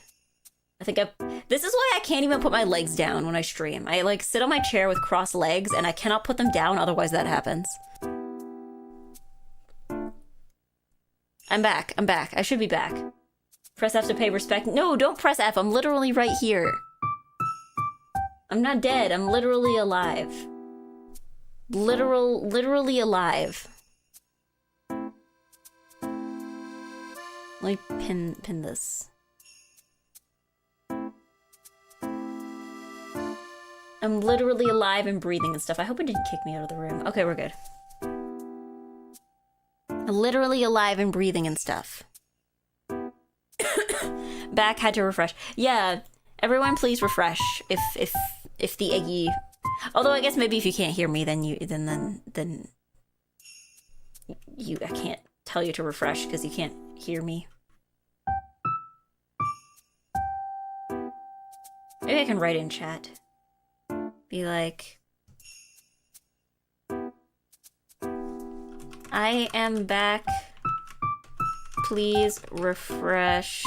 This is why I can't even put my legs down when I stream. I like sit on my chair with crossed legs and I cannot put them down, otherwise that happens. I'm back. I should be back. Press F to pay respect. No, don't press F. I'm literally right here. I'm not dead. I'm literally alive. Literally alive. Let me pin this. I'm literally alive and breathing and stuff. I hope it didn't kick me out of the room. Okay, we're good. Literally alive and breathing and stuff. Back, had to refresh. Yeah, everyone please refresh if the Eggy. Although I guess maybe if you can't hear me, then I can't tell you to refresh because you can't hear me. Maybe I can write in chat. Be like, I am back. Please refresh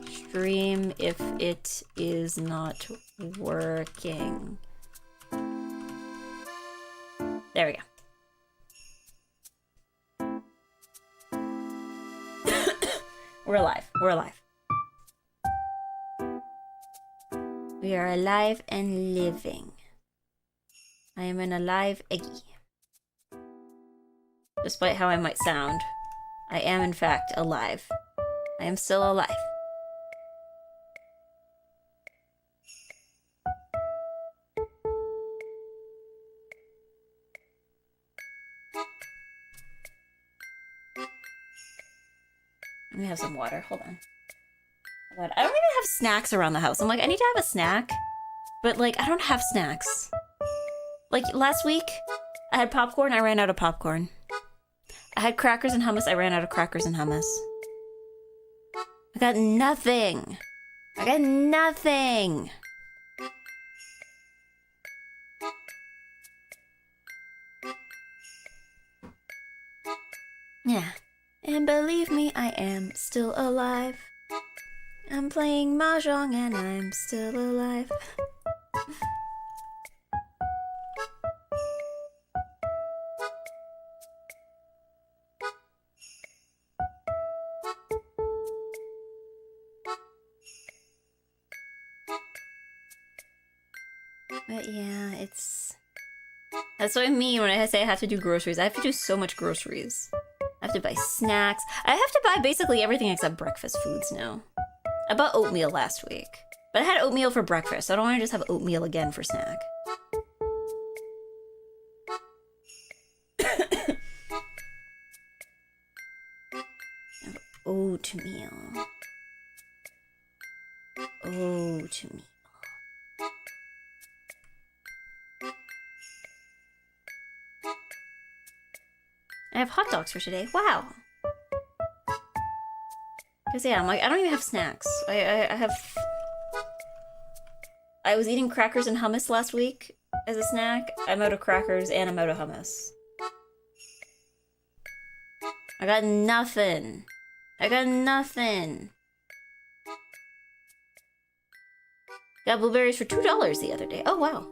stream if it is not working. There we go. We're alive. We're alive. We are alive and living. I am an alive Eggy. Despite how I might sound, I am in fact alive. I am still alive. Let me have some water. Hold on. I don't even have snacks around the house. I'm like, I need to have a snack. But, like, I don't have snacks. Like, last week, I had popcorn. I ran out of popcorn. I had crackers and hummus. I ran out of crackers and hummus. I got nothing. I got nothing. Yeah. And believe me, I am still alive. I'm playing Mahjong and I'm still alive. But yeah, that's what I mean when I say I have to do groceries. I have to do so much groceries. I have to buy snacks. I have to buy basically everything except breakfast foods now. I bought oatmeal last week. But I had oatmeal for breakfast, so I don't want to just have oatmeal again for snack. Oatmeal. Oatmeal. I have hot dogs for today. Wow. Because yeah, I'm like, I don't even have snacks. I was eating crackers and hummus last week as a snack. I'm out of crackers and I'm out of hummus. I got nothing. I got nothing. Got blueberries for $2 the other day. Oh, wow.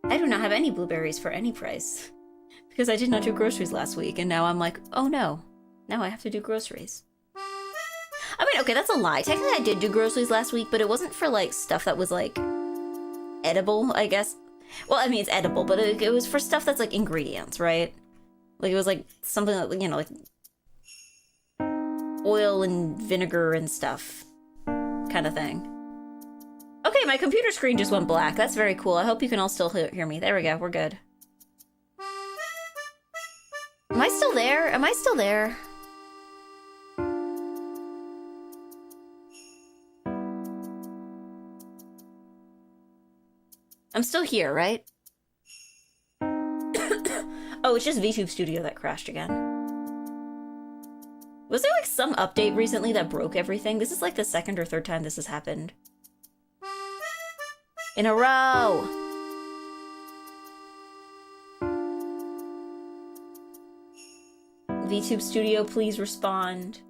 I do not have any blueberries for any price. Because I did not do groceries last week, and now I'm like, oh no. Now I have to do groceries. I mean, okay, that's a lie. Technically, I did do groceries last week, but it wasn't for, like, stuff that was, like, edible, I guess. Well, I mean, it's edible, but it was for stuff that's, like, ingredients, right? Like, it was, like, something that, you know, like, oil and vinegar and stuff kind of thing. Okay, my computer screen just went black. That's very cool. I hope you can all still hear me. There we go. We're good. Am I still there? Am I still there? I'm still here, right? Oh, it's just VTube Studio that crashed again. Was there like some update recently that broke everything? This is like the second or third time this has happened. In a row! VTube Studio, please respond.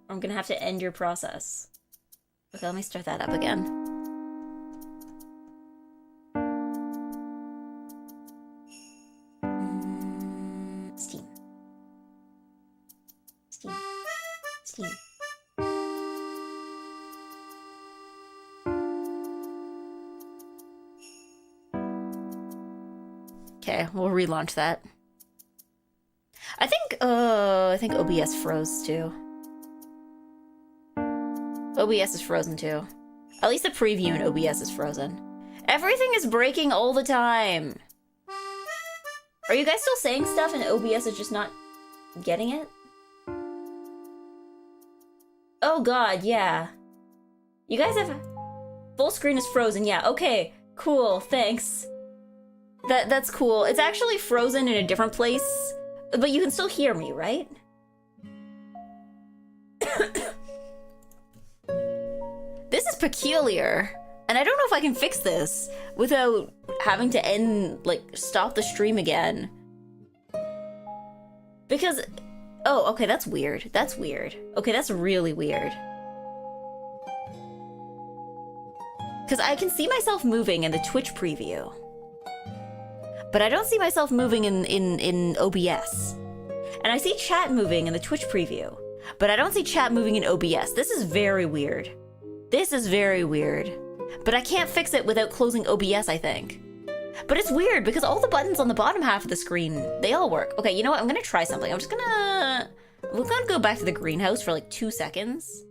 Or I'm gonna have to end your process. Okay, let me start that up again. Steam. Steam. Steam. Okay, we'll relaunch that. I think OBS froze too. OBS is frozen too. At least the preview in OBS is frozen. Everything is breaking all the time. Are you guys still saying stuff and OBS is just not getting it? Oh god, yeah. You guys have... Full screen is frozen, yeah. Okay, cool, thanks. That's cool. It's actually frozen in a different place, but you can still hear me, right? This is peculiar, and I don't know if I can fix this without having to stop the stream again. Because, oh, okay, that's weird. That's weird. Okay, that's really weird. Because I can see myself moving in the Twitch preview, but I don't see myself moving in OBS. And I see chat moving in the Twitch preview, but I don't see chat moving in OBS. This is very weird. This is very weird. But I can't fix it without closing OBS, I think. But it's weird because all the buttons on the bottom half of the screen, they all work. Okay, you know what? I'm gonna try something. We're gonna go back to the greenhouse for like 2 seconds.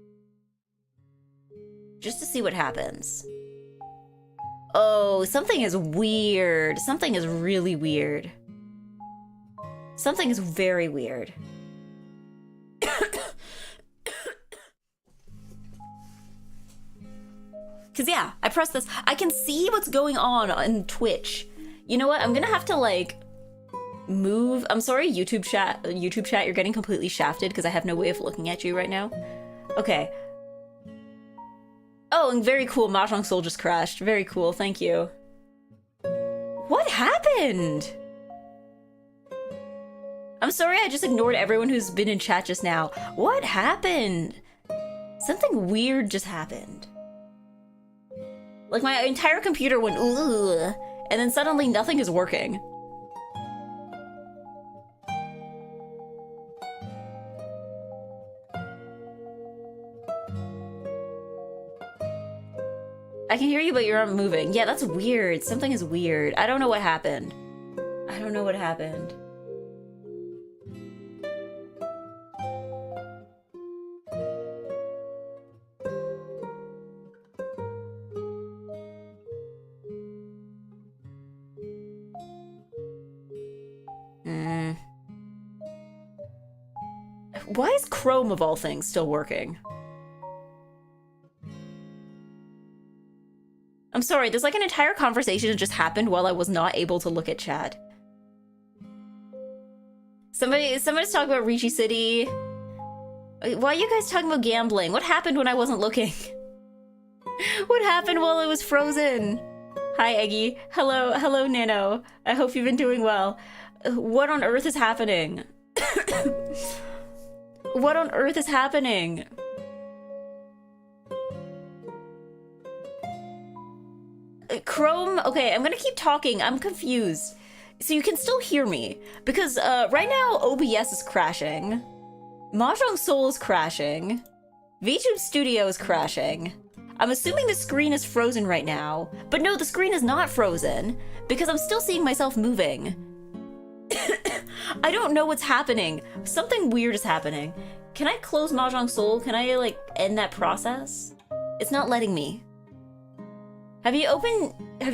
Just to see what happens. Oh, something is weird. Something is really weird. Something is very weird. Cause yeah, I pressed this. I can see what's going on Twitch. You know what? I'm gonna have to like move. I'm sorry, YouTube chat. You're getting completely shafted because I have no way of looking at you right now. Okay. Oh, and very cool. Mahjong Soul just crashed. Very cool. Thank you. What happened? I'm sorry. I just ignored everyone who's been in chat just now. What happened? Something weird just happened. Like my entire computer went ugh, and then suddenly nothing is working. I can hear you, but you're not moving. Yeah, that's weird. Something is weird. I don't know what happened. I don't know what happened. Why is Chrome, of all things, still working? I'm sorry, there's like an entire conversation that just happened while I was not able to look at chat. Somebody's talking about Ricci City. Why are you guys talking about gambling? What happened when I wasn't looking? What happened while it was frozen? Hi, Eggy. Hello, Nano. I hope you've been doing well. What on earth is happening? What on earth is happening? Chrome, okay, I'm gonna keep talking. I'm confused. So you can still hear me. Because right now, OBS is crashing. Mahjong Soul is crashing. VTube Studio is crashing. I'm assuming the screen is frozen right now. But no, the screen is not frozen. Because I'm still seeing myself moving. I don't know what's happening. Something weird is happening. Can I close Mahjong Soul? Can I, like, end that process? It's not letting me. Have you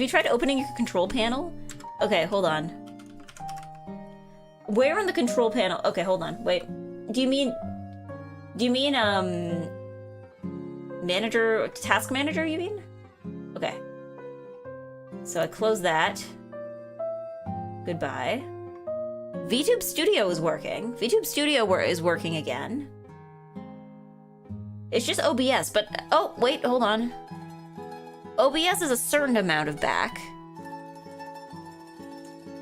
tried opening your control panel? Okay, hold on. Where on the control panel? Okay, hold on. Wait. Do you mean manager, task manager, you mean? Okay. So I close that. Goodbye. VTube Studio is working. VTube Studio is working again. It's just OBS, but oh, wait, hold on. OBS is a certain amount of back.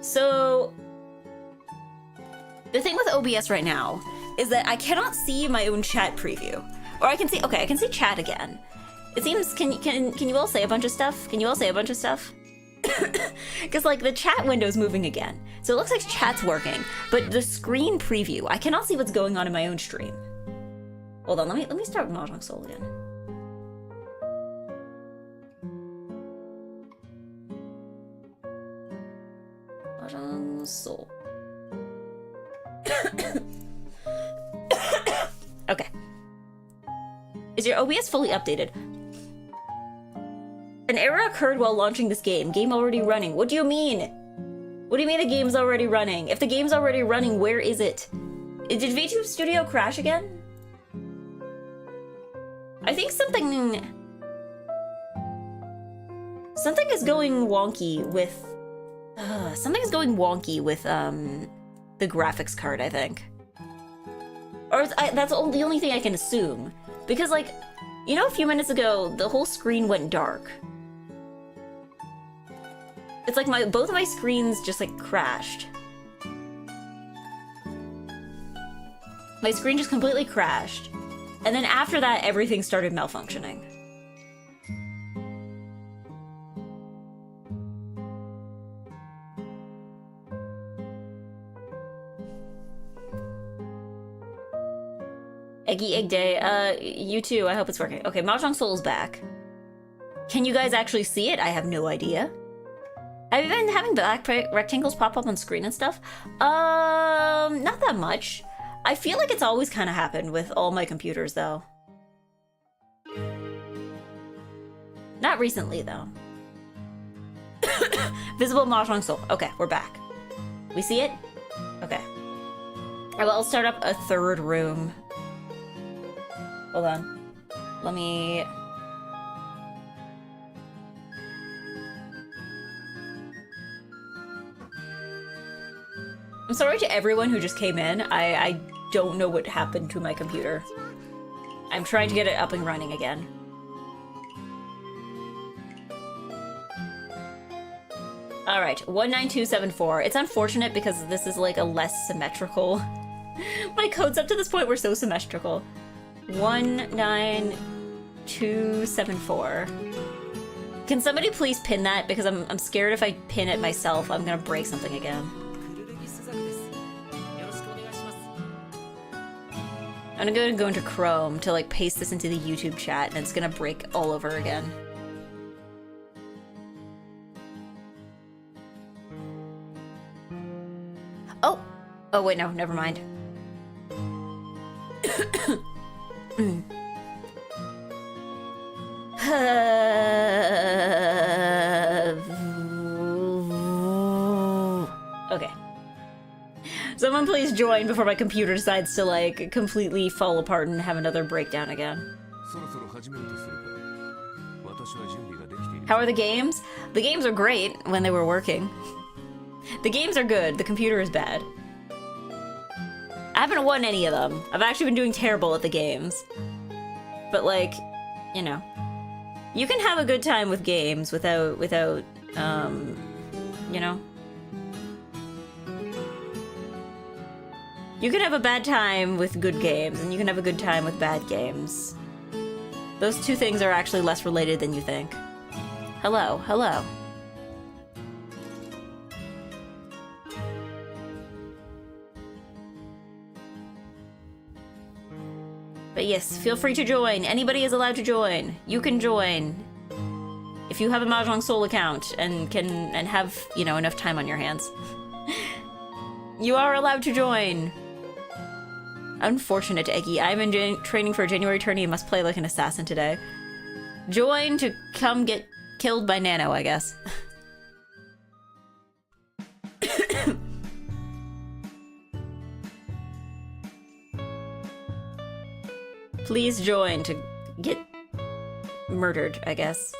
So the thing with OBS right now is that I cannot see my own chat preview. Or I can see, okay, I can see chat again. It seems, can you all say a bunch of stuff? Can you all say a bunch of stuff? Because like the chat window's moving again. So it looks like chat's working, but the screen preview, I cannot see what's going on in my own stream. Hold on, let me start Mahjong Soul again. Mahjong Soul. Okay. Is your OBS fully updated? An error occurred while launching this game. Game already running. What do you mean? What do you mean the game's already running? If the game's already running, where is it? Did VTube Studio crash again? I think something is going wonky with Something's going wonky with the graphics card, I think. Or that's the only thing I can assume. Because, like, you know, a few minutes ago, the whole screen went dark. It's like both of my screens just, like, crashed. My screen just completely crashed. And then after that, everything started malfunctioning. Eggy Egg Day, you too, I hope it's working. Okay, Mahjong Soul's back. Can you guys actually see it? I have no idea. Have you been having black rectangles pop up on screen and stuff? Not that much. I feel like it's always kind of happened with all my computers, though. Not recently, though. Visible Mahjong Soul. Okay, we're back. We see it? Okay. Alright, well, I'll start up a third room. Hold on. Let me... I'm sorry to everyone who just came in. I don't know what happened to my computer. I'm trying to get it up and running again. Alright, 19274. It's unfortunate because this is like a less symmetrical... My codes up to this point were so symmetrical. 19274. Can somebody please pin that? Because I'm scared if I pin it myself, I'm gonna break something again. I'm gonna go into Chrome to like paste this into the YouTube chat and it's gonna break all over again. Oh! Oh wait, no, never mind. Okay. Someone please join before my computer decides to like completely fall apart and have another breakdown again. How are the games? The games are great when they were working. The games are good, the computer is bad. I haven't won any of them. I've actually been doing terrible at the games. But like, you know. You can have a good time with games without, you know. You can have a bad time with good games, and you can have a good time with bad games. Those two things are actually less related than you think. Hello, hello. But yes, feel free to join. Anybody is allowed to join. You can join. If you have a Mahjong Soul account and have, you know, enough time on your hands. You are allowed to join. Unfortunate, Eggy. I'm in training for a January tourney and must play like an assassin today. Join to come get killed by Nano, I guess. Please join to get murdered, I guess.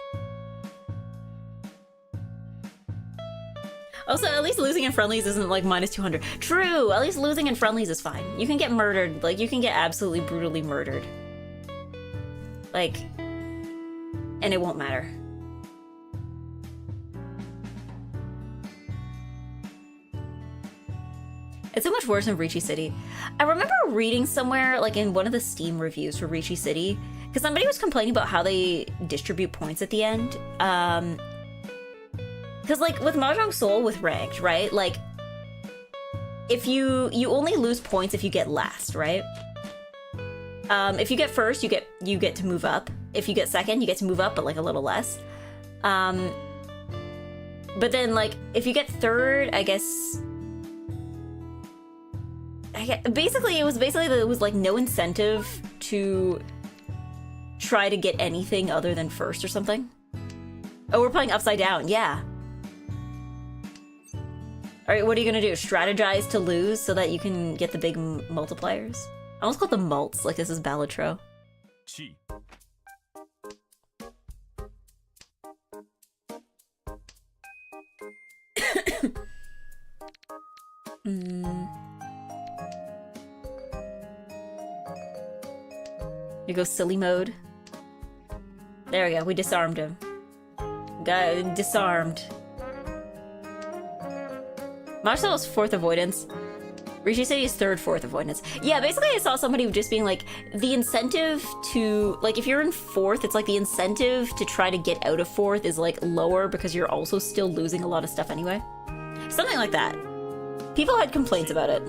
Also, at least losing in friendlies isn't like minus 200. True! At least losing in friendlies is fine. You can get murdered. Like, you can get absolutely brutally murdered. Like, and it won't matter. It's so much worse in Ricci City. I remember reading somewhere, like in one of the Steam reviews for Ricci City, because somebody was complaining about how they distribute points at the end. Because like with Mahjong Soul with ranked, right? Like, if you only lose points if you get last, right? If you get first, you get to move up. If you get second, you get to move up, but like a little less. But then like if you get third, I guess. Basically, it was like no incentive to try to get anything other than first or something. Oh, we're playing upside down. Yeah. All right, what are you gonna do? Strategize to lose so that you can get the big multipliers? I almost called them mults, like this is Balatro. You go silly mode. There we go. We disarmed him. Got disarmed. Marcel's 4th avoidance. Richie said he's 3rd, 4th avoidance. Yeah, basically I saw somebody just being like, the incentive to, like, if you're in 4th, it's like the incentive to try to get out of 4th is like lower because you're also still losing a lot of stuff anyway. Something like that. People had complaints about it.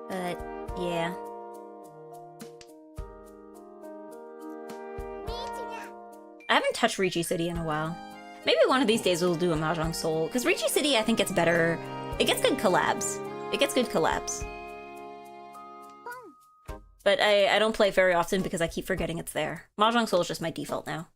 But, yeah. I haven't touched Ricci City in a while. Maybe one of these days we'll do a Mahjong Soul, because Ricci City I think gets better. It gets good collabs. It gets good collabs. But I don't play it very often because I keep forgetting it's there. Mahjong Soul is just my default now.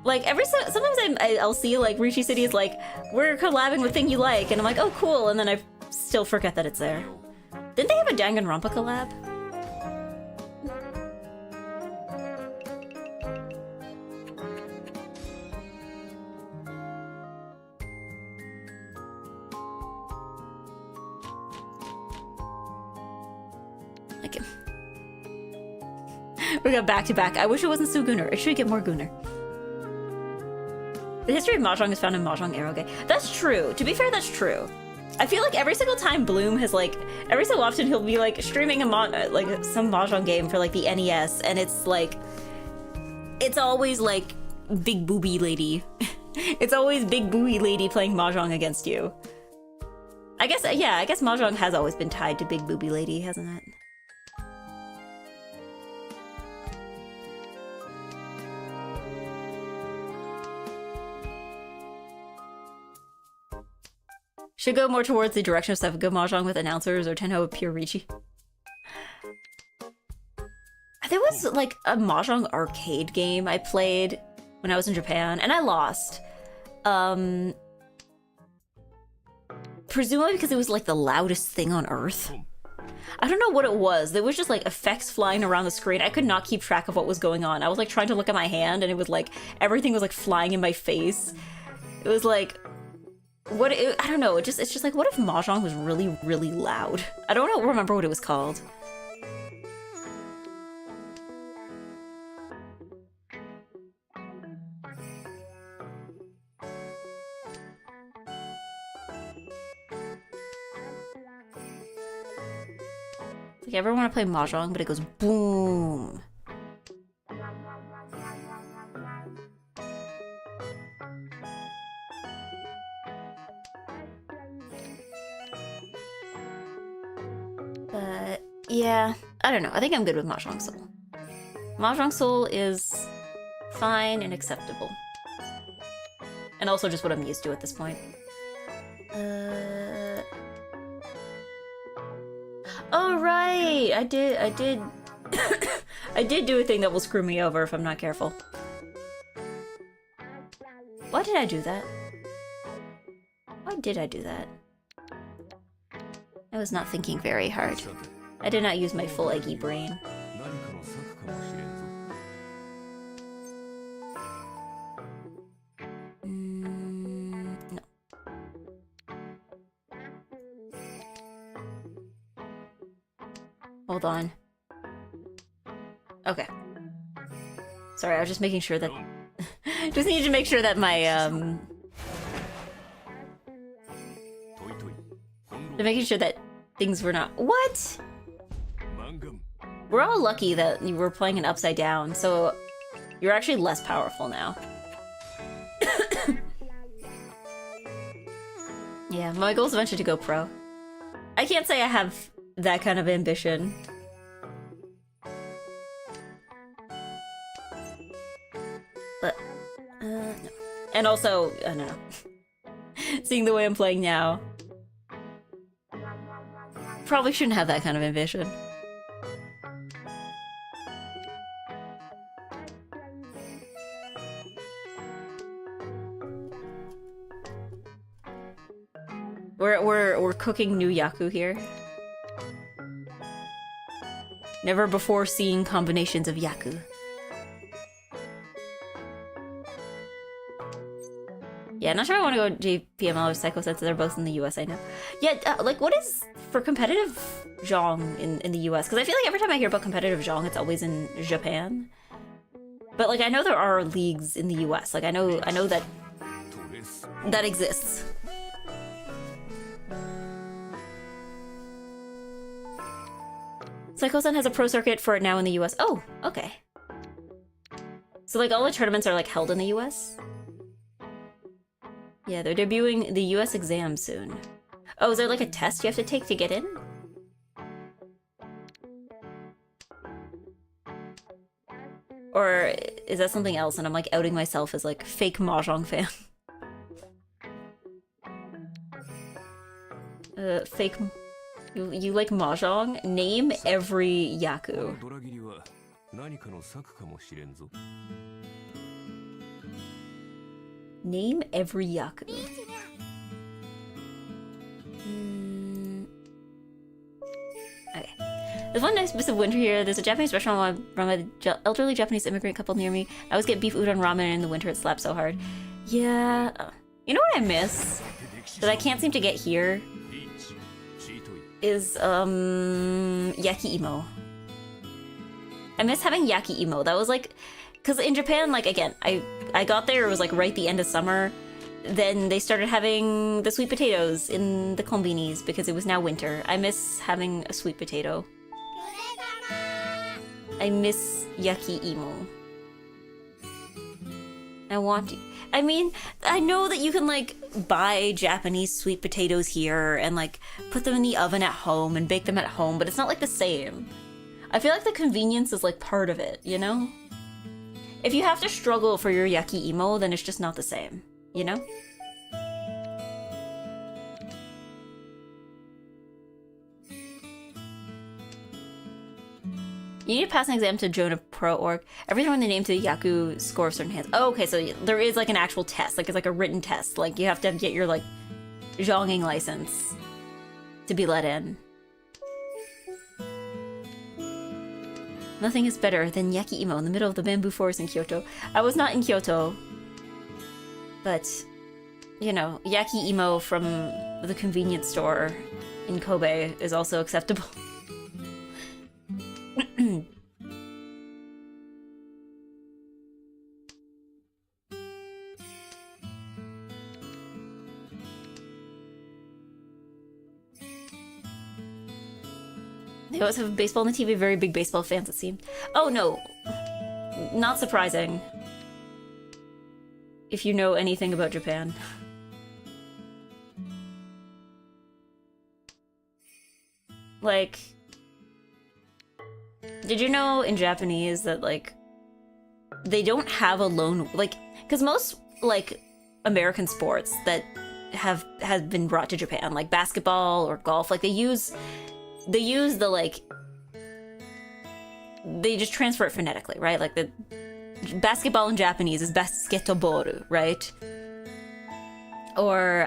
Like, sometimes I'll see, like, Ricci City is like, we're collabing with Thing You Like, and I'm like, oh, cool, and then I still forget that it's there. Didn't they have a Danganronpa collab? Like, we got back-to-back. I wish it wasn't so Gunnar. It should get more Gunnar. The history of Mahjong is found in Mahjong Eroge. That's true. To be fair, that's true. I feel like every single time Bloom has, like, every so often he'll be, like, streaming like, some Mahjong game for, like, the NES, and it's, like, it's always, like, big booby lady. It's always big booby lady playing Mahjong against you. I guess, yeah, I guess Mahjong has always been tied to big booby lady, hasn't it? Should go more towards the direction of stuff good Mahjong with announcers or Tenho with pure Ricci. There was like a Mahjong arcade game I played when I was in Japan, and I lost. Presumably because it was like the loudest thing on earth. I don't know what it was. There was just like effects flying around the screen. I could not keep track of what was going on. I was like trying to look at my hand, and it was like everything was like flying in my face. It was like, I don't know, it's just like, what if Mahjong was really, really loud? I don't remember what it was called. Like, I ever want to play Mahjong, but it goes boom. But yeah, I don't know. I think I'm good with Mahjong Soul. Mahjong Soul is fine and acceptable. And also just what I'm used to at this point. Oh right! I did I did do a thing that will screw me over if I'm not careful. Why did I do that? Why did I do that? I was not thinking very hard. I did not use my full eggy brain. No. Hold on. Okay. Sorry, I was just making sure that... just needed to make sure that my, making sure that things were not... What? We're all lucky that you were playing it upside down, so you're actually less powerful now. Yeah, my goal is eventually to go pro. I can't say I have that kind of ambition. But, no. And also, I don't know. Seeing the way I'm playing now, probably shouldn't have that kind of ambition. we're cooking new Yaku here. Never before seen combinations of Yaku. Yeah, not sure I want to go JPML or Psycho since they're both in the US, I know. Yeah, like, what is for competitive Zhong in the US? Because I feel like every time I hear about competitive Zhong, it's always in Japan. But, like, I know there are leagues in the US. Like, I know that that exists. Psycho-san has a pro circuit for it now in the US. Oh, okay. So, like, all the tournaments are, like, held in the US? Yeah, they're debuting the US exam soon. Oh, is there, like, a test you have to take to get in? Or is that something else and I'm, like, outing myself as, like, fake Mahjong fan? Fake... You like Mahjong? Name every Yaku. Name every Yaku. Okay. There's one nice bit of winter here. There's a Japanese restaurant run by an elderly Japanese immigrant couple near me. I always get beef udon ramen, and in the winter it slaps so hard. Yeah. You know what I miss? That I can't seem to get here? Is, Yaki Imo. I miss having Yaki Imo. That was like... Because in Japan, like, again, I got there, it was like right the end of summer. Then they started having the sweet potatoes in the konbinis because it was now winter. I miss having a sweet potato. I miss Yaki Imo. I want to... I mean, I know that you can, like, buy Japanese sweet potatoes here and, like, put them in the oven at home and bake them at home, but it's not, like, the same. I feel like the convenience is, like, part of it, you know? If you have to struggle for your Yaki Imo, then it's just not the same, you know? You need to pass an exam to Jonah Pro Org. Every time they name to the Yaku score of certain hands. Oh, okay, so there is like an actual test. Like it's like a written test. Like you have to get your like zhonging license to be let in. Nothing is better than Yaki Imo in the middle of the bamboo forest in Kyoto. I was not in Kyoto, but you know, Yaki Imo from the convenience store in Kobe is also acceptable. They always have baseball on the TV, very big baseball fans, it seemed. Oh no, not surprising. If you know anything about Japan. Like, did you know in Japanese that, like, they don't have a lone, like, because most, like, American sports that have been brought to Japan, like basketball or golf, like, they use the, like, they just transfer it phonetically, right? Like, the basketball in Japanese is basketball, right? Or,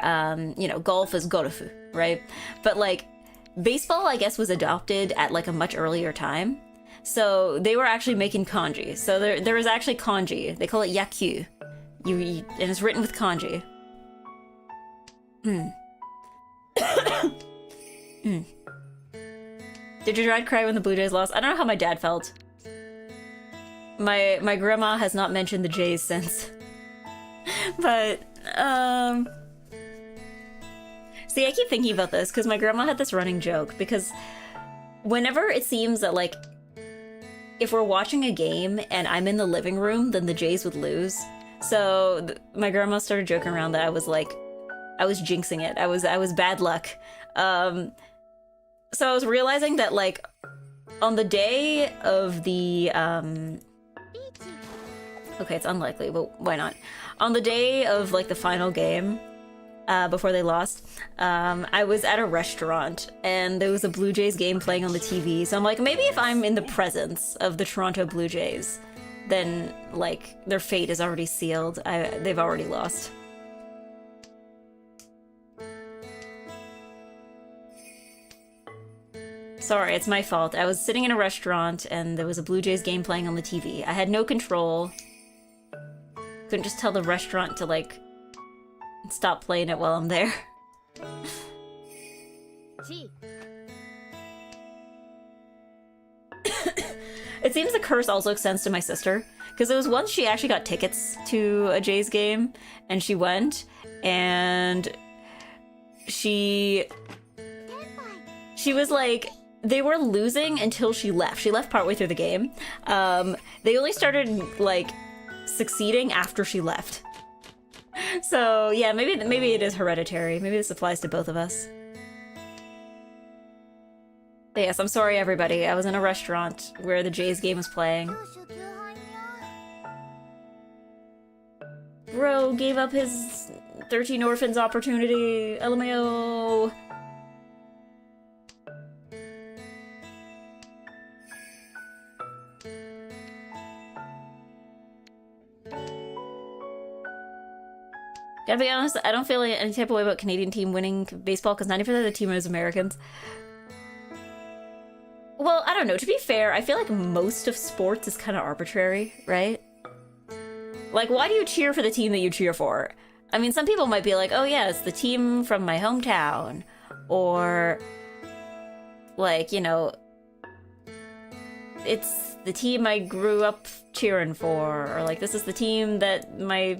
you know, golf is gorufu, right? But, like, baseball, I guess, was adopted at, like, a much earlier time. So they were actually making kanji. So there was actually kanji. They call it yakyu. And it's written with kanji. Did your dad cry when the Blue Jays lost? I don't know how my dad felt. My grandma has not mentioned the Jays since. But, see, I keep thinking about this because my grandma had this running joke because whenever it seems that, like, if we're watching a game and I'm in the living room, then the Jays would lose. So my grandma started joking around that I was like, I was jinxing it. I was bad luck. So I was realizing that, like, on the day of the, okay, it's unlikely, but why not? On the day of, like, the final game, before they lost, I was at a restaurant and there was a Blue Jays game playing on the TV. So I'm like, maybe if I'm in the presence of the Toronto Blue Jays, then, like, their fate is already sealed. They've already lost. Sorry, it's my fault. I was sitting in a restaurant and there was a Blue Jays game playing on the TV. I had no control. Couldn't just tell the restaurant to, like, stop playing it while I'm there. It seems the curse also extends to my sister. Because it was once she actually got tickets to a Jays game, and she went, and she was like, they were losing until she left. She left partway through the game. They only started, like, succeeding after she left. So, yeah, maybe it is hereditary. Maybe this applies to both of us. But yes, I'm sorry, everybody. I was in a restaurant where the Jays game was playing. Bro gave up his 13 orphans opportunity. LMAO. Gotta be honest, I don't feel like any type of way about Canadian team winning baseball because 90% of the team is Americans. Well, I don't know. To be fair, I feel like most of sports is kind of arbitrary, right? Like, why do you cheer for the team that you cheer for? I mean, some people might be like, oh yeah, it's the team from my hometown. Or, like, you know, it's the team I grew up cheering for. Or, like, this is the team that my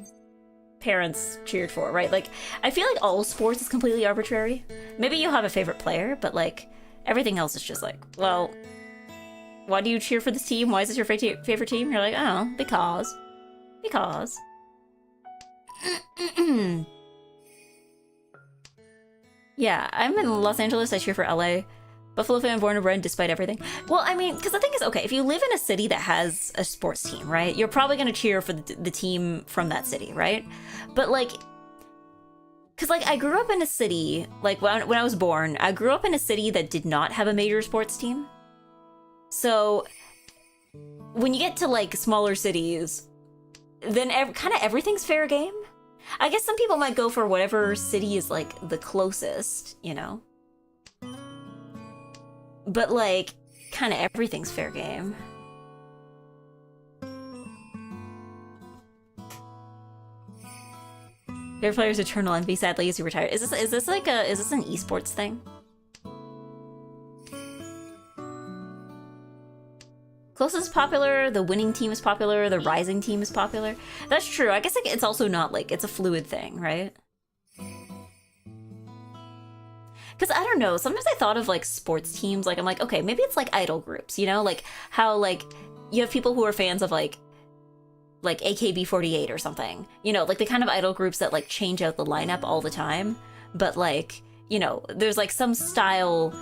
parents cheered for, right? Like, I feel like all sports is completely arbitrary. Maybe you'll have a favorite player, but, like, everything else is just like, well, why do you cheer for this team? Why is this your favorite team? You're like, oh, because. Yeah, I'm in Los Angeles. I cheer for LA. Buffalo fan, born and bred, despite everything. Well, I mean, because the thing is, okay, if you live in a city that has a sports team, right, you're probably going to cheer for the team from that city, right? But, like, because, like, I grew up in a city, like, when I was born, I grew up in a city that did not have a major sports team. So, when you get to, like, smaller cities, then kind of everything's fair game. I guess some people might go for whatever city is, like, the closest, you know? But, like, kind of everything's fair game. Favorite player's eternal envy. Sadly, is he retired? Is this like is this an esports thing? Closest is popular. The winning team is popular. The rising team is popular. That's true. I guess like it's also not like it's a fluid thing, right? Because I don't know. Sometimes I thought of like sports teams. Like I'm like, okay, maybe it's like idol groups. You know, like how like you have people who are fans of like AKB48 or something, you know, like the kind of idol groups that like change out the lineup all the time, but like, you know, there's like some style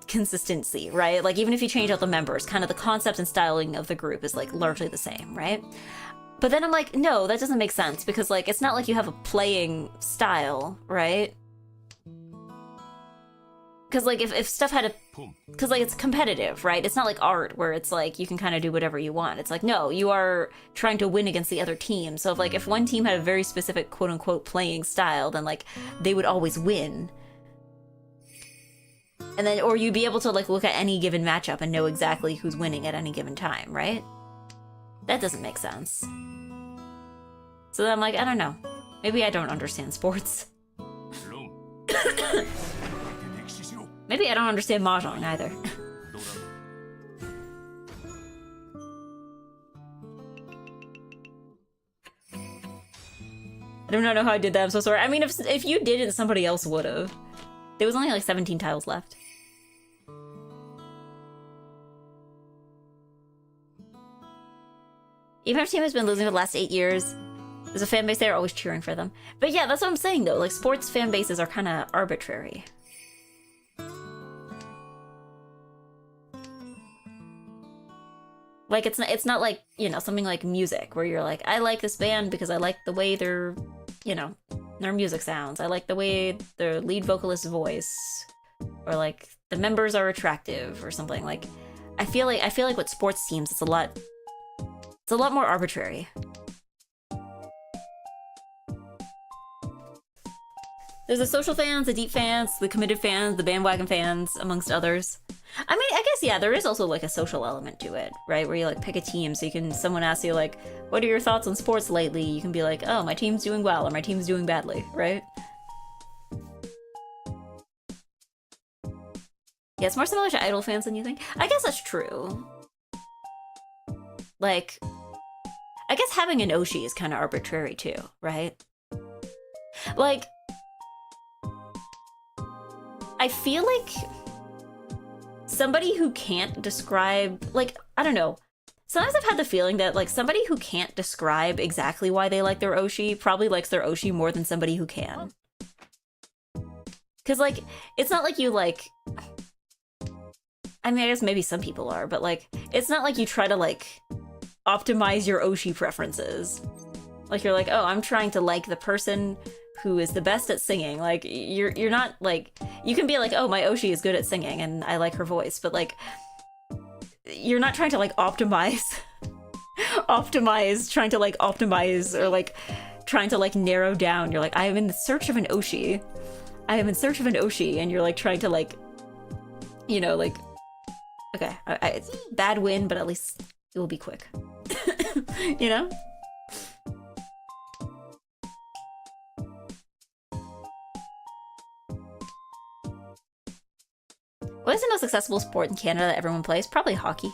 consistency, right? Like even if you change out the members, kind of the concept and styling of the group is like largely the same, right? But then I'm like, no, that doesn't make sense because like it's not like you have a playing style, right? Because like if stuff had a, because like it's competitive, right? It's not like art where it's like you can kind of do whatever you want. It's like, no, you are trying to win against the other team. So if one team had a very specific quote unquote playing style, then like they would always win. And then, or you'd be able to like look at any given matchup and know exactly who's winning at any given time, right? That doesn't make sense. So then I'm like, I don't know. Maybe I don't understand sports. Maybe I don't understand Mahjong either. I do not know how I did that, I'm so sorry. I mean, if you did it, somebody else would have. There was only like 17 tiles left. Even if a team has been losing for the last 8 years, there's a fan base there always cheering for them. But yeah, that's what I'm saying though. Like sports fan bases are kind of arbitrary. Like it's not like, you know, something like music where you're like, I like this band because I like the way their, you know, their music sounds. I like the way their lead vocalist's voice, or like the members are attractive or something. Like I feel like with sports teams it's a lot more arbitrary. There's the social fans, the deep fans, the committed fans, the bandwagon fans, amongst others. I mean, I guess, yeah, there is also like a social element to it, right? Where you like pick a team, so you can, someone asks you like, what are your thoughts on sports lately? You can be like, oh, my team's doing well, or my team's doing badly, right? Yeah, it's more similar to Idol fans than you think. I guess that's true. Like, I guess having an Oshi is kind of arbitrary too, right? Like, I feel like somebody who can't describe, like, I don't know. Sometimes I've had the feeling that, like, somebody who can't describe exactly why they like their Oshi probably likes their Oshi more than somebody who can. Because, like, it's not like you, like... I mean, I guess maybe some people are, but, like, it's not like you try to, like, optimize your Oshi preferences. Like, you're like, oh, I'm trying to like the person who is the best at singing. Like, you're not, like... You can be like, oh, my Oshi is good at singing, and I like her voice, but, like... You're not trying to, like, optimize... trying to, like, optimize, or, like, trying to, like, narrow down. You're like, I am in search of an Oshi. I am in search of an Oshi, and you're, like, trying to, like... You know, like... Okay, it's a bad win, but at least it will be quick. You know? What is the most accessible sport in Canada that everyone plays? Probably hockey.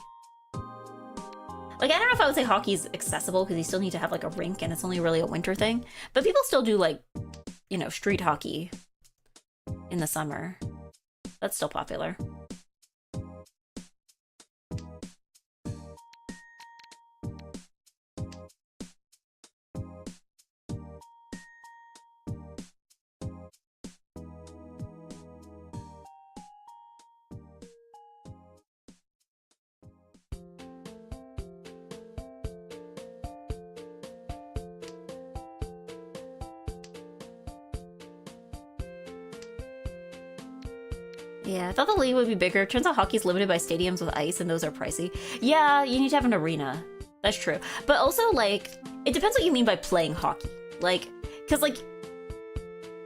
Like, I don't know if I would say hockey is accessible, because you still need to have, like, a rink, and it's only really a winter thing. But people still do, like, you know, street hockey in the summer. That's still popular. Yeah, I thought the league would be bigger. Turns out hockey's limited by stadiums with ice, and those are pricey. Yeah, you need to have an arena. That's true. But also, like, it depends what you mean by playing hockey. Like, because, like,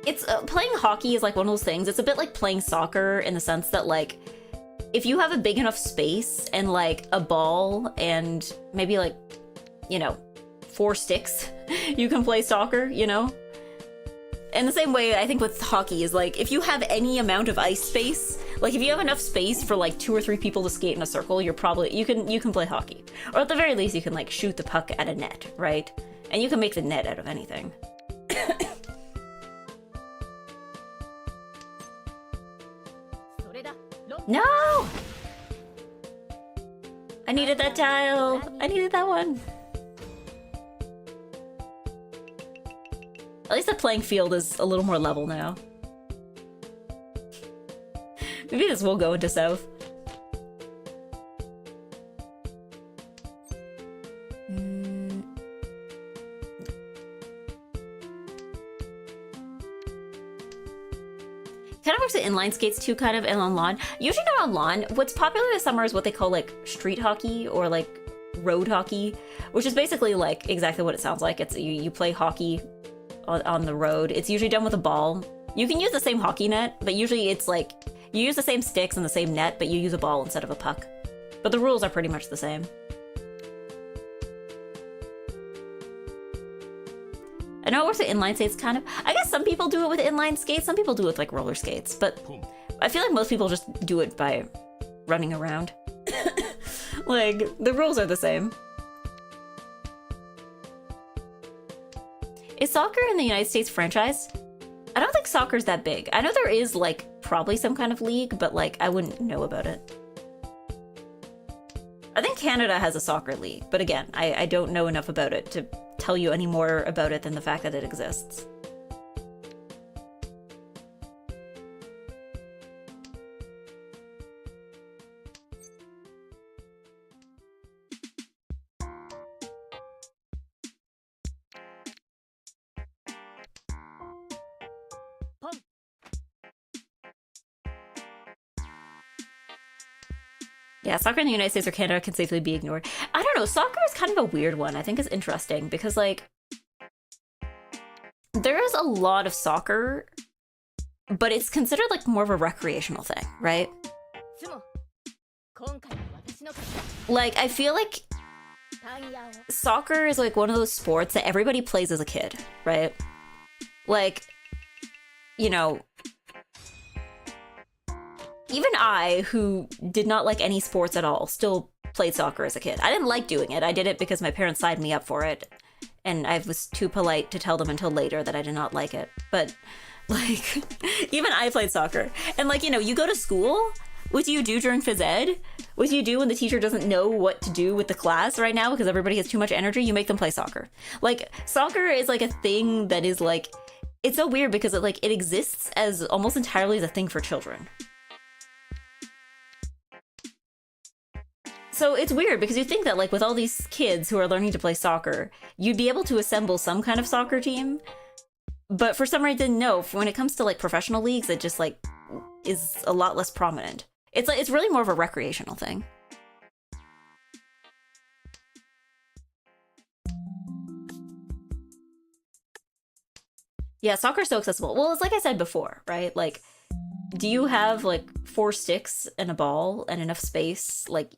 it's playing hockey is like one of those things. It's a bit like playing soccer in the sense that, like, if you have a big enough space and, like, a ball and maybe, like, you know, 4 sticks, you can play soccer, you know? In the same way, I think with hockey is, like, if you have any amount of ice space, like, if you have enough space for, like, 2 or 3 people to skate in a circle, you're probably, you can play hockey. Or at the very least, you can, like, shoot the puck at a net, right? And you can make the net out of anything. No! I needed that tile! I needed that one! At least the playing field is a little more level now. Maybe this will go into South. Kind of works with inline skates too, kind of, and on lawn. Usually not on lawn. What's popular this summer is what they call, like, street hockey, or, like, road hockey, which is basically, like, exactly what it sounds like. It's you play hockey on the road. It's usually done with a ball. You can use the same hockey net, but usually it's like, you use the same sticks and the same net, but you use a ball instead of a puck. But the rules are pretty much the same. I know it works with inline skates, kind of. I guess some people do it with inline skates, some people do it with, like, roller skates, but I feel like most people just do it by running around. Like, the rules are the same. Is soccer in the United States franchise? I don't think soccer's that big. I know there is, like, probably some kind of league, but, like, I wouldn't know about it. I think Canada has a soccer league, but again, I don't know enough about it to tell you any more about it than the fact that it exists. Yeah, soccer in the United States or Canada can safely be ignored. I don't know, soccer is kind of a weird one. I think it's interesting because, like, there is a lot of soccer, but it's considered, like, more of a recreational thing, right? Like, I feel like soccer is like one of those sports that everybody plays as a kid, right? Like, you know, even I, who did not like any sports at all, still played soccer as a kid. I didn't like doing it. I did it because my parents signed me up for it. And I was too polite to tell them until later that I did not like it. But, like, even I played soccer. And, like, you know, you go to school. What do you do during phys ed? What do you do when the teacher doesn't know what to do with the class right now because everybody has too much energy? You make them play soccer. Like, soccer is, like, a thing that is, like... It's so weird because it exists as almost entirely as a thing for children. So it's weird because you think that, like, with all these kids who are learning to play soccer, you'd be able to assemble some kind of soccer team. But for some reason, no. When it comes to, like, professional leagues, it just, like, is a lot less prominent. It's really more of a recreational thing. Yeah, soccer's so accessible. Well, it's like I said before, right? Like, do you have, like, 4 sticks and a ball and enough space? Like,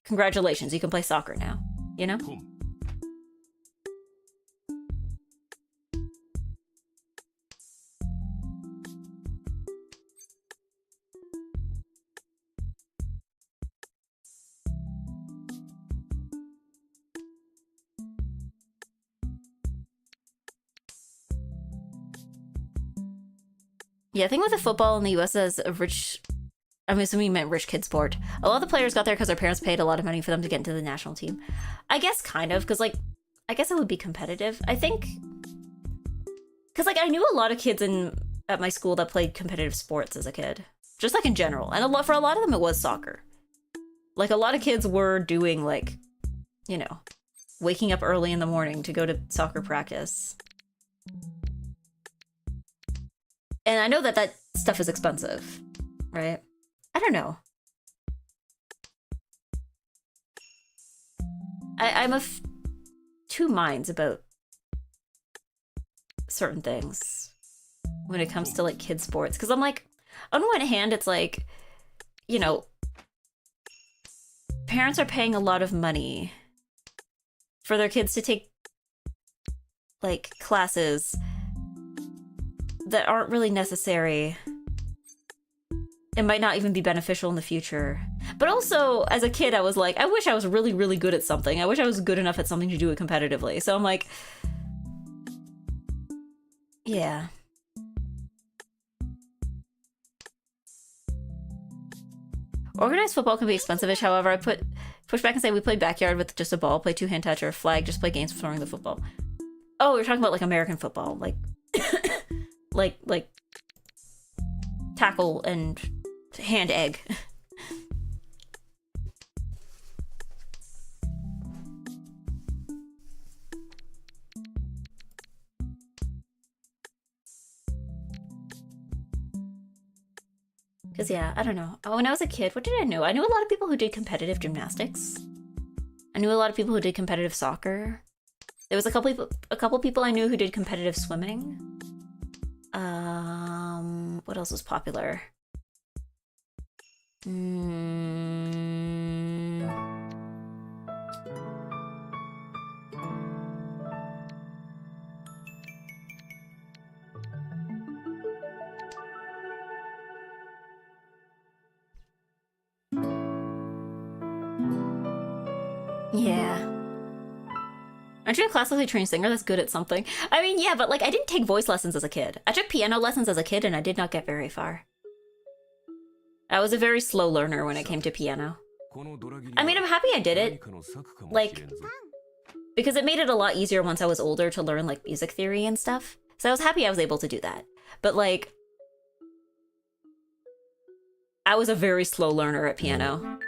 congratulations, you can play soccer now, you know? Yeah, I think with the football in the US as a rich... I'm assuming you meant rich kid sport. A lot of the players got there because their parents paid a lot of money for them to get into the national team. I guess kind of, because, like, I guess it would be competitive. I think... Because, like, I knew a lot of kids at my school that played competitive sports as a kid. Just, like, in general. And for a lot of them, it was soccer. Like, a lot of kids were doing, like, you know, waking up early in the morning to go to soccer practice. And I know that that stuff is expensive, right? I don't know. I'm of two minds about certain things when it comes to, like, kid sports. Because I'm like, on one hand, it's like, you know, parents are paying a lot of money for their kids to take, like, classes that aren't really necessary. It might not even be beneficial in the future. But also, as a kid, I was like, I wish I was really, really good at something. I wish I was good enough at something to do it competitively. So I'm like, yeah. Organized football can be expensive-ish, however, I push back and say we play backyard with just a ball, play two-hand touch or a flag, just play games for throwing the football. Oh, we're talking about, like, American football, like... like tackle and hand egg. Because, yeah, I don't know. When I was a kid, what did I know? I knew a lot of people who did competitive gymnastics. I knew a lot of people who did competitive soccer. There was a couple people I knew who did competitive swimming. What else was popular? Yeah. Aren't you a classically trained singer that's good at something? I mean, yeah, but, like, I didn't take voice lessons as a kid. I took piano lessons as a kid and I did not get very far. I was a very slow learner when it came to piano. I mean, I'm happy I did it. Like, because it made it a lot easier once I was older to learn, like, music theory and stuff. So I was happy I was able to do that. But, like, I was a very slow learner at piano.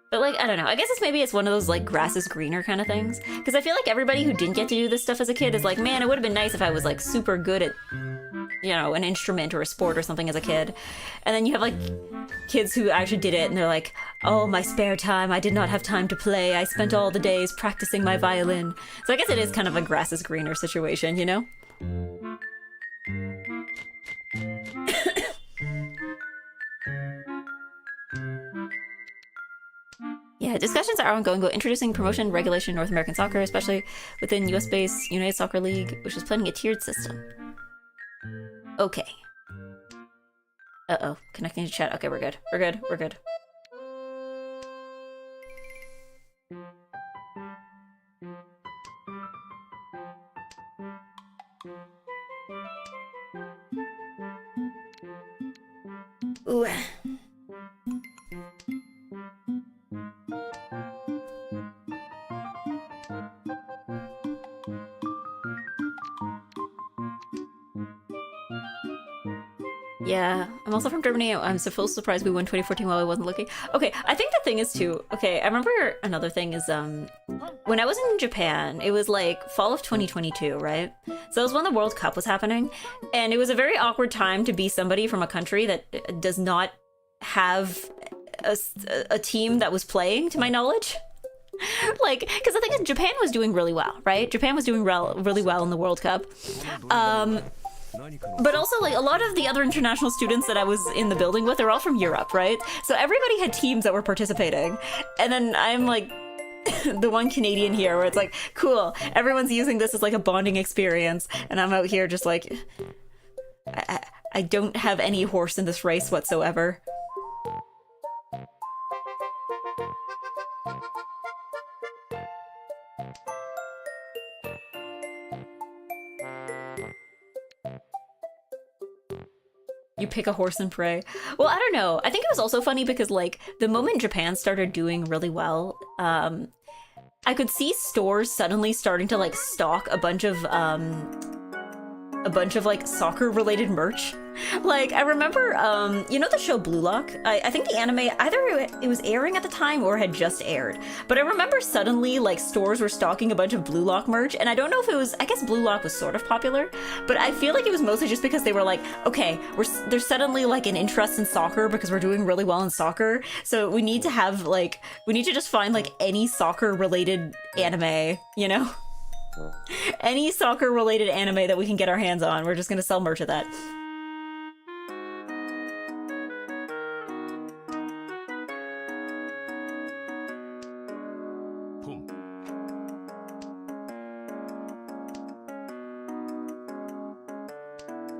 But, like, I don't know. I guess maybe it's one of those, like, grass is greener kind of things. Because I feel like everybody who didn't get to do this stuff as a kid is like, man, it would have been nice if I was, like, super good at, you know, an instrument or a sport or something as a kid. And then you have, like, kids who actually did it and they're like, oh, my spare time, I did not have time to play. I spent all the days practicing my violin. So I guess it is kind of a grass is greener situation, you know? Discussions are ongoing about introducing promotion regulation in North American soccer, especially within US-based United Soccer League, which is planning a tiered system. Okay. Uh-oh. Connecting to chat. Okay, we're good. We're good. We're good. Ooh. Yeah, I'm also from Germany. I'm so full surprised we won 2014 while I wasn't looking. Okay, I think the thing is too, okay, I remember another thing is, when I was in Japan, it was like fall of 2022, right? So it was when the World Cup was happening, and it was a very awkward time to be somebody from a country that does not have a team that was playing, to my knowledge. Like, because the thing is, Japan was doing really well, right? Japan was doing really well in the World Cup. But also, like, a lot of the other international students that I was in the building with are all from Europe, right? So everybody had teams that were participating. And then I'm like the one Canadian here where it's like, cool, everyone's using this as like a bonding experience. And I'm out here just like, I don't have any horse in this race whatsoever. You pick a horse and pray. Well, I don't know. I think it was also funny because, like, the moment Japan started doing really well, I could see stores suddenly starting to, like, stock a bunch of like soccer-related merch. Like, I remember, you know the show Blue Lock? I think the anime, either it was airing at the time or had just aired. But I remember suddenly, like, stores were stocking a bunch of Blue Lock merch, and I don't know if it was, I guess Blue Lock was sort of popular, but I feel like it was mostly just because they were like, okay, there's suddenly, like, an interest in soccer because we're doing really well in soccer, so we need to have, like, we need to just find, like, any soccer-related anime, you know? Any soccer-related anime that we can get our hands on, we're just gonna sell merch of that.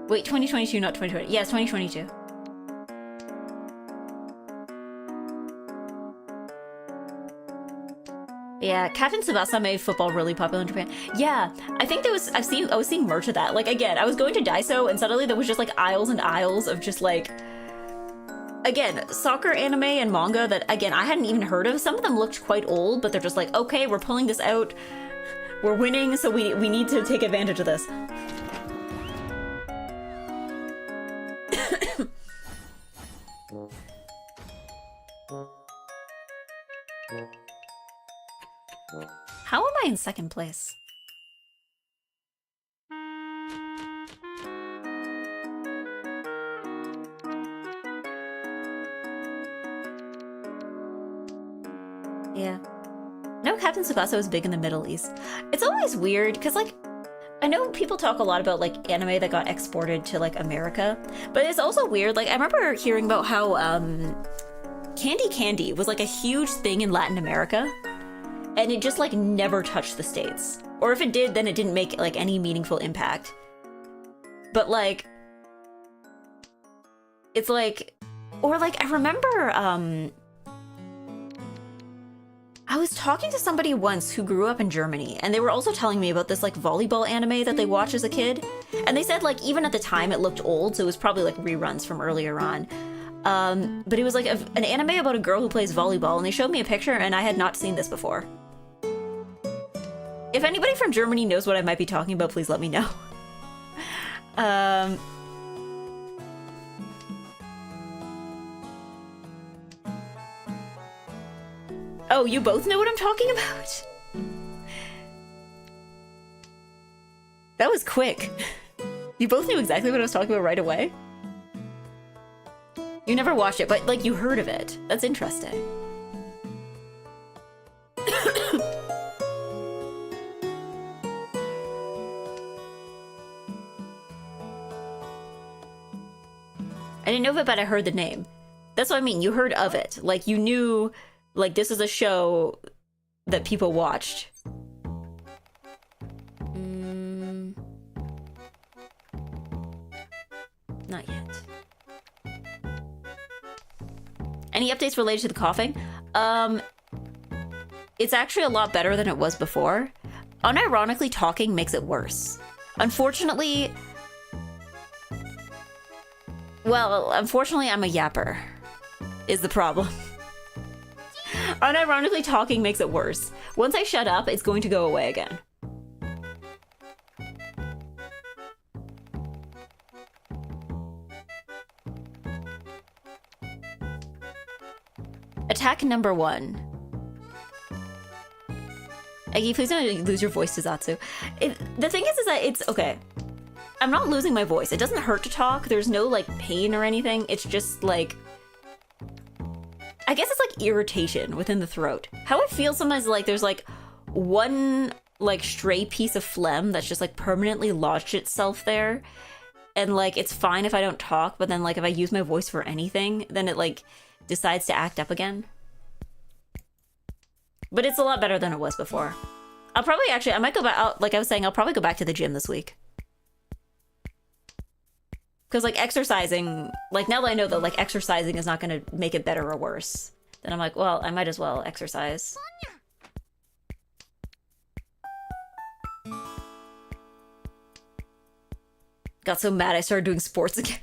Wait, 2022, not 2020. Yeah, it's 2022. Yeah, Captain Tsubasa made football really popular in Japan. Yeah, I think there was, I was seeing merch of that. Like, again, I was going to Daiso and suddenly there was just like aisles and aisles of just like, again, soccer anime and manga that, again, I hadn't even heard of. Some of them looked quite old, but they're just like, okay, we're pulling this out. We're winning, so we need to take advantage of this. How am I in second place? Yeah. No, Captain Tsubasa was big in the Middle East. It's always weird, because, like, I know people talk a lot about, like, anime that got exported to, like, America, but it's also weird. Like, I remember hearing about how, Candy Candy was, like, a huge thing in Latin America, and it just, like, never touched the States. Or if it did, then it didn't make, like, any meaningful impact. But, like, it's like, or, like, I remember, I was talking to somebody once who grew up in Germany, and they were also telling me about this, like, volleyball anime that they watched as a kid. And they said, like, even at the time it looked old, so it was probably, like, reruns from earlier on. But it was, like, an anime about a girl who plays volleyball, and they showed me a picture, and I had not seen this before. If anybody from Germany knows what I might be talking about, please let me know. Oh, you both know what I'm talking about? That was quick. You both knew exactly what I was talking about right away? You never watched it, but, like, you heard of it. That's interesting. I didn't know of it, but I heard the name. That's what I mean. You heard of it. Like, you knew, Like, this is a show that people watched. Not yet. Any updates related to the coughing? It's actually a lot better than it was before. Unironically, talking makes it worse. Unfortunately, I'm a yapper, is the problem. Unironically, talking makes it worse. Once I shut up, it's going to go away again. Attack number 1. Eggy, please don't lose your voice to Zatsu. The thing is that it's okay. I'm not losing my voice. It doesn't hurt to talk. There's no like pain or anything. It's just like, I guess it's like irritation within the throat. How it feels sometimes like there's like one like stray piece of phlegm that's just like permanently lodged itself there. And like, it's fine if I don't talk, but then like if I use my voice for anything, then it like decides to act up again. But it's a lot better than it was before. I'll probably actually, I might go back, like I was saying, I'll probably go back to the gym this week. Because like exercising, like now that I know that like exercising is not going to make it better or worse, then I'm like, well, I might as well exercise. Got so mad I started doing sports again.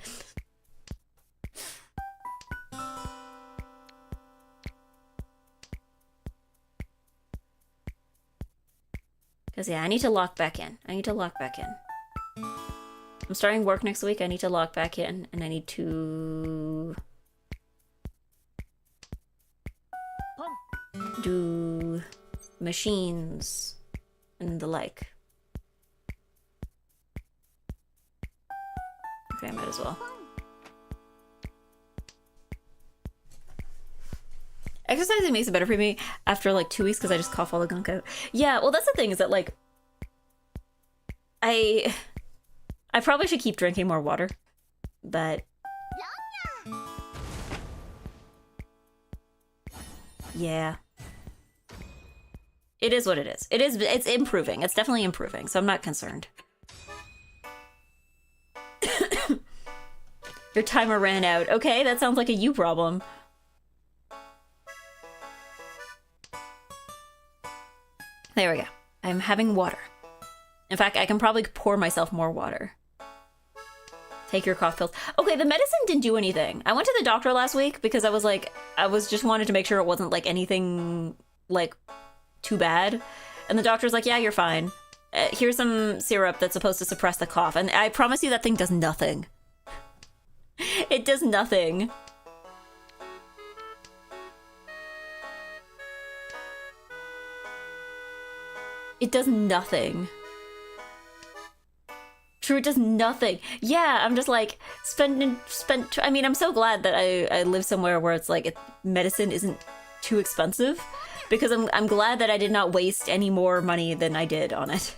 Because, yeah, I need to lock back in. I'm starting work next week. I need to lock back in. And I need to do machines and the like. Okay, I might as well. Exercising makes it better for me after like 2 weeks because I just cough all the gunk out. Yeah, well that's the thing is that like I probably should keep drinking more water, but yeah. It is what it is. It's improving. It's definitely improving, so I'm not concerned. Your timer ran out. Okay, that sounds like a you problem. There we go. I'm having water. In fact, I can probably pour myself more water. Take your cough pills. Okay, the medicine didn't do anything. I went to the doctor last week because I was just wanted to make sure it wasn't like anything like too bad. And the doctor's like, yeah, you're fine. Here's some syrup that's supposed to suppress the cough. And I promise you that thing does nothing. It does nothing. It does nothing. True, it does nothing. Yeah, I'm just like, I mean, I'm so glad that I live somewhere where it's like, medicine isn't too expensive. Because I'm glad that I did not waste any more money than I did on it.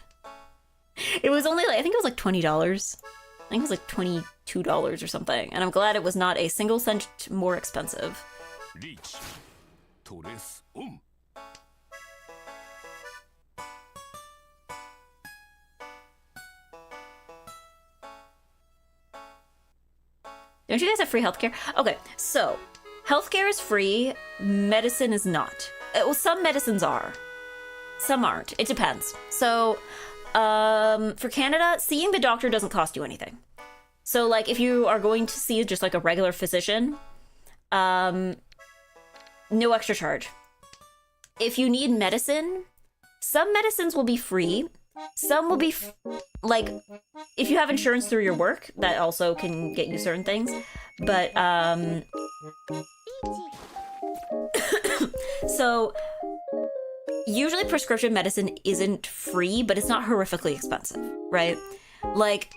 It was only like, I think it was like $20. I think it was like $22 or something. And I'm glad it was not a single cent more expensive. Reach. Torres on. Don't you guys have free healthcare? Okay, so healthcare is free, medicine is not. Well, some medicines are. Some aren't. It depends. So, for Canada, seeing the doctor doesn't cost you anything. So, like, if you are going to see just like a regular physician, no extra charge. If you need medicine, some medicines will be free. Some will be, like, if you have insurance through your work, that also can get you certain things. But, so, usually prescription medicine isn't free, but it's not horrifically expensive, right? Like,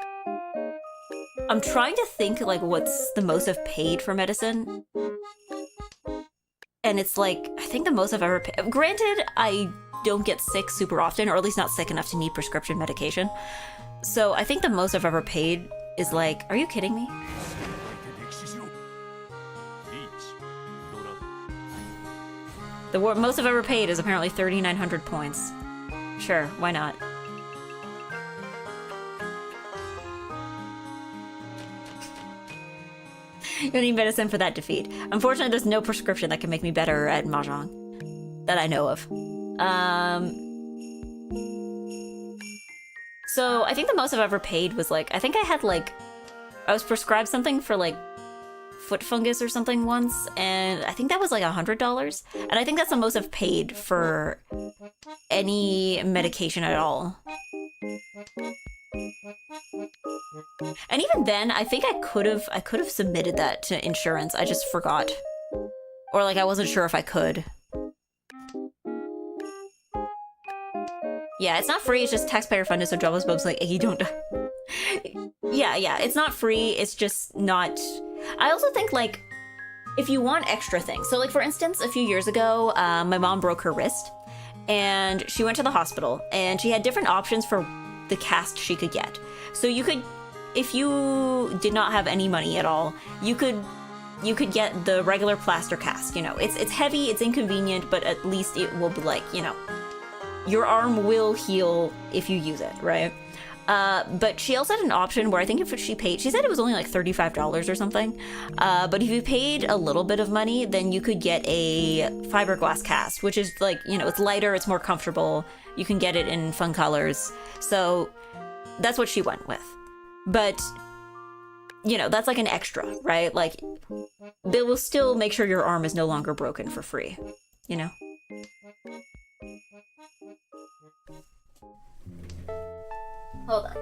I'm trying to think, like, what's the most I've paid for medicine. And it's like, I think the most I've ever paid. Granted, I don't get sick super often, or at least not sick enough to need prescription medication. So I think the most I've ever paid is like, are you kidding me? The most I've ever paid is apparently 3,900 points. Sure, why not? You don't need medicine for that defeat. Unfortunately, there's no prescription that can make me better at Mahjong. That I know of. So, I think the most I've ever paid was like, I think I had like, I was prescribed something for like foot fungus or something once, and I think that was like $100. And I think that's the most I've paid for any medication at all. And even then, I think I could have submitted that to insurance. I just forgot. Or like I wasn't sure if I could. Yeah, it's not free, it's just taxpayer funded, so jobless bugs like Iggy don't. Yeah, it's not free, it's just not. I also think like if you want extra things. So like for instance, a few years ago, my mom broke her wrist and she went to the hospital and she had different options for the cast she could get. So you could, if you did not have any money at all, you could get the regular plaster cast, you know. It's heavy, it's inconvenient, but at least it will be like, you know, your arm will heal if you use it, right? But she also had an option where I think if she paid, she said it was only like $35 or something. But if you paid a little bit of money, then you could get a fiberglass cast, which is like, you know, it's lighter, it's more comfortable. You can get it in fun colors. So that's what she went with. But, you know, that's like an extra, right? Like, they will still make sure your arm is no longer broken for free, you know? Hold on.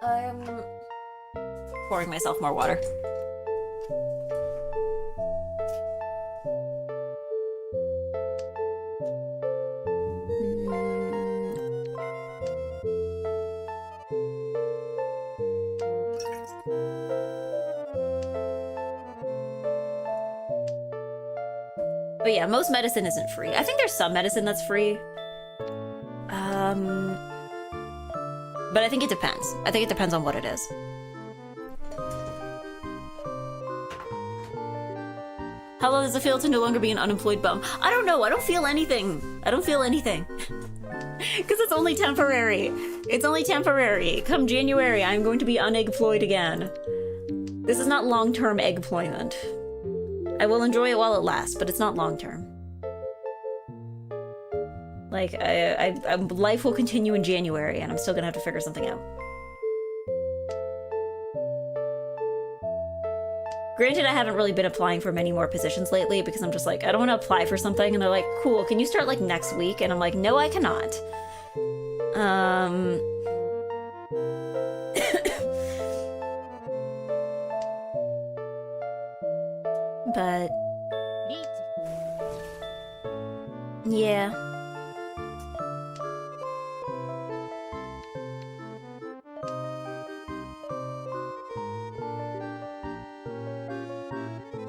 I'm pouring myself more water. But yeah, most medicine isn't free. I think there's some medicine that's free. But I think it depends. I think it depends on what it is. How long does it feel to no longer be an unemployed bum? I don't know. I don't feel anything. I don't feel anything. Because it's only temporary. It's only temporary. Come January, I'm going to be unemployed again. This is not long-term eggployment. I will enjoy it while it lasts, but it's not long-term. Like, life will continue in January, and I'm still gonna have to figure something out. Granted, I haven't really been applying for many more positions lately because I'm just like, I don't want to apply for something, and they're like, cool, can you start like next week? And I'm like, no, I cannot. But yeah.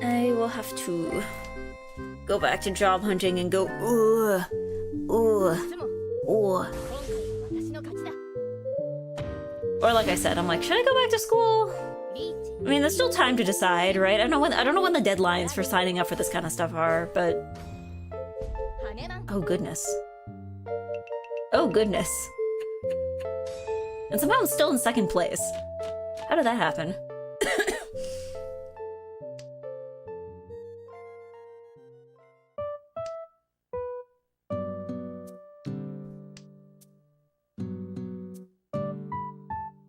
I will have to go back to job hunting and go, ooh. Or like I said, I'm like, should I go back to school? I mean, there's still time to decide, right? I don't know when the deadlines for signing up for this kind of stuff are, but oh goodness. Oh goodness. And somehow I'm still in second place. How did that happen?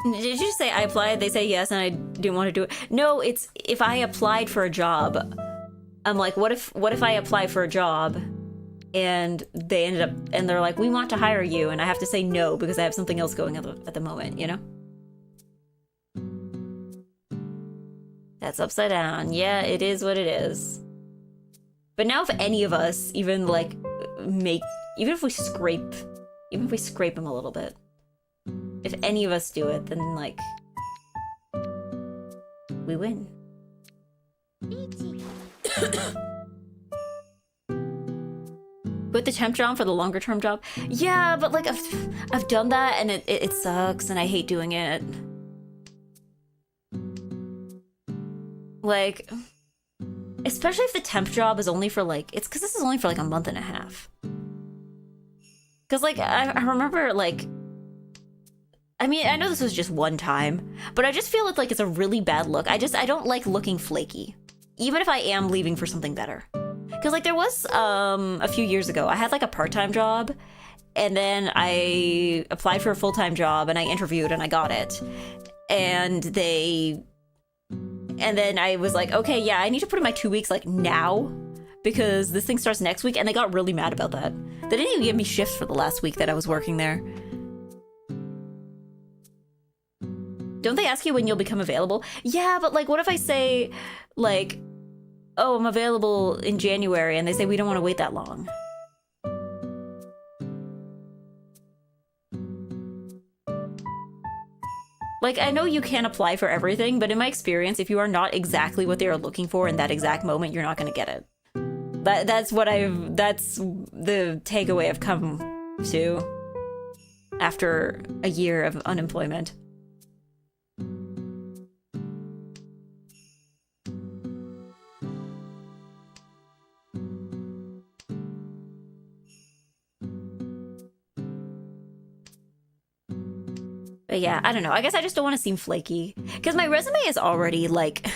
Did you say I applied? They say yes and I didn't want to do it. No, it's if I applied for a job. I'm like, what if I apply for a job and they ended up and they're like, we want to hire you, and I have to say no because I have something else going at the moment, you know? That's upside down. Yeah, it is what it is. But now if any of us even like even if we scrape them a little bit, if any of us do it, then like we win. Quit the temp job for the longer term job. Yeah, but like I've done that and it sucks and I hate doing it. Like, Especially if the temp job is only for like, it's because this is only for like a month and a half. Because like, I remember like, I mean, I know this was just one time, but I just feel it's a really bad look. I don't like looking flaky, even if I am leaving for something better. Because like there was a few years ago, I had like a part-time job, and then I applied for a full-time job and I interviewed and I got it. And then I was like, okay, yeah, I need to put in my 2 weeks like now, because this thing starts next week, and they got really mad about that. They didn't even give me shifts for the last week that I was working there. Don't they ask you when you'll become available? Yeah, but like, what if I say, like, oh, I'm available in January, and they say we don't want to wait that long? Like, I know you can't apply for everything, but in my experience, if you are not exactly what they are looking for in that exact moment, you're not going to get it. That's the takeaway I've come to after a year of unemployment. But yeah, I don't know. I guess I just don't want to seem flaky. Because my resume is already, like...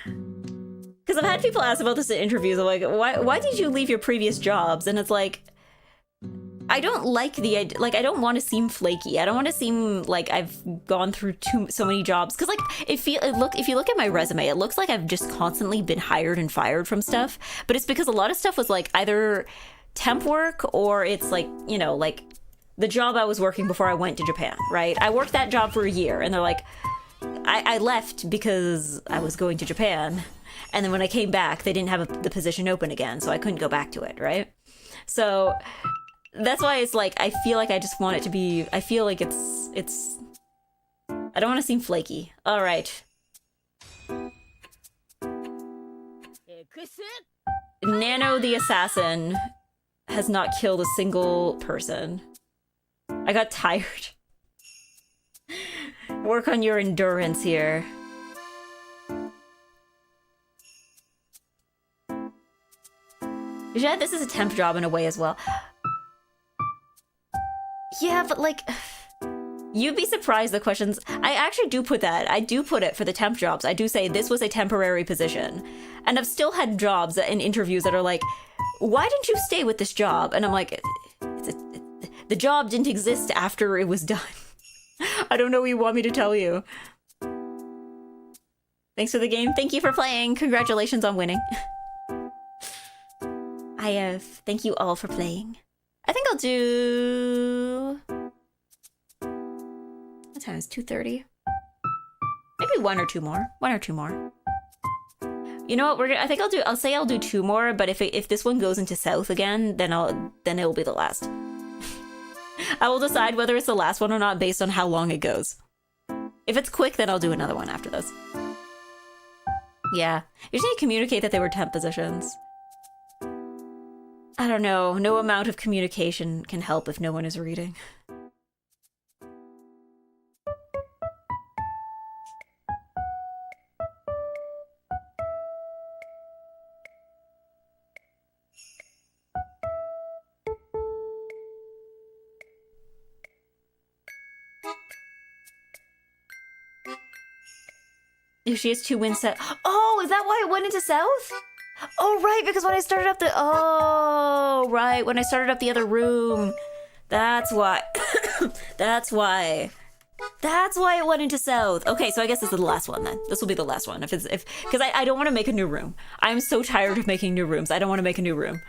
Because I've had people ask about this in interviews. I'm like, why did you leave your previous jobs? And it's like... I don't like the idea... Like, I don't want to seem flaky. I don't want to seem like I've gone through so many jobs. Because, like, if you look at my resume, it looks like I've just constantly been hired and fired from stuff. But it's because a lot of stuff was, like, either temp work or it's, like, you know, like... the job I was working before I went to Japan, right? I worked that job for a year, and they're like, I left because I was going to Japan, and then when I came back, they didn't have the position open again, so I couldn't go back to it, right? So that's why it's like, I feel like I just want it to be, I feel like it's, I don't want to seem flaky. All right. Nano the assassin has not killed a single person. I got tired. Work on your endurance here. Yeah, this is a temp job in a way as well. Yeah, but like... You'd be surprised the questions... I actually do put that. I do put it for the temp jobs. I do say this was a temporary position. And I've still had jobs and interviews that are like, why didn't you stay with this job? And I'm like... The job didn't exist after it was done. I don't know what you want me to tell you. Thanks for the game. Thank you for playing. Congratulations on winning. Thank you all for playing. I think I'll do... What time is it? 2:30? Maybe one or two more. One or two more. You know what? I think I'll do two more, but if this one goes into South again, then it will be the last. I will decide whether it's the last one or not based on how long it goes. If it's quick, then I'll do another one after this. Yeah. You just need to communicate that they were temp positions. I don't know. No amount of communication can help if no one is reading. If she has 2 wins set. Oh, is that why it went into South? Oh, right, because when I started up the... Oh, right, when I started up the other room. That's why. That's why. That's why it went into South. Okay, so I guess this is the last one then. This will be the last one. Because I don't want to make a new room. I'm so tired of making new rooms. I don't want to make a new room.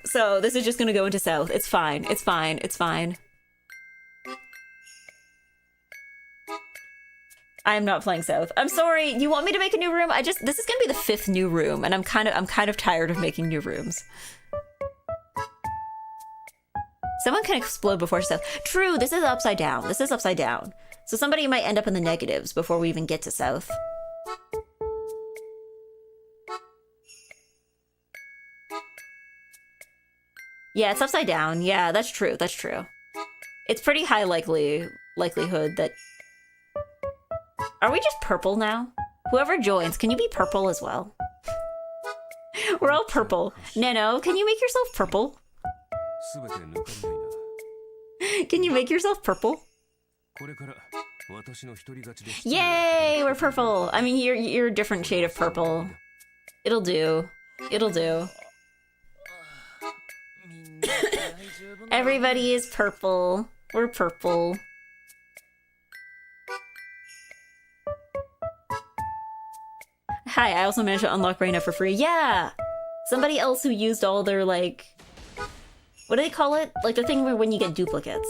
So this is just going to go into South. It's fine. It's fine. It's fine. I'm not playing South. I'm sorry. You want me to make a new room? This is gonna be the 5th new room, and I'm kind of tired of making new rooms. Someone can explode before South. True, this is upside down. This is upside down. So somebody might end up in the negatives before we even get to South. Yeah, it's upside down. Yeah, that's true. That's true. It's pretty high likelihood that... Are we just purple now? Whoever joins, can you be purple as well? We're all purple. Nano, can you make yourself purple? 全て抜かりないな。 Can you make yourself purple? これから私の独り勝ちです。 Yay, we're purple. I mean, you're a different shade of purple. It'll do. It'll do. Everybody is purple. We're purple. Hi, I also managed to unlock Reina for free. Yeah! Somebody else who used all their, like... What do they call it? Like the thing where when you get duplicates.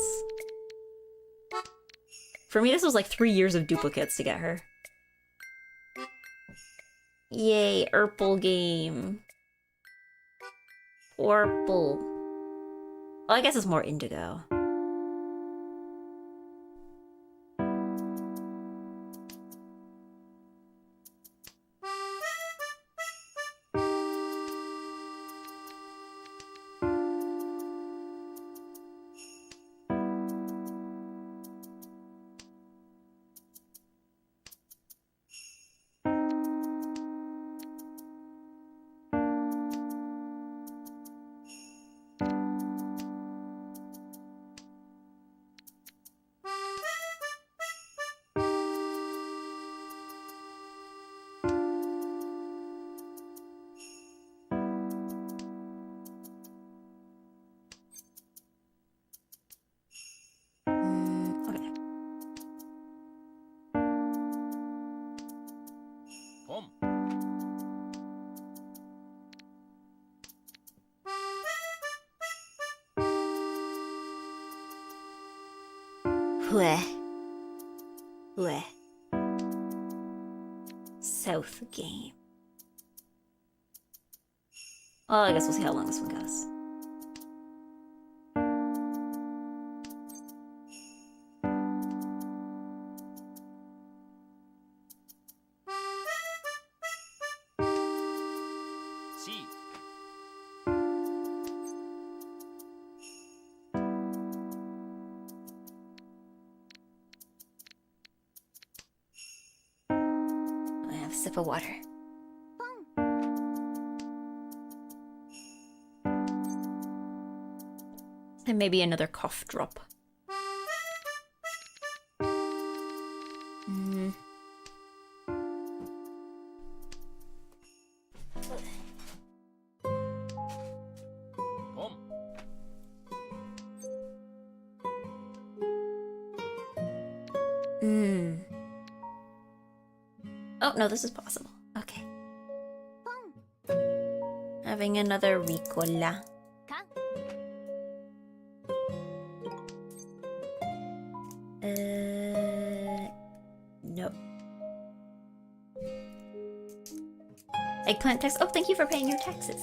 For me, this was like 3 years of duplicates to get her. Yay, Purple game. Purple. Well, I guess it's more indigo. Okay. ポン。 Hue. Hue. South game. Well, I guess we'll see how long this one goes. C。 I have a sip of water. And maybe another cough drop. Mm. Mm. Oh, no, this is possible. Okay. Having another Ricola. Nope. Eggplant tax. Oh, thank you for paying your taxes.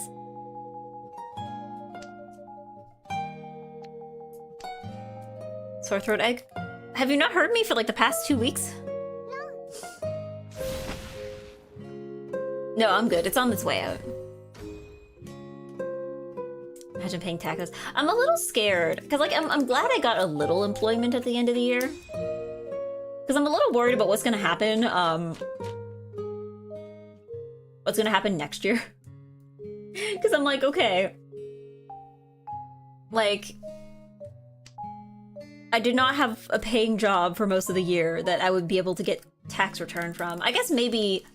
Sore throat egg. Have you not heard me for like the past 2 weeks? No, I'm good. It's on its way out. Imagine paying taxes. I'm a little scared because, like, I'm glad I got a little employment at the end of the year. Because I'm a little worried about what's gonna happen. What's gonna happen next year? Because I'm like, okay, like, I did not have a paying job for most of the year that I would be able to get tax return from. I guess maybe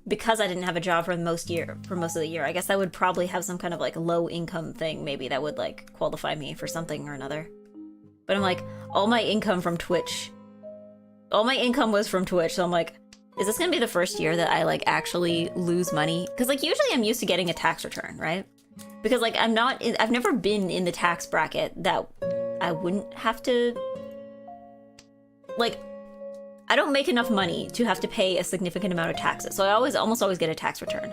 because I didn't have a job for most of the year, I guess I would probably have some kind of like low income thing maybe that would like qualify me for something or another. But I'm like, all my income from Twitch, all my income was from Twitch, so I'm like, is this gonna be the first year that I like actually lose money? Because like usually I'm used to getting a tax return, right? Because like I've never been in the tax bracket that I wouldn't have to, like, I don't make enough money to have to pay a significant amount of taxes, so I almost always get a tax return.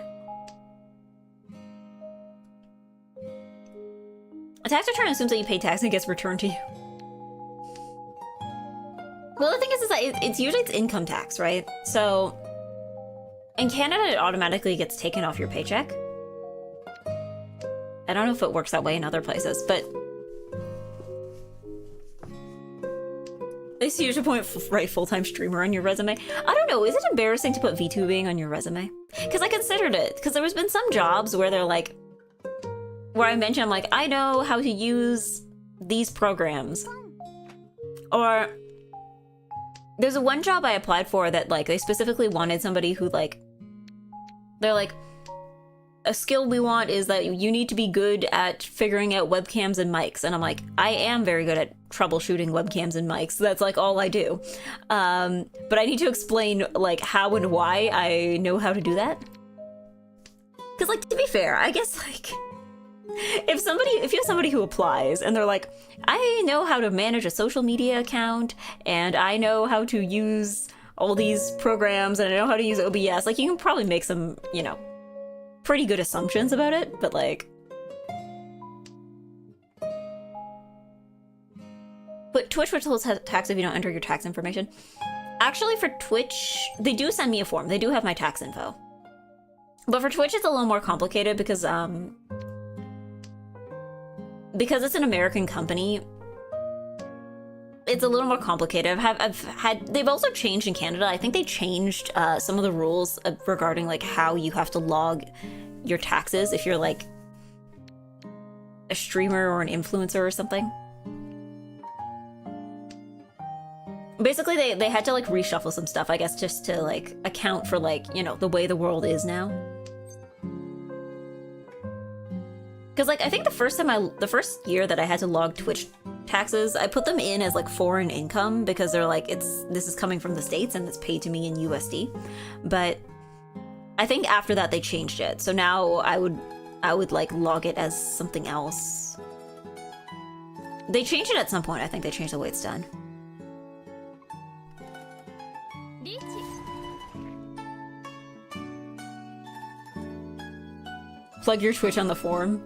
A tax return assumes that you pay tax and it gets returned to you. Well, the thing is that it's usually income tax, right? So in Canada, it automatically gets taken off your paycheck. I don't know if it works that way in other places, but It's usually point write full-time streamer on your resume. I don't know, is it embarrassing to put VTubing on your resume? Because I considered it, because there has been some jobs where they're like, where I mention, like, I know how to use these programs. Or there's a one job I applied for that, like, they specifically wanted somebody who, like, they're like, a skill we want is that you need to be good at figuring out webcams and mics. And I'm like, I am very good at troubleshooting webcams and mics. That's like all I do. But I need to explain like how and why I know how to do that. Because like, to be fair, I guess like, if you have somebody who applies and they're like, I know how to manage a social media account and I know how to use all these programs and I know how to use OBS, like you can probably make some, you know, pretty good assumptions about it, but like... But Twitch withholds tax if you don't enter your tax information. Actually, for Twitch, they do send me a form. They do have my tax info. But for Twitch, it's a little more complicated because it's an American company. It's a little more complicated. They've also changed in Canada. I think they changed some of the rules regarding like how you have to log your taxes if you're like a streamer or an influencer or something. Basically, they had to like reshuffle some stuff, I guess, just to like account for like, you know, the way the world is now. Because like I think the first year that I had to log Twitch taxes, I put them in as like foreign income because they're like, this is coming from the States and it's paid to me in USD. But I think after that they changed it. So now I would like log it as something else. They changed it at some point. I think they changed the way it's done. Plug your Twitch on the forum.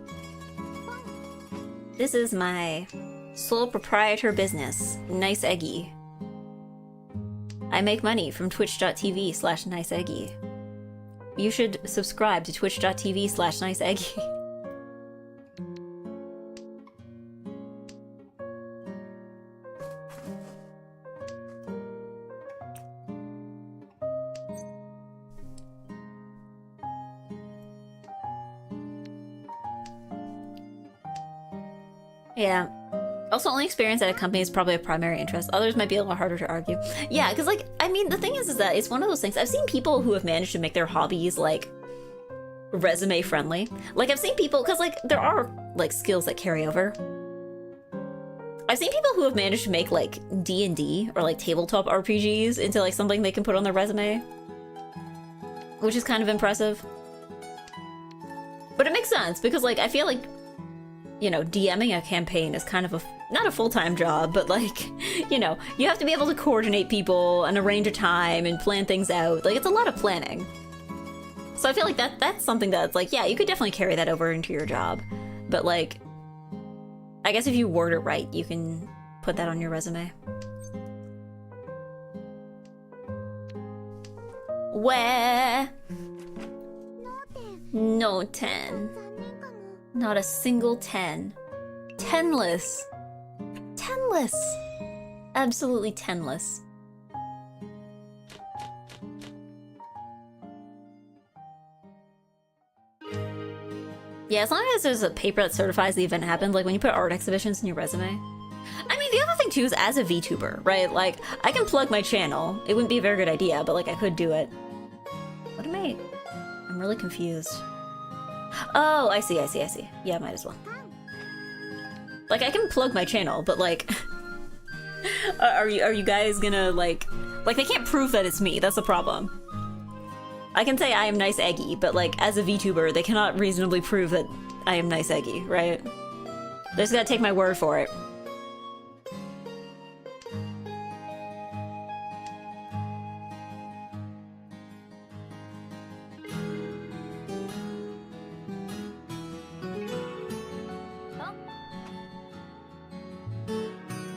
This is my sole proprietor business, NiceEggy. I make money from twitch.tv/NiceEggy. You should subscribe to twitch.tv/NiceEggy. Yeah. Also, only experience at a company is probably a primary interest. Others might be a little harder to argue. Yeah, because, like, I mean, the thing is that it's one of those things. I've seen people who have managed to make their hobbies, like, resume-friendly. Like, I've seen people, because, like, there are, like, skills that carry over. I've seen people who have managed to make, like, D&D or, like, tabletop RPGs into, like, something they can put on their resume. Which is kind of impressive. But it makes sense, because, like, I feel like, you know, DMing a campaign is kind of not a full-time job, but like, you know, you have to be able to coordinate people and arrange a time and plan things out. Like, it's a lot of planning. So I feel like that's something that's like, yeah, you could definitely carry that over into your job. But like, I guess if you word it right, you can put that on your resume. Where? No 10. Not a single 10. 10-less. 10-less. Absolutely 10-less. Yeah, as long as there's a paper that certifies the event happened, like when you put art exhibitions in your resume. I mean, the other thing too is as a VTuber, right? Like, I can plug my channel. It wouldn't be a very good idea, but like I could do it. What am I? I'm really confused. Oh, I see. Yeah, might as well. Like, I can plug my channel, but like, are you guys gonna like they can't prove that it's me. That's the problem. I can say I am NiceEggy, but like as a VTuber, they cannot reasonably prove that I am NiceEggy, right? They just gotta take my word for it.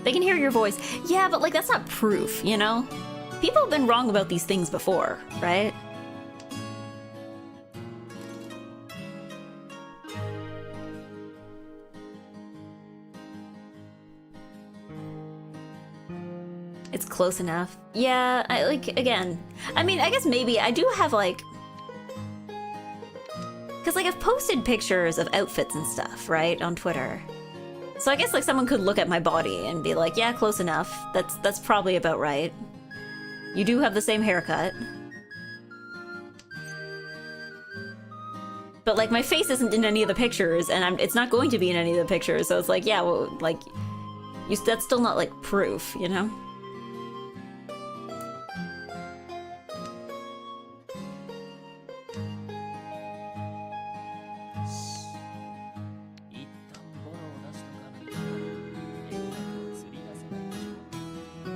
They can hear your voice. Yeah, but like that's not proof, you know? People have been wrong about these things before, right? close enough. Yeah, I like, again, I mean, I guess maybe I do have like, because like I've posted pictures of outfits and stuff, right, on Twitter. So I guess like someone could look at my body and be like, yeah, close enough. That's probably about right. You do have the same haircut. But like my face isn't in any of the pictures, and it's not going to be in any of the pictures, so it's like, yeah, well, like, that's still not like proof, you know?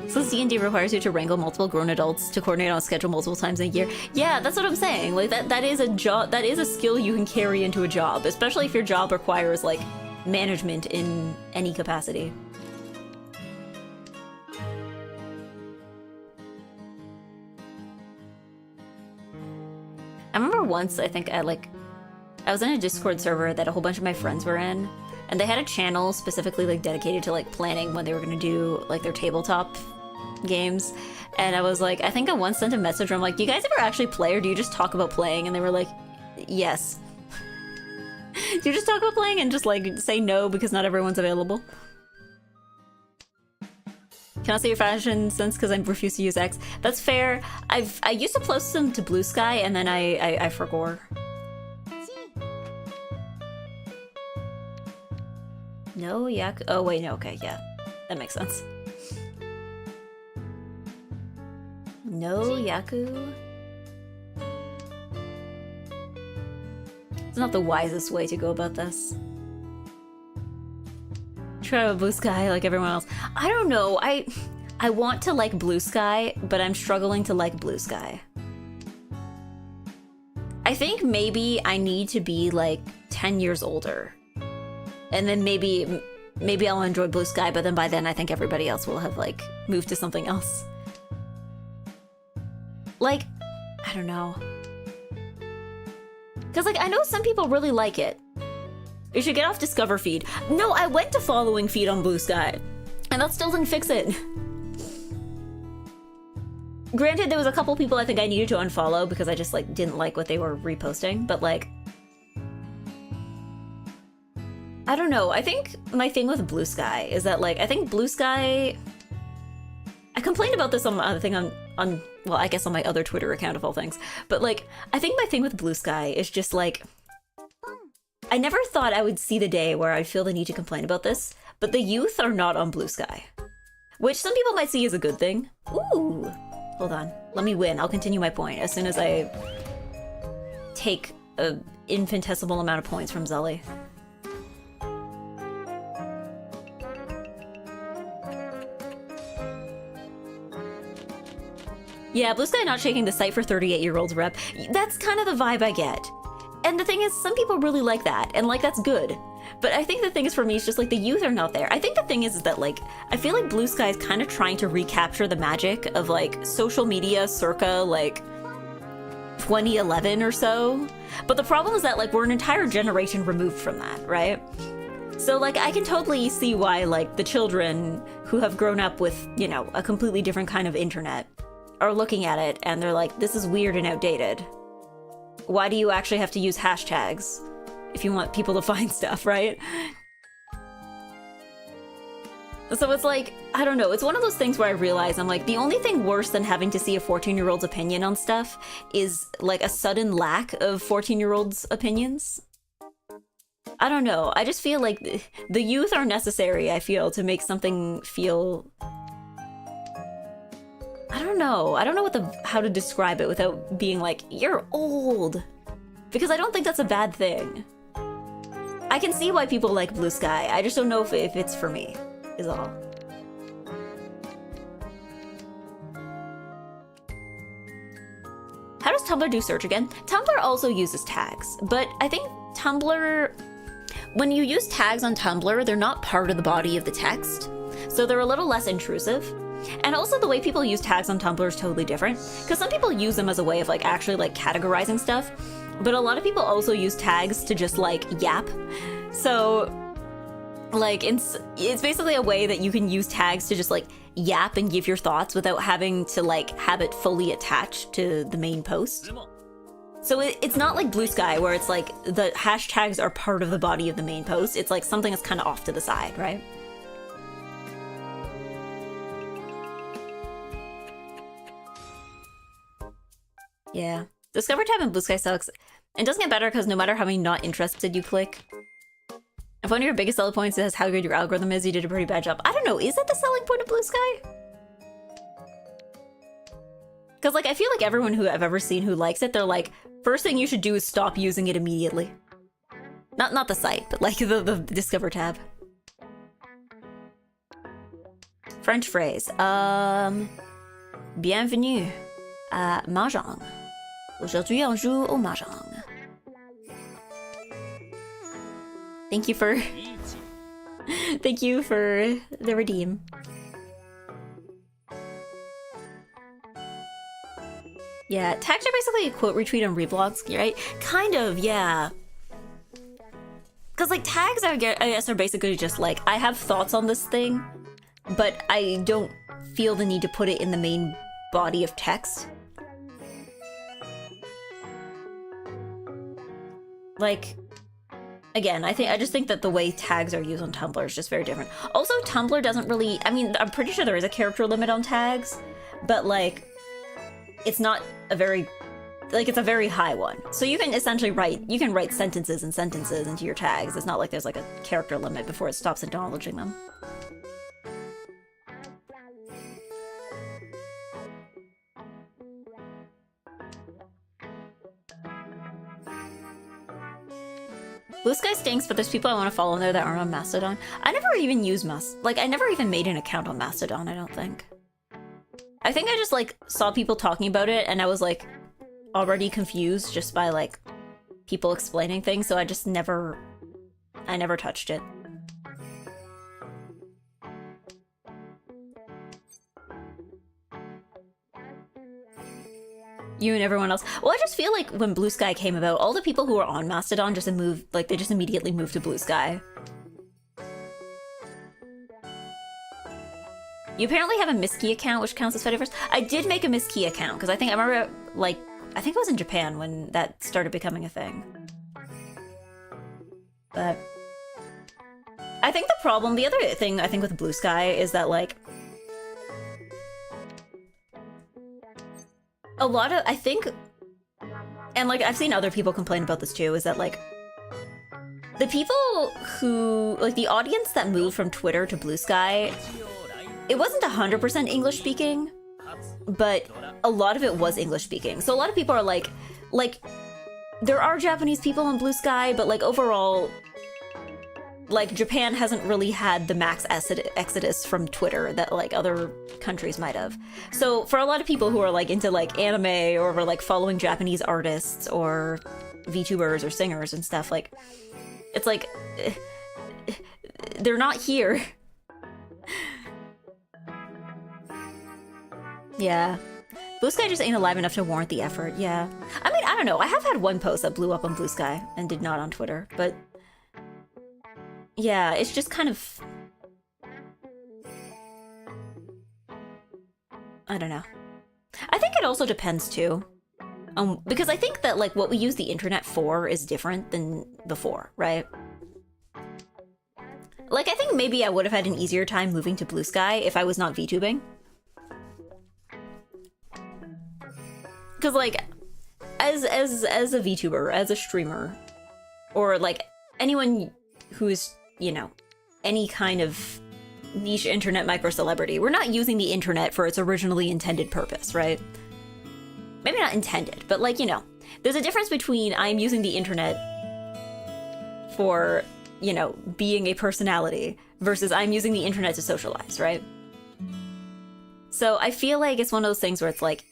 So D&D requires you to wrangle multiple grown adults to coordinate on a schedule multiple times a year. Yeah, that's what I'm saying. Like that is a job. That is a skill you can carry into a job, especially if your job requires like management in any capacity. I remember once, I think I was in a Discord server that a whole bunch of my friends were in, and they had a channel specifically like dedicated to like planning when they were gonna do like their tabletop games. And I was like, I think I once sent a message where I'm like, do you guys ever actually play, or do you just talk about playing? And they were like, yes. Do you just talk about playing and just like say no because not everyone's available? Can I say your fashion sense because I refuse to use X? That's fair. I used to post them to Blue Sky and then I forgot. No, yak. Oh wait, no. Okay, yeah, that makes sense. No, Yaku. It's not the wisest way to go about this. Try with Blue Sky like everyone else. I don't know. I want to like Blue Sky, but I'm struggling to like Blue Sky. I think maybe I need to be like 10 years older. And then maybe I'll enjoy Blue Sky, but then by then I think everybody else will have like moved to something else. Like, I don't know. Cause like I know some people really like it. You should get off Discover feed. No, I went to following feed on Blue Sky, and that still didn't fix it. Granted, there was a couple people I think I needed to unfollow because I just like didn't like what they were reposting, but like, I don't know. I think my thing with Blue Sky is that like, I think Blue Sky, I complained about this on my other thing on well, I guess on my other Twitter account of all things, but like, I think my thing with Blue Sky is just like, I never thought I would see the day where I feel the need to complain about this, but the youth are not on Blue Sky, which some people might see as a good thing. Ooh, hold on. Let me win. I'll continue my point as soon as I take an infinitesimal amount of points from Zully. Yeah, Blue Sky not shaking the site for 38-year-olds rep. That's kind of the vibe I get. And the thing is, some people really like that, and like that's good. But I think the thing is for me, it's just like the youth are not there. I think the thing is that like, I feel like Blue Sky is kind of trying to recapture the magic of like social media circa like 2011 or so. But the problem is that like we're an entire generation removed from that, right? So like I can totally see why like the children who have grown up with, you know, a completely different kind of internet are looking at it and they're like, this is weird and outdated. Why do you actually have to use hashtags if you want people to find stuff, right? So it's like, I don't know, it's one of those things where I realize I'm like, the only thing worse than having to see a 14-year-old's opinion on stuff is like a sudden lack of 14-year-olds' opinions. I don't know, I just feel like the youth are necessary, I feel, to make something feel... I don't know how to describe it without being like, you're old. Because I don't think that's a bad thing. I can see why people like Blue Sky. I just don't know if it's for me, is all. How does Tumblr do search again? Tumblr also uses tags, but I think Tumblr, when you use tags on Tumblr, they're not part of the body of the text, so they're a little less intrusive. And also the way people use tags on Tumblr is totally different, because some people use them as a way of like actually like categorizing stuff, but a lot of people also use tags to just like yap. So like it's basically a way that you can use tags to just like yap and give your thoughts without having to like have it fully attached to the main post. So it's not like Blue Sky where it's like the hashtags are part of the body of the main post. It's like something that's kind of off to the side, right? Yeah. Discover tab in Blue Sky sucks. It doesn't get better because no matter how many not interested you click, if one of your biggest selling points is how good your algorithm is, you did a pretty bad job. I don't know, is that the selling point of Blue Sky? Because like I feel like everyone who I've ever seen who likes it, they're like, first thing you should do is stop using it immediately. Not the site, but like the Discover tab. French phrase. Bienvenue à Mahjong. Aujourd'hui on joue au Mahjong. Thank you for thank you for the redeem. Yeah, tags are basically a quote retweet on reblogs, right? Kind of, yeah. Because like tags, I guess, are basically just like, I have thoughts on this thing, but I don't feel the need to put it in the main body of text. Like, again, I just think that the way tags are used on Tumblr is just very different. Also, Tumblr doesn't really, I mean, I'm pretty sure there is a character limit on tags, but like, it's not a very, like, it's a very high one. So you can essentially write sentences and sentences into your tags. It's not like there's like a character limit before it stops acknowledging them. Blue Sky stinks, but there's people I want to follow in there that aren't on Mastodon. I never even use I never even made an account on Mastodon, I don't think. I think I just like saw people talking about it and I was like already confused just by like people explaining things, so I never touched it. You and everyone else. Well, I just feel like when Blue Sky came about, all the people who were on Mastodon just moved, like they just immediately moved to Blue Sky. You apparently have a Miski account, which counts as Fediverse. I did make a Miski account, because I remember, like, I think it was in Japan when that started becoming a thing. But I think the other thing I think with Blue Sky is that, like, a lot of, I think, and like I've seen other people complain about this too, is that like the people who, like the audience that moved from Twitter to Blue Sky, it wasn't 100% English speaking, but a lot of it was English speaking. So a lot of people are like there are Japanese people on Blue Sky, but like overall, like Japan hasn't really had the max exodus from Twitter that like other countries might have. So for a lot of people who are like into like anime or were like following Japanese artists or VTubers or singers and stuff, like it's like they're not here. Yeah. Blue Sky just ain't alive enough to warrant the effort, yeah. I mean, I don't know. I have had one post that blew up on Blue Sky and did not on Twitter, but yeah, it's just kind of, I don't know. I think it also depends too. Because I think that like what we use the internet for is different than before, right? Like I think maybe I would have had an easier time moving to Blue Sky if I was not VTubing. Because like as a VTuber, as a streamer, or like anyone who's, you know, any kind of niche internet micro-celebrity, we're not using the internet for its originally intended purpose, right? Maybe not intended, but like, you know, there's a difference between I'm using the internet for, you know, being a personality versus I'm using the internet to socialize, right? So I feel like it's one of those things where it's like,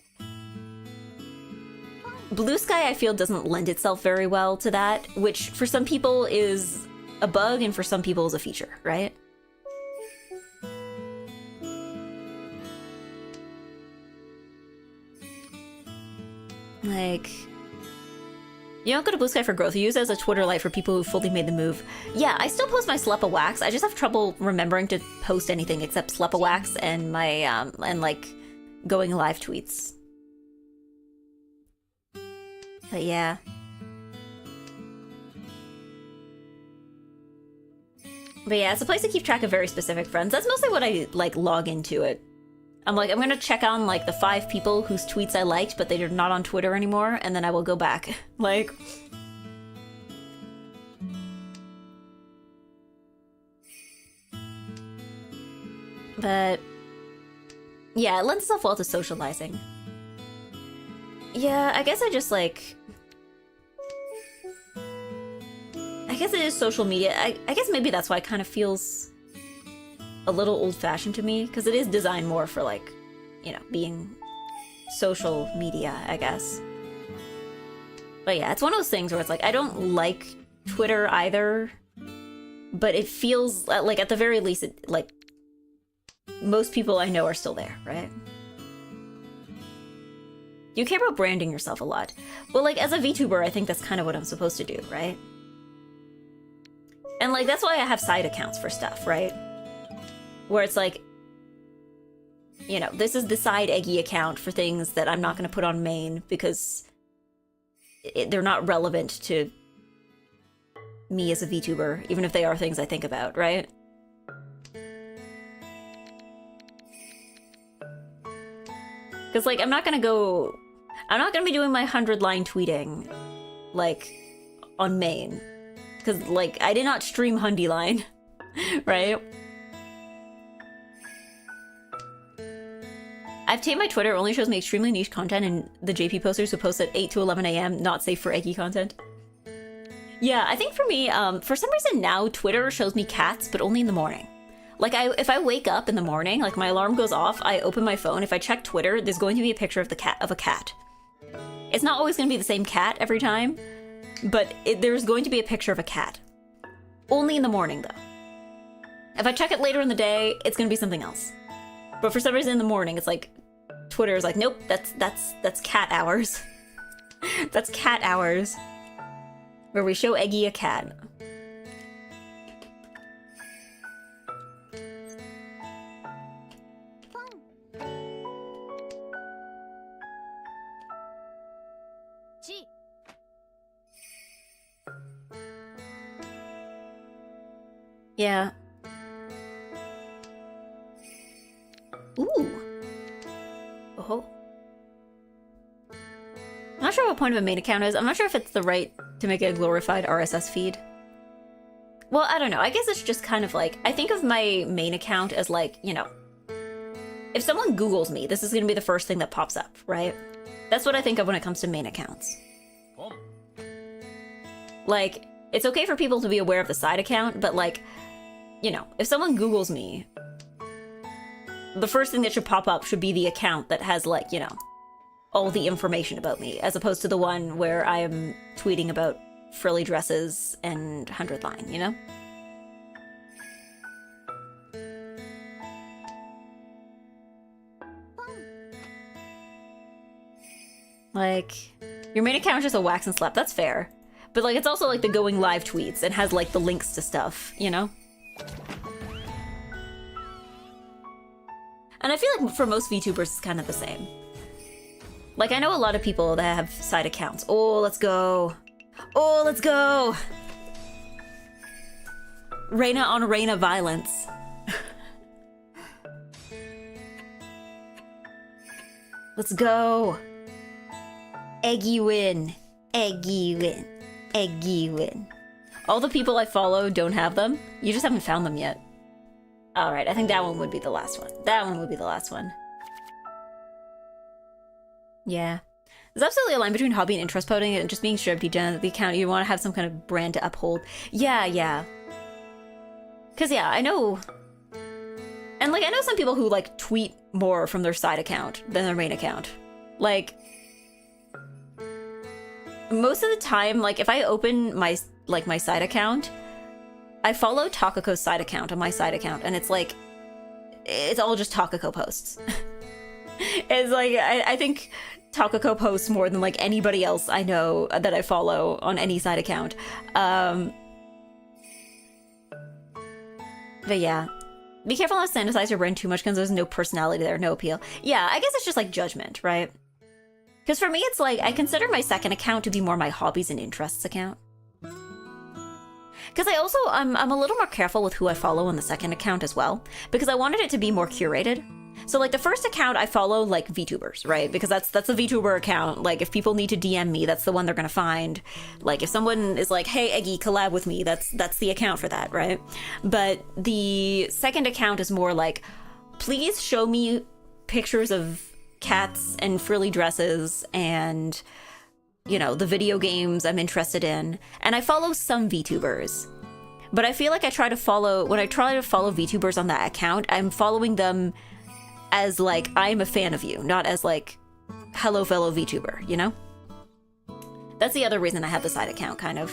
Blue Sky, I feel, doesn't lend itself very well to that, which for some people is a bug and for some people is a feature, right? Like, You don't go to Blue Sky for growth. You use it as a Twitter light for people who fully made the move. Yeah, I still post my Slepa Wax. I just have trouble remembering to post anything except Slepa Wax and my, and like, going live tweets. But yeah. But yeah, it's a place to keep track of very specific friends. That's mostly what I, like, log into it. I'm like, I'm gonna check on, like, the 5 people whose tweets I liked, but they're not on Twitter anymore, and then I will go back. Like... But... yeah, it lends itself well to socializing. Yeah, I guess I just, like... I guess it is social media. I guess maybe that's why it kind of feels a little old-fashioned to me, because it is designed more for, like, you know, being social media, I guess. But yeah, it's one of those things where it's like, I don't like Twitter either, but it feels like, at the very least, it, like, most people I know are still there, right? You care about branding yourself a lot. Well, like, as a VTuber, I think that's kind of what I'm supposed to do, right? And, like, that's why I have side accounts for stuff, right? Where it's like, you know, this is the side Eggy account for things that I'm not going to put on main because they're not relevant to me as a VTuber, even if they are things I think about, right? Because, like, I'm not going to be doing my 100-line tweeting, like, on main. Because, like, I did not stream Hundy line, right? I've tamed my Twitter, only shows me extremely niche content and the JP posters who post at 8 to 11 a.m. not safe for Eggy content. Yeah, I think for me, for some reason now, Twitter shows me cats, but only in the morning. Like, if I wake up in the morning, like my alarm goes off, I open my phone, if I check Twitter, there's going to be a picture of a cat. It's not always going to be the same cat every time, but there's going to be a picture of a cat. Only in the morning, though. If I check it later in the day, it's going to be something else. But for some reason in the morning, it's like, Twitter is like, nope, that's cat hours. That's cat hours. Where we show Eggy a cat. Yeah. Ooh. Oh. I'm not sure what point of a main account is. I'm not sure if it's the right to make a glorified RSS feed. Well, I don't know. I guess it's just kind of like, I think of my main account as like, you know, if someone Googles me, this is going to be the first thing that pops up, right? That's what I think of when it comes to main accounts. Like, it's okay for people to be aware of the side account, but like, you know, if someone Googles me, the first thing that should pop up should be the account that has, like, you know, all the information about me, as opposed to the one where I am tweeting about frilly dresses and 100 line, you know? Like, your main account is just a wax and slap, that's fair. But, like, it's also, like, the going live tweets and has, like, the links to stuff, you know? And I feel like for most VTubers, it's kind of the same. Like, I know a lot of people that have side accounts. Oh, let's go. Oh, let's go. Reina on Reina violence. Let's go. Eggy win. Eggy win. Eggy win. All the people I follow don't have them. You just haven't found them yet. Alright, I think that one would be the last one. That one would be the last one. Yeah. There's absolutely a line between hobby and interest posting and just being sure to the account. You want to have some kind of brand to uphold. Yeah, yeah. Because, yeah, I know... And, like, I know some people who, like, tweet more from their side account than their main account. Like... Most of the time, like, if I open my, like, my side account... I follow Takako's side account on my side account, and it's like, it's all just Takako posts. It's like, I think Takako posts more than like anybody else I know that I follow on any side account. But yeah. Be careful not to sanitize your brain too much because there's no personality there, no appeal. Yeah, I guess it's just like judgment, right? Because for me, it's like, I consider my second account to be more my hobbies and interests account. Because I'm a little more careful with who I follow on the second account as well, because I wanted it to be more curated. So like the first account, I follow like VTubers, right? Because that's a VTuber account. Like if people need to DM me, that's the one they're gonna find. Like if someone is like, hey, Eggy, collab with me, that's the account for that, right? But the second account is more like, please show me pictures of cats and frilly dresses and, you know, the video games I'm interested in. And I follow some VTubers. But I feel like when I try to follow VTubers on that account, I'm following them as like, I'm a fan of you, not as like, hello fellow VTuber, you know? That's the other reason I have the side account, kind of.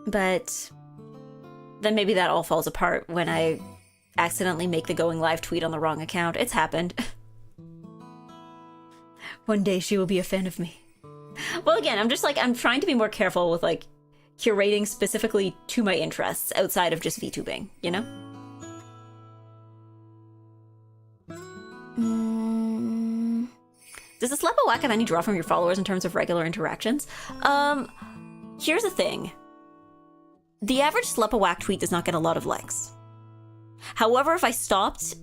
But then maybe that all falls apart when I accidentally make the going live tweet on the wrong account. It's happened. One day she will be a fan of me. Well, again, I'm trying to be more careful with like curating specifically to my interests outside of just VTubing, you know? Does the Slap a Whack have any draw from your followers in terms of regular interactions? Here's the thing. The average Slap a Whack tweet does not get a lot of likes. However, if I stopped,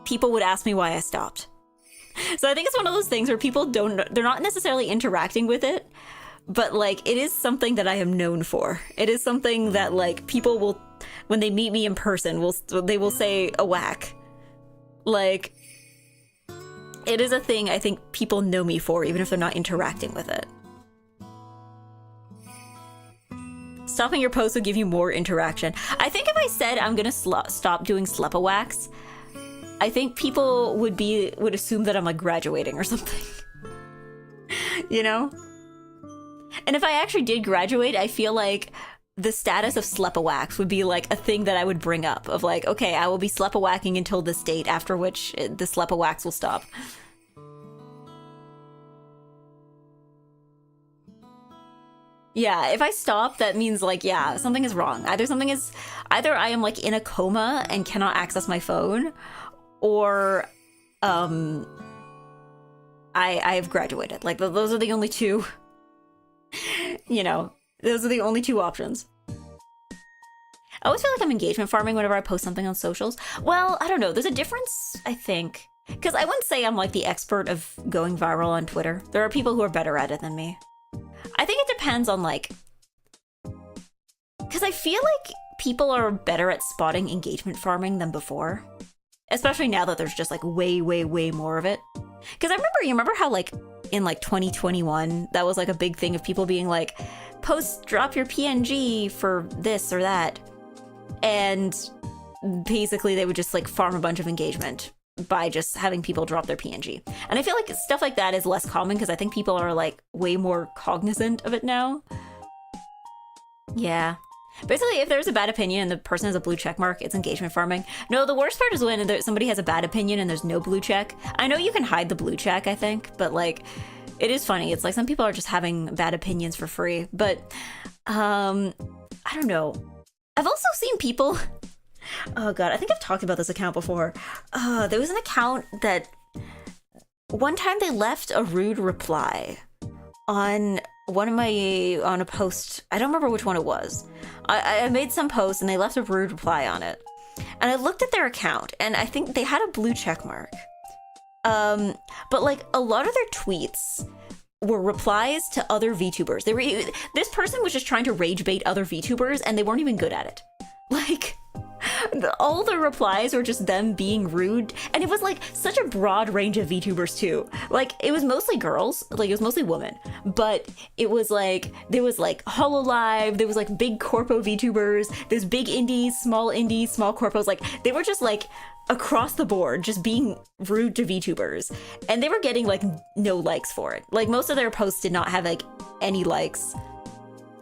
people would ask me why I stopped. So I think it's one of those things where people they're not necessarily interacting with it, but like it is something that I am known for. It is something that like people will, when they meet me in person, they will say a whack. Like, it is a thing I think people know me for, even if they're not interacting with it. Stopping your post will give you more interaction. I think if I said I'm gonna stop doing Slepa-Whacks, I think people would assume that I'm like graduating or something. You know? And if I actually did graduate, I feel like the status of Slepa-Whacks would be like a thing that I would bring up of like, okay, I will be Slepa-Whacking until this date, after which the Slepa-Whacks will stop. Yeah, if I stop, that means like, yeah, something is wrong. Either I am like in a coma and cannot access my phone, or I have graduated. Like those are the only two, you know, those are the only two options. I always feel like I'm engagement farming whenever I post something on socials. Well, I don't know. There's a difference, I think. Because I wouldn't say I'm like the expert of going viral on Twitter. There are people who are better at it than me. I think it depends on like, because I feel like people are better at spotting engagement farming than before, especially now that there's just like way more of it. Because you remember how like in like 2021 that was like a big thing of people being like, drop your PNG for this or that, and basically they would just like farm a bunch of engagement by just having people drop their PNG. And I feel like stuff like that is less common because I think people are like way more cognizant of it now. Yeah. Basically, if there's a bad opinion and the person has a blue check mark, it's engagement farming. No, the worst part is when somebody has a bad opinion and there's no blue check. I know you can hide the blue check, I think, but like, it is funny. It's like some people are just having bad opinions for free. But, I don't know. I've also seen people... Oh god, I think I've talked about this account before. There was an account that one time they left a rude reply on a post. I don't remember which one it was. I made some post and they left a rude reply on it. And I looked at their account and I think they had a blue check mark. But like a lot of their tweets were replies to other VTubers. This person was just trying to rage bait other VTubers and they weren't even good at it. Like, all the replies were just them being rude, and it was like such a broad range of VTubers too. Like it was mostly girls, like it was mostly women, but it was like there was like Hololive, there was like big corpo VTubers, there's big indies, small corpos. Like they were just like across the board just being rude to VTubers, and they were getting like no likes for it. Like most of their posts did not have like any likes,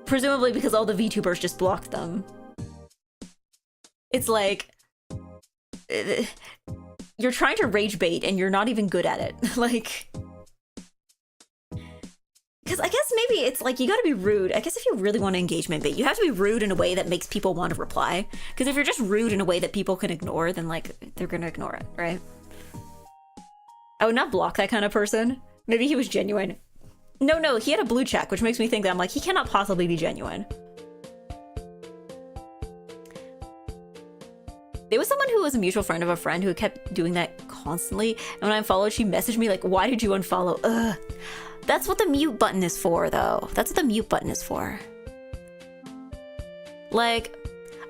presumably because all the VTubers just blocked them. It's like, you're trying to rage bait and you're not even good at it. Like, because I guess maybe it's like you gotta be rude. I guess if you really want to engagement bait, you have to be rude in a way that makes people want to reply. Because if you're just rude in a way that people can ignore, then like they're gonna ignore it, right? I would not block that kind of person. Maybe he was genuine. No, he had a blue check, which makes me think that I'm like, he cannot possibly be genuine. There was someone who was a mutual friend of a friend who kept doing that constantly. And when I unfollowed, she messaged me like, why did you unfollow? Ugh. That's what the mute button is for, though. That's what the mute button is for. Like,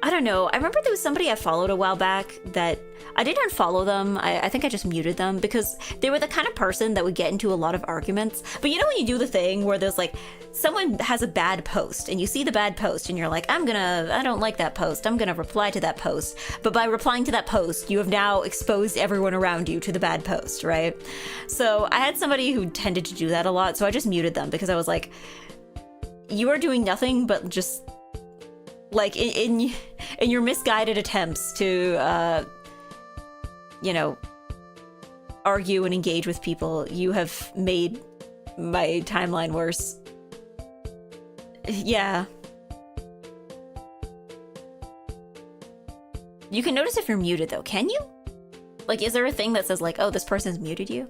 I don't know. I remember there was somebody I followed a while back that I didn't unfollow them. I think I just muted them because they were the kind of person that would get into a lot of arguments. But you know when you do the thing where there's like, someone has a bad post and you see the bad post and you're like, I don't like that post. I'm gonna reply to that post. But by replying to that post, you have now exposed everyone around you to the bad post, right? So I had somebody who tended to do that a lot. So I just muted them because I was like, you are doing nothing but just like in your misguided attempts to, you know, argue and engage with people, you have made my timeline worse. Yeah. You can notice if you're muted though, can you? Like, is there a thing that says like, oh, this person's muted you?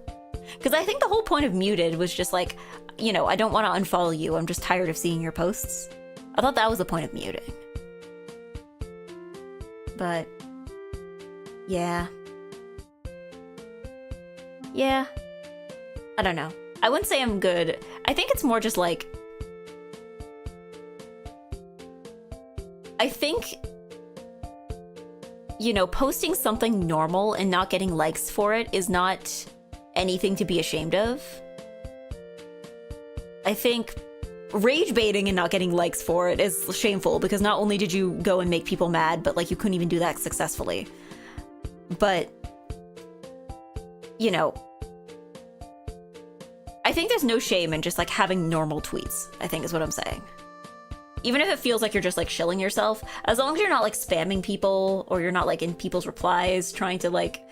Because I think the whole point of muted was just like, you know, I don't want to unfollow you. I'm just tired of seeing your posts. I thought that was the point of muting. But yeah. Yeah. I don't know. I wouldn't say I'm good. I think it's more just like, I think, you know, posting something normal and not getting likes for it is not anything to be ashamed of. I think rage baiting and not getting likes for it is shameful because not only did you go and make people mad, but like you couldn't even do that successfully. But, you know, I think there's no shame in just like having normal tweets, I think is what I'm saying. Even if it feels like you're just like shilling yourself, as long as you're not like spamming people or you're not like in people's replies trying to like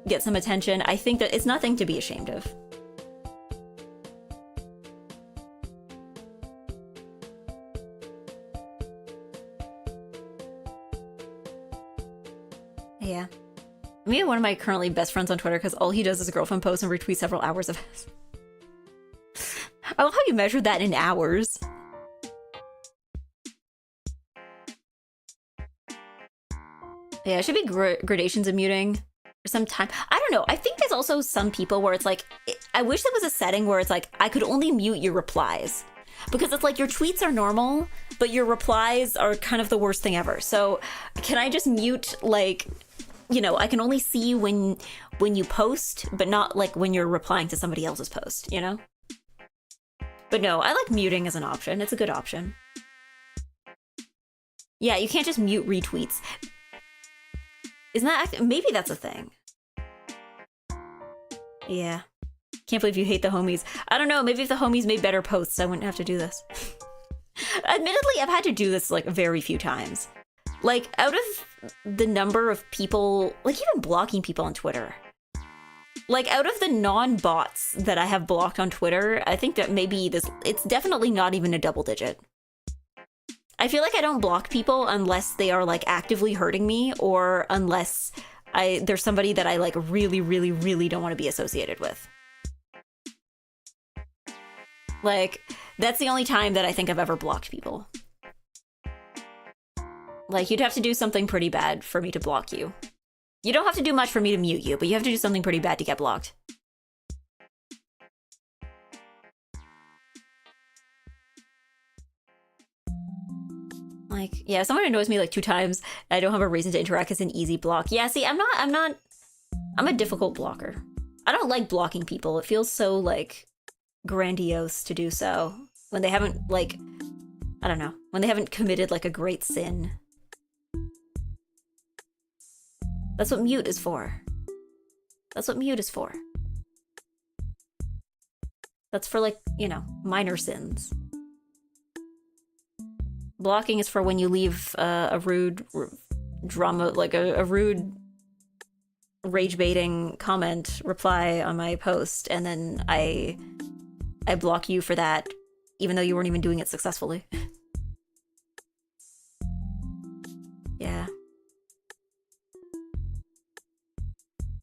get some attention, I think that it's nothing to be ashamed of. Yeah. Me and one of my currently best friends on Twitter because all he does is girlfriend posts and retweet several hours of it. I love how you measure that in hours. Yeah, it should be gradations of muting for some time. I don't know. I think there's also some people where it's like, I wish there was a setting where it's like, I could only mute your replies. Because it's like your tweets are normal, but your replies are kind of the worst thing ever. So can I just mute, like, you know, I can only see when you post, but not like when you're replying to somebody else's post, you know? But no, I like muting as an option. It's a good option. Yeah, you can't just mute retweets. Isn't that, maybe that's a thing. Yeah. Can't believe you hate the homies. I don't know, maybe if the homies made better posts, I wouldn't have to do this. Admittedly, I've had to do this like very few times. Like, out of the number of people, like even blocking people on Twitter, like out of the non-bots that I have blocked on Twitter, I think that maybe it's definitely not even a double digit. I feel like I don't block people unless they are like actively hurting me or unless there's somebody that I like really, really, really don't want to be associated with. Like, that's the only time that I think I've ever blocked people. Like, you'd have to do something pretty bad for me to block you. You don't have to do much for me to mute you, but you have to do something pretty bad to get blocked. Like, yeah, if someone annoys me like 2 times, I don't have a reason to interact, it's an easy block. Yeah, see, I'm a difficult blocker. I don't like blocking people. It feels so, like, grandiose to do so when they haven't, like, I don't know, when they haven't committed, like, a great sin. That's what mute is for. That's what mute is for. That's for, like, you know, minor sins. Blocking is for when you leave a rude drama, like a rude rage baiting comment reply on my post, and then I block you for that, even though you weren't even doing it successfully. Yeah.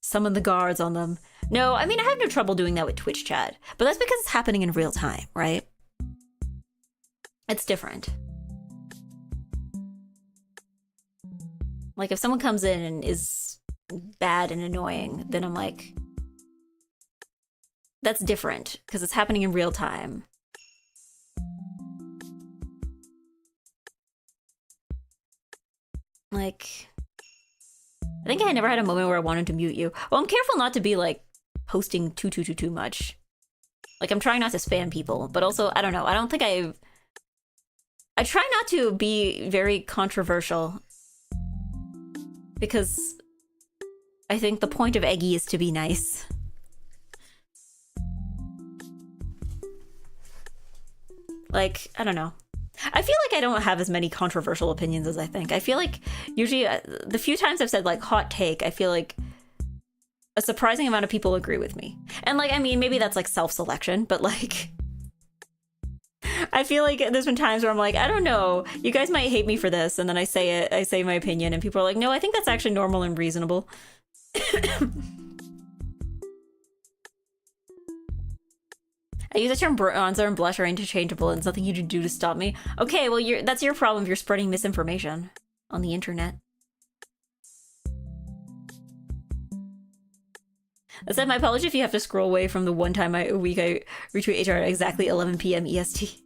Summon the guards on them. No, I mean, I have no trouble doing that with Twitch chat, but that's because it's happening in real time, right? It's different. Like, if someone comes in and is bad and annoying, then I'm like, that's different, because it's happening in real time. Like, I think I never had a moment where I wanted to mute you. Well, I'm careful not to be, like, posting too much. Like, I'm trying not to spam people, but also, I don't know, I don't think I try not to be very controversial, because I think the point of Eggy is to be nice. Like, I don't know. I feel like I don't have as many controversial opinions as I think. I feel like usually the few times I've said like hot take, I feel like a surprising amount of people agree with me. And like, I mean, maybe that's like self-selection, but like, I feel like there's been times where I'm like, I don't know, you guys might hate me for this, and then I say my opinion, and people are like, no, I think that's actually normal and reasonable. I use the term bronzer and blush are interchangeable, and it's nothing you can do to stop me. Okay, well, that's your problem if you're spreading misinformation on the internet. That said, my apology if you have to scroll away from the one time a week I retweet HR at exactly 11 p.m. EST.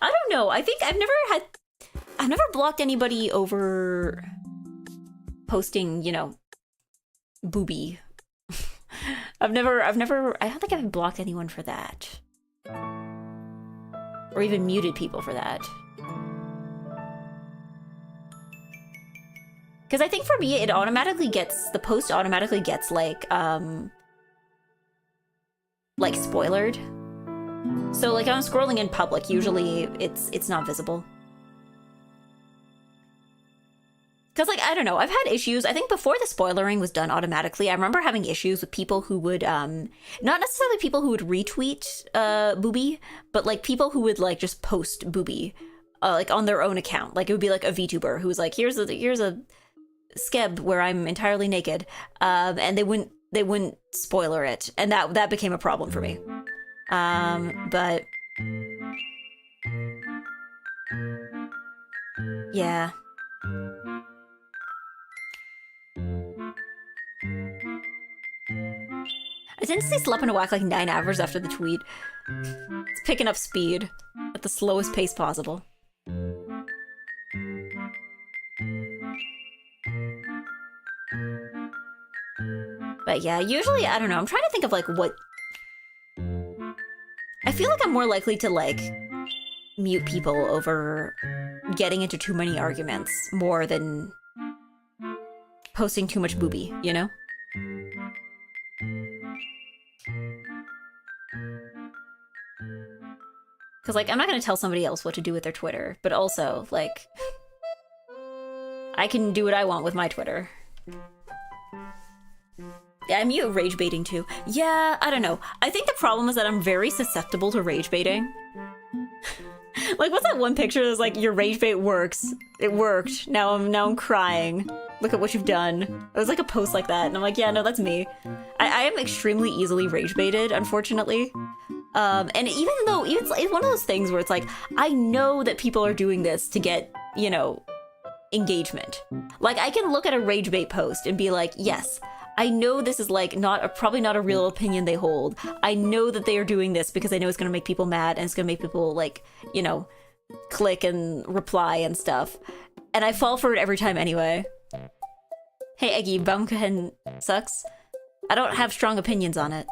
I don't know. I think I've never blocked anybody over posting, you know, booby. I don't think I've blocked anyone for that. Or even muted people for that. Because I think for me, the post automatically gets like spoilered. So like if I'm scrolling in public, usually it's not visible. Because like, I don't know, I've had issues. I think before the spoilering was done automatically, I remember having issues with people who would, not necessarily people who would retweet booby, but like people who would like just post booby like on their own account. Like it would be like a VTuber who's like, here's a skeb where I'm entirely naked, and they wouldn't spoiler it, and that became a problem for me. But yeah. I didn't see Slept in a Whack like 9 hours after the tweet. It's picking up speed at the slowest pace possible. But yeah, usually, I don't know, I'm trying to think of like what... I feel like I'm more likely to like mute people over getting into too many arguments more than posting too much booby, you know? Because, like, I'm not gonna tell somebody else what to do with their Twitter, but also, like, I can do what I want with my Twitter. Yeah, I mute rage baiting too. Yeah, I don't know. I think the problem is that I'm very susceptible to rage baiting. Like, what's that one picture that's like, your rage bait works? It worked. Now I'm crying. Look at what you've done. It was like a post like that, and I'm like, yeah, no, that's me. I am extremely easily rage baited, unfortunately. And even though it's one of those things where it's like, I know that people are doing this to get, you know, engagement. Like, I can look at a rage bait post and be like, yes, I know this is like probably not a real opinion they hold. I know that they are doing this because I know it's going to make people mad and it's going to make people like, you know, click and reply and stuff. And I fall for it every time anyway. Hey, Eggy, Baumkuchen sucks. I don't have strong opinions on it.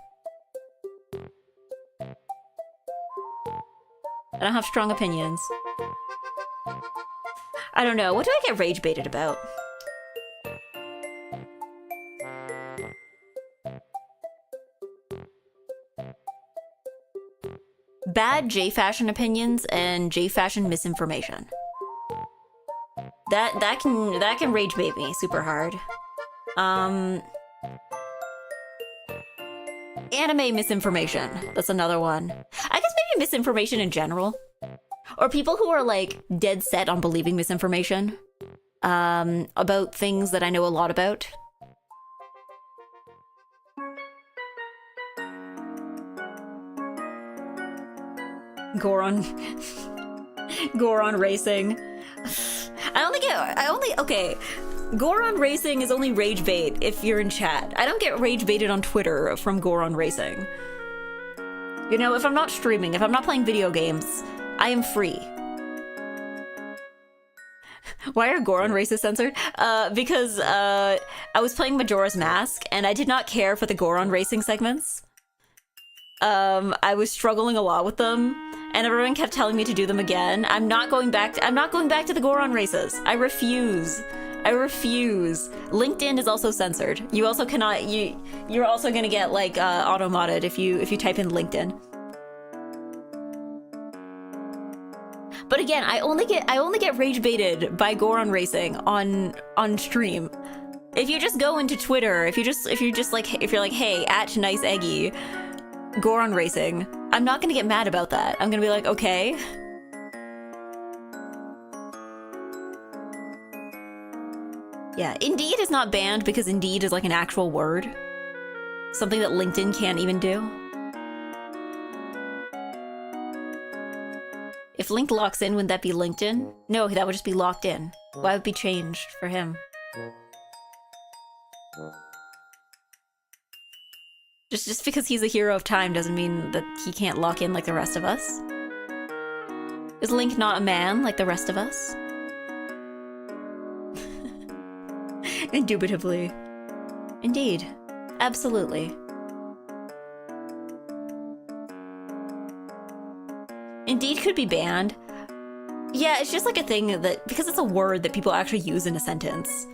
I don't have strong opinions. I don't know. What do I get rage baited about? Bad J-fashion opinions and J-fashion misinformation. That can rage bait me super hard. Anime misinformation. That's another one. I guess maybe misinformation in general. Or people who are like dead set on believing misinformation. About things that I know a lot about. Goron. Goron racing. Okay. Goron racing is only rage bait if you're in chat. I don't get rage baited on Twitter from Goron racing. You know, if I'm not streaming, if I'm not playing video games, I am free. Why are Goron races censored? Because I was playing Majora's Mask and I did not care for the Goron racing segments. I was struggling a lot with them, and everyone kept telling me to do them again. I'm not going back to the Goron races. I refuse. LinkedIn is also censored. You also cannot. You're also gonna get like auto-modded if you type in LinkedIn. But again, I only get rage baited by Goron racing on stream. If you just go into Twitter, if you're like, hey, @NiceEggy, Goron racing, I'm not gonna get mad about that. I'm gonna be like, okay. Yeah, Indeed is not banned because Indeed is like an actual word. Something that LinkedIn can't even do. If Link locks in, wouldn't that be LinkedIn? No, that would just be locked in. Why would it be changed for him? Just because he's a hero of time doesn't mean that he can't lock in like the rest of us. Is Link not a man like the rest of us? Indubitably. Indeed. Absolutely. Indeed could be banned. Yeah, it's just like a thing that, because it's a word that people actually use in a sentence.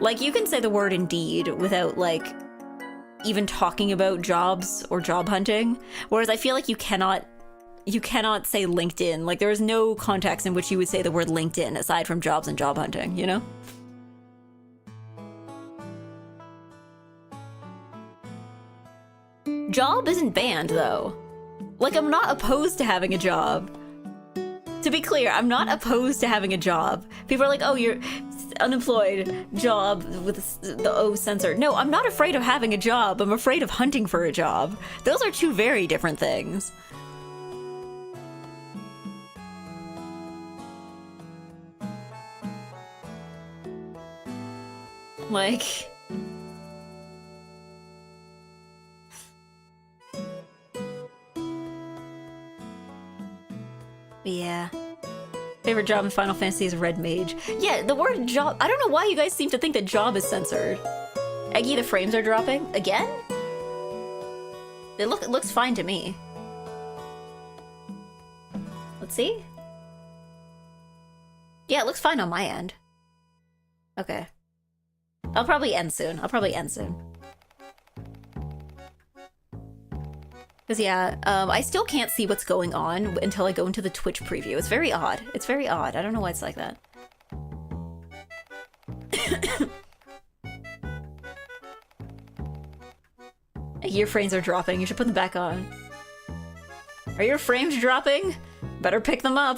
Like, you can say the word indeed without, like, even talking about jobs or job hunting. Whereas I feel like you cannot say LinkedIn. Like, there is no context in which you would say the word LinkedIn aside from jobs and job hunting, you know? Job isn't banned, though. Like, I'm not opposed to having a job. To be clear, I'm not opposed to having a job. People are like, oh, you're unemployed, job with the O censored. No, I'm not afraid of having a job. I'm afraid of hunting for a job. Those are two very different things. Like... yeah. Favorite job in Final Fantasy is Red Mage. Yeah, the word job... I don't know why you guys seem to think that job is censored. Eggy, the frames are dropping? Again? It looks fine to me. Let's see. Yeah, it looks fine on my end. Okay. I'll probably end soon. Because, yeah, I still can't see what's going on until I go into the Twitch preview. It's very odd. I don't know why it's like that. Your frames are dropping. You should put them back on. Are your frames dropping? Better pick them up.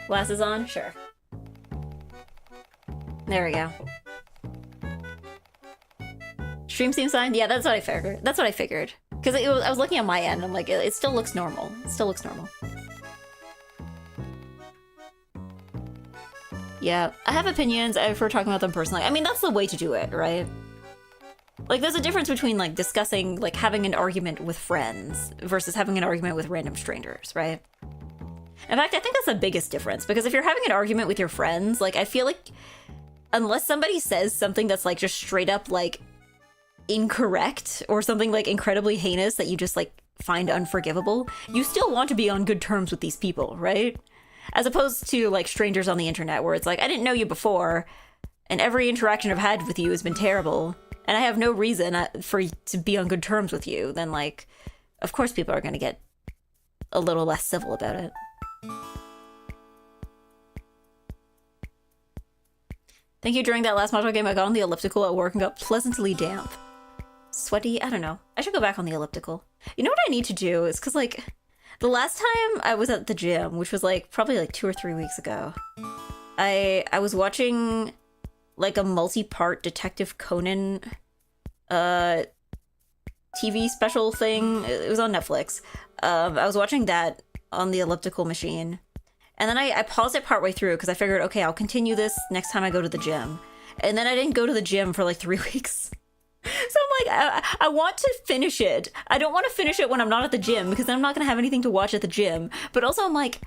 Glasses on? Sure. There we go. Stream seems fine? Yeah, that's what I figured. Because I was looking at my end, and I'm like, it still looks normal. Yeah, I have opinions if we're talking about them personally. I mean, that's the way to do it, right? Like, there's a difference between, like, discussing, like, having an argument with friends versus having an argument with random strangers, right? In fact, I think that's the biggest difference, because if you're having an argument with your friends, like, I feel like unless somebody says something that's, like, just straight up, like, incorrect or something, like, incredibly heinous that you just, like, find unforgivable, you still want to be on good terms with these people, right? As opposed to, like, strangers on the internet where it's like, I didn't know you before, and every interaction I've had with you has been terrible, and I have no reason to be on good terms with you, then, like, of course people are going to get a little less civil about it. Thank you. During that last Mahjong game, I got on the elliptical at work and got pleasantly damp. Sweaty? I don't know. I should go back on the elliptical. You know what I need to do is, because, like, the last time I was at the gym, which was, like, probably, like, 2 or 3 weeks ago, I was watching, like, a multi-part Detective Conan, TV special thing. It was on Netflix. I was watching that on the elliptical machine. And then I paused it partway through because I figured, okay, I'll continue this next time I go to the gym. And then I didn't go to the gym for like 3 weeks. So I'm like, I want to finish it. I don't want to finish it when I'm not at the gym because then I'm not going to have anything to watch at the gym. But also I'm like,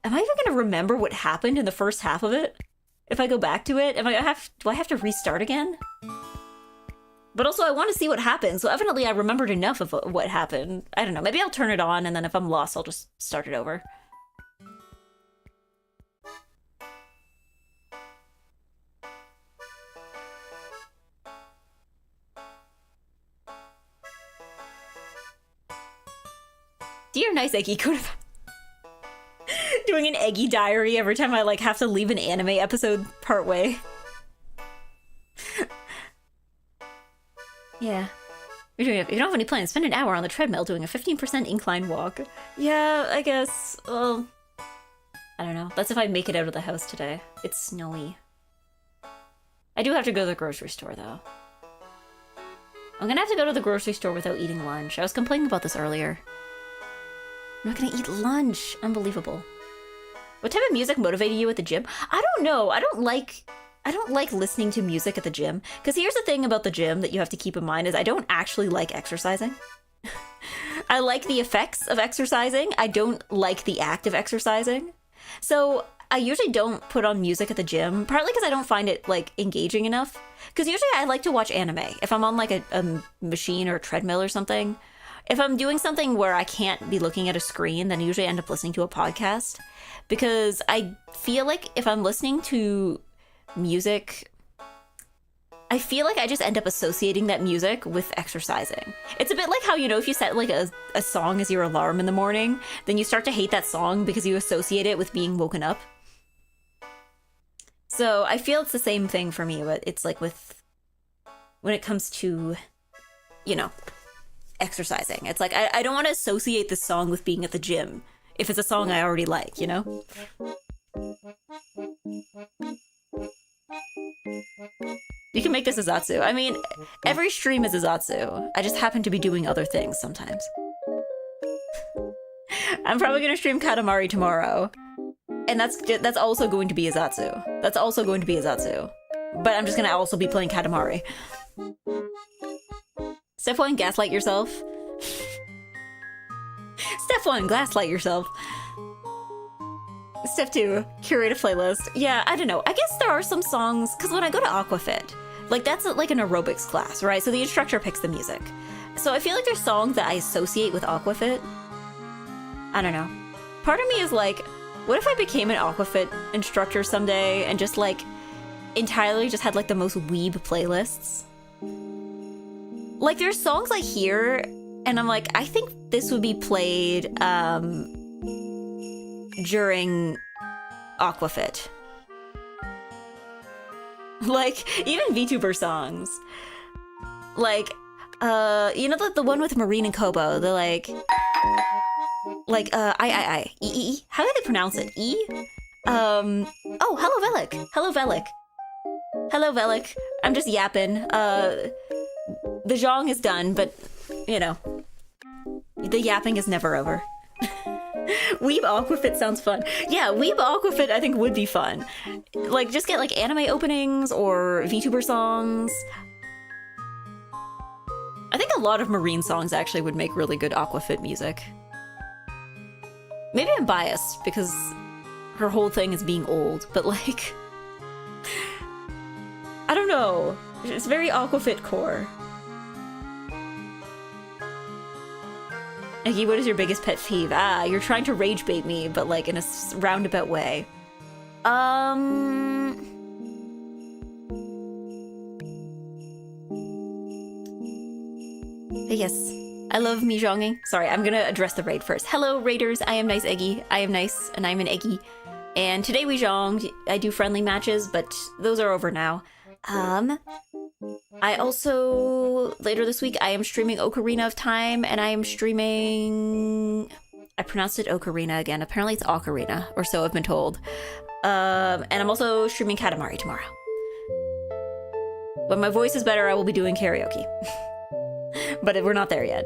am I even going to remember what happened in the first half of it? If I go back to it, do I have to restart again? But also I want to see what happens. So evidently I remembered enough of what happened. I don't know. Maybe I'll turn it on and then if I'm lost, I'll just start it over. Dear NiceEggy, could have doing an Eggy diary every time I like have to leave an anime episode partway. Yeah. If you don't have any plans, spend an hour on the treadmill doing a 15% incline walk. Yeah, I guess. Well, I don't know. That's if I make it out of the house today. It's snowy. I do have to go to the grocery store, though. I'm gonna have to go to the grocery store without eating lunch. I was complaining about this earlier. I'm not gonna eat lunch. Unbelievable. What type of music motivated you at the gym? I don't know. I don't like listening to music at the gym. Because here's the thing about the gym that you have to keep in mind is I don't actually like exercising. I like the effects of exercising. I don't like the act of exercising. So I usually don't put on music at the gym, partly because I don't find it like engaging enough. Because usually I like to watch anime. If I'm on like a machine or a treadmill or something. If I'm doing something where I can't be looking at a screen, then I usually end up listening to a podcast. Because I feel like if I'm listening to music, I feel like I just end up associating that music with exercising. It's a bit like how, you know, if you set like a song as your alarm in the morning, then you start to hate that song because you associate it with being woken up. So I feel it's the same thing for me, but it's like with, when it comes to, you know, exercising. It's like, I don't want to associate this song with being at the gym if it's a song I already like, you know? You can make this a Zatsu. I mean, every stream is a Zatsu. I just happen to be doing other things sometimes. I'm probably going to stream Katamari tomorrow. And that's also going to be a Zatsu. That's also going to be a Zatsu. But I'm just going to also be playing Katamari. Step 1, gaslight yourself. Step 1, gaslight yourself. Step 2, curate a playlist. Yeah, I don't know. I guess there are some songs, because when I go to Aquafit, like that's like an aerobics class, right? So the instructor picks the music. So I feel like there's songs that I associate with Aquafit. I don't know. Part of me is like, what if I became an Aquafit instructor someday and just like entirely just had like the most weeb playlists? Like there's songs I hear and I'm like, I think this would be played during Aquafit. Like even VTuber songs. Like you know the one with Marine and Kobo, they're like E. How do they pronounce it? E? Oh, hello Velik. Hello Velik. Hello Velik. I'm just yapping. The zhong is done, but you know, the yapping is never over. Weeb Aquafit sounds fun. Yeah, Weeb Aquafit I think would be fun. Like just get like anime openings or VTuber songs. I think a lot of Marine songs actually would make really good Aquafit music. Maybe I'm biased because her whole thing is being old, but like, I don't know. It's very Aquafit core. Eggy, what is your biggest pet peeve? Ah, you're trying to rage bait me, but like in a roundabout way. Yes, I love Mahjonging. Sorry, I'm gonna address the raid first. Hello, raiders. I am NiceEggy. I am nice, and I'm an Eggy. And today we zhonged. I do friendly matches, but those are over now. I also, later this week, I am streaming Ocarina of Time, and I am streaming... I pronounced it Ocarina again. Apparently it's Ocarina, or so I've been told. And I'm also streaming Katamari tomorrow. When my voice is better, I will be doing karaoke. But we're not there yet.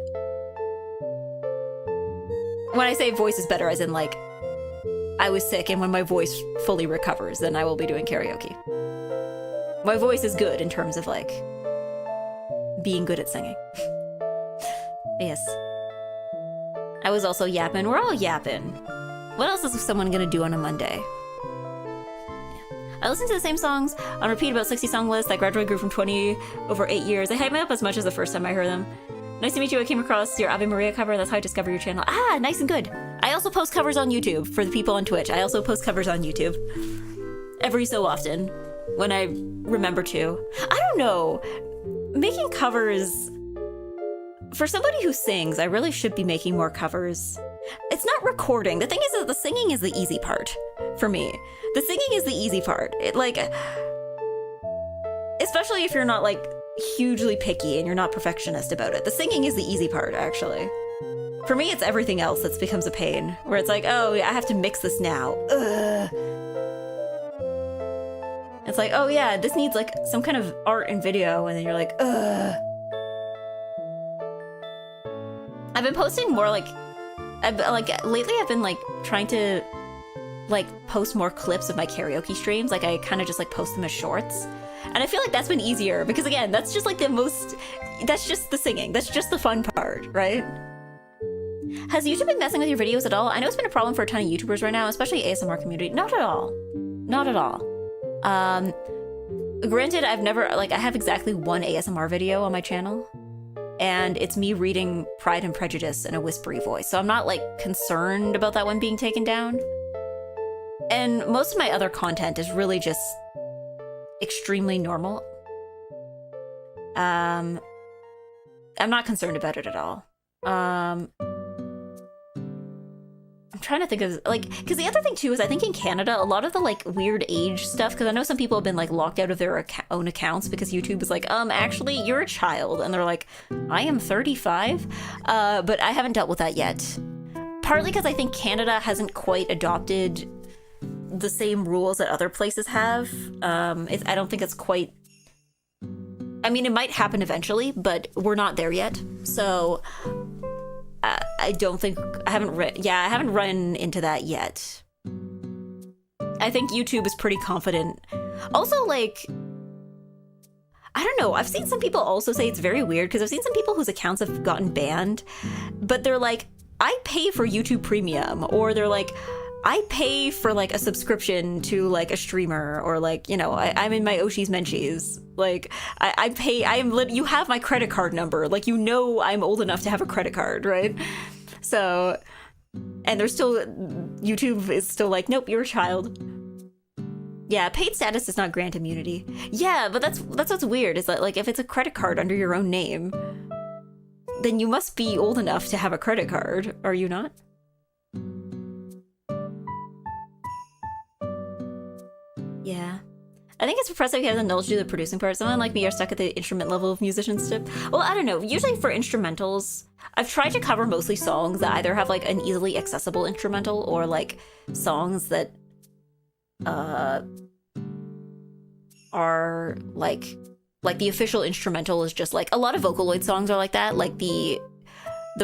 When I say voice is better, as in like, I was sick, and when my voice fully recovers, then I will be doing karaoke. My voice is good in terms of like, being good at singing. Yes. I was also yapping. We're all yapping. What else is someone gonna do on a Monday? I listen to the same songs on repeat, about 60 song lists. I gradually grew from 20 over 8 years. I hype me up as much as the first time I heard them. Nice to meet you. I came across your Ave Maria cover. That's how I discovered your channel. Ah, nice and good. I also post covers on YouTube for the people on Twitch. I also post covers on YouTube every so often when I remember to. I don't know. Making covers... For somebody who sings, I really should be making more covers. It's not recording. The thing is that the singing is the easy part for me. The singing is the easy part. It like, especially if you're not like hugely picky and you're not perfectionist about it. The singing is the easy part, actually. For me, it's everything else that becomes a pain. Where it's like, oh, I have to mix this now. Ugh. It's like, oh yeah, this needs like some kind of art and video, and then you're like, ugh. I've been posting more like lately I've been like trying to like post more clips of my karaoke streams. Like I kind of just like post them as shorts. And I feel like that's been easier because again, that's just like that's just the singing. That's just the fun part, right? Has YouTube been messing with your videos at all? I know it's been a problem for a ton of YouTubers right now, especially ASMR community. Not at all. Not at all. Granted, I've never, like I have exactly one ASMR video on my channel. And it's me reading Pride and Prejudice in a whispery voice. So I'm not like concerned about that one being taken down. And most of my other content is really just extremely normal. I'm not concerned about it at all. I'm trying to think of like, because the other thing too is I think in Canada a lot of the like weird age stuff, because I know some people have been like locked out of their own accounts because YouTube is like, actually you're a child, and they're like, I am 35, but I haven't dealt with that yet. Partly because I think Canada hasn't quite adopted the same rules that other places have. I don't think it's quite. I mean, it might happen eventually, but we're not there yet. So. I don't think I haven't run into that yet. I think YouTube is pretty confident. Also, like, I don't know. I've seen some people also say it's very weird because I've seen some people whose accounts have gotten banned, but they're like, I pay for YouTube Premium, or they're like, I pay for like a subscription to like a streamer, or like, you know, I'm in my Oshi's Menchies. Like I pay, you have my credit card number. Like, you know, I'm old enough to have a credit card, right? So, and they're still, YouTube is still like, nope, you're a child. Yeah, paid status does not grant immunity. Yeah, but that's what's weird, is that like if it's a credit card under your own name, then you must be old enough to have a credit card, are you not? Yeah. I think it's impressive you have the knowledge to do the producing part. Someone like me are stuck at the instrument level of musicianship. Well, I don't know. Usually for instrumentals, I've tried to cover mostly songs that either have like an easily accessible instrumental or like songs that are like the official instrumental is just like, a lot of Vocaloid songs are like that. Like the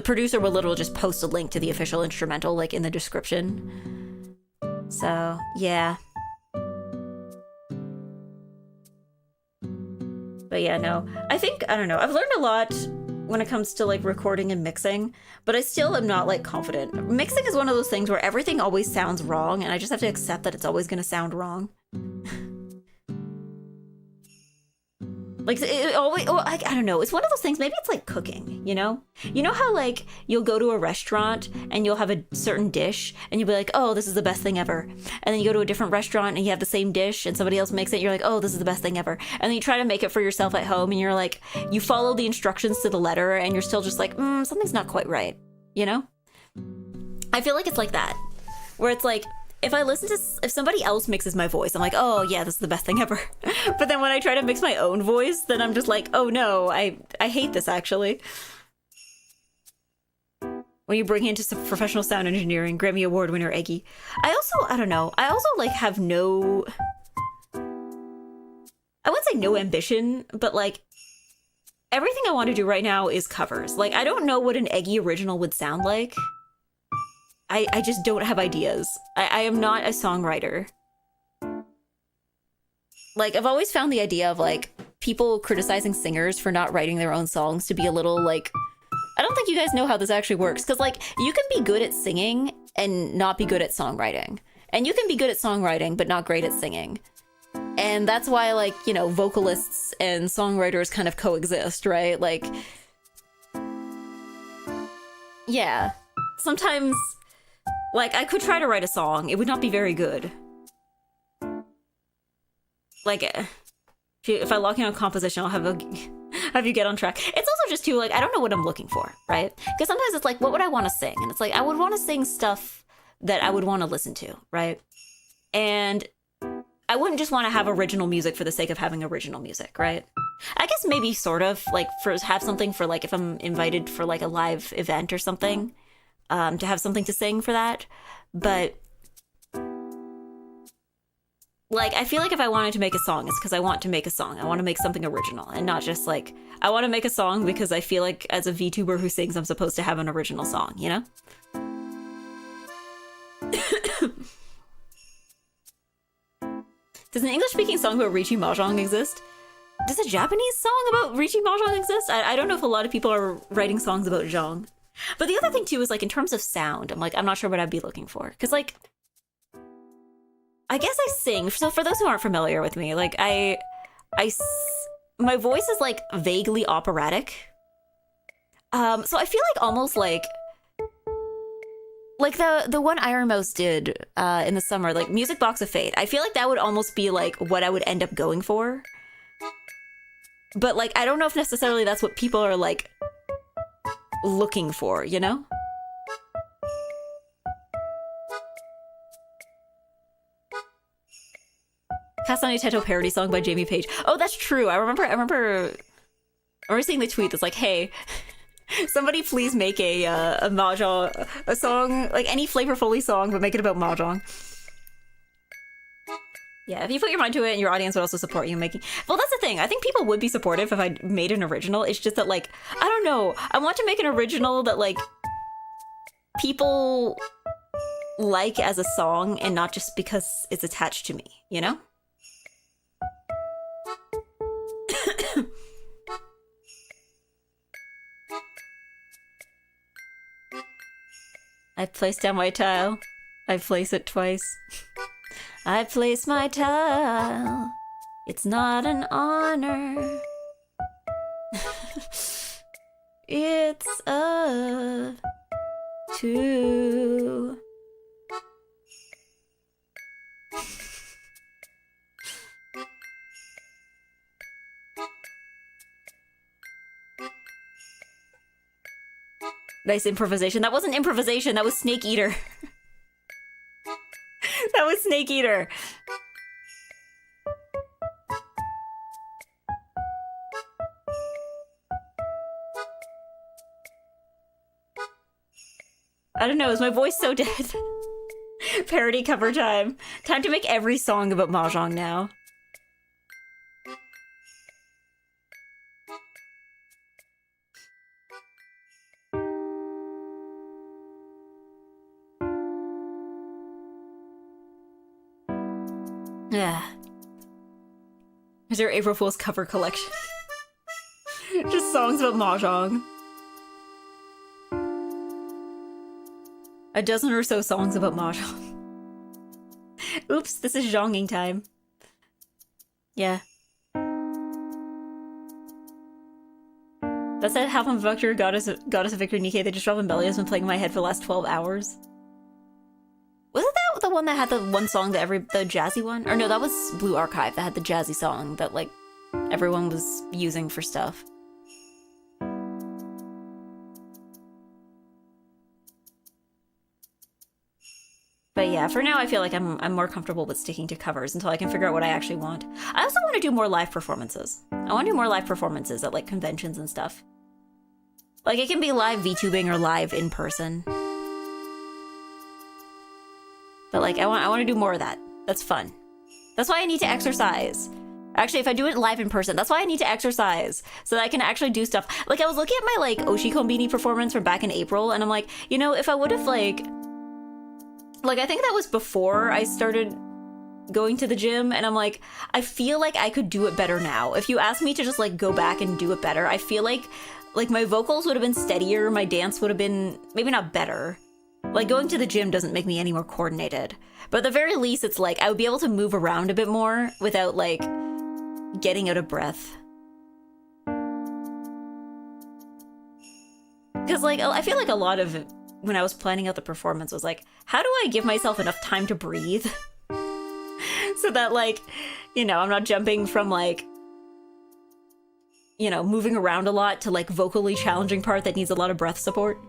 producer will literally just post a link to the official instrumental like in the description. So, yeah. But yeah, no. I don't know. I've learned a lot when it comes to like recording and mixing, but I still am not like confident. Mixing is one of those things where everything always sounds wrong, and I just have to accept that it's always going to sound wrong. Like, it always, I don't know. It's one of those things, maybe it's like cooking, you know? You know how, like, you'll go to a restaurant and you'll have a certain dish and you'll be like, oh, this is the best thing ever. And then you go to a different restaurant and you have the same dish and somebody else makes it, you're like, oh, this is the best thing ever. And then you try to make it for yourself at home and you're like, you follow the instructions to the letter and you're still just like, something's not quite right, you know? I feel like it's like that. Where it's like, if I listen to, if somebody else mixes my voice, I'm like, oh yeah, this is the best thing ever. But then when I try to mix my own voice, then I'm just like, oh no, I hate this actually. When you bring into some professional sound engineering, Grammy Award winner EGGY. I don't know. I also like have no, I wouldn't say no ambition, but like everything I want to do right now is covers. Like I don't know what an EGGY original would sound like. I just don't have ideas. I am not a songwriter. Like I've always found the idea of like people criticizing singers for not writing their own songs to be a little like, I don't think you guys know how this actually works, because like you can be good at singing and not be good at songwriting, and you can be good at songwriting but not great at singing, and that's why like, you know, vocalists and songwriters kind of coexist, right? Like, yeah, sometimes like I could try to write a song, it would not be very good. Like if I lock in on composition, I'll have you get on track. It's also just too, like, I don't know what I'm looking for, right? Because sometimes it's like, what would I want to sing? And it's like, I would want to sing stuff that I would want to listen to, right? And I wouldn't just want to have original music for the sake of having original music, right? I guess maybe sort of, like, have something for, like, if I'm invited for, like, a live event or something, to have something to sing for that. But like, I feel like if I wanted to make a song, it's because I want to make a song. I want to make something original, and not just like, I want to make a song because I feel like as a VTuber who sings, I'm supposed to have an original song, you know? Does an English-speaking song about Riichi Mahjong exist? Does a Japanese song about Riichi Mahjong exist? I don't know if a lot of people are writing songs about Zhang. But the other thing too is like, in terms of sound, I'm not sure what I'd be looking for. Because like, I guess I sing. So for those who aren't familiar with me, like my voice is like vaguely operatic. So I feel like almost like the one Iron Mouse did in the summer, like Music Box of Fate. I feel like that would almost be like what I would end up going for. But like, I don't know if necessarily that's what people are like looking for, you know? Kasane Teto parody song by Jamie Page. Oh, that's true. I remember seeing the tweet that's like, hey, somebody please make a Mahjong, a song, like any Flavor Fully song, but make it about Mahjong. Yeah, if you put your mind to it and your audience would also support you making... Well, that's the thing. I think people would be supportive if I made an original. It's just that, like, I don't know. I want to make an original that, like, people like as a song and not just because it's attached to me, you know? I place down my tile. I place it twice. I place my tile. It's not an honor. It's a two. Nice improvisation. That wasn't improvisation, that was Snake Eater. That was Snake Eater. I don't know, is my voice so dead? Parody cover time. Time to make every song about Mahjong now. Yeah. Is there April Fool's cover collection? Just songs about Mahjong. A dozen or so songs about Mahjong. Oops, this is zhonging time. Yeah. That's that half on Victor, Goddess of Victor Nikkei. They just dropped in Belly has been playing in my head for the last 12 hours. Wasn't that the one that had the one song that the jazzy one? Or no, that was Blue Archive that had the jazzy song that like everyone was using for stuff. But But yeah, for now I feel like I'm more comfortable with sticking to covers until I can figure out what I actually want. I also want to do more live performances. I want to do more live performances at like conventions and stuff. Like it can be live VTubing or live in person. But like I want to do more of that. That's fun. That's why I need to exercise. Actually, if I do it live in person, that's why I need to exercise so that I can actually do stuff. Like I was looking at my like Oshi Konbini performance from back in April, and I'm like, you know, if I would have like I think that was before I started going to the gym, and I'm like, I feel like I could do it better now. If you asked me to just like go back and do it better, I feel like my vocals would have been steadier, my dance would have been maybe not better. Like going to the gym doesn't make me any more coordinated. But at the very least, it's like I would be able to move around a bit more without like getting out of breath. Because like I feel like a lot of when I was planning out the performance was like, how do I give myself enough time to breathe so that like, you know, I'm not jumping from like, you know, moving around a lot to like vocally challenging part that needs a lot of breath support.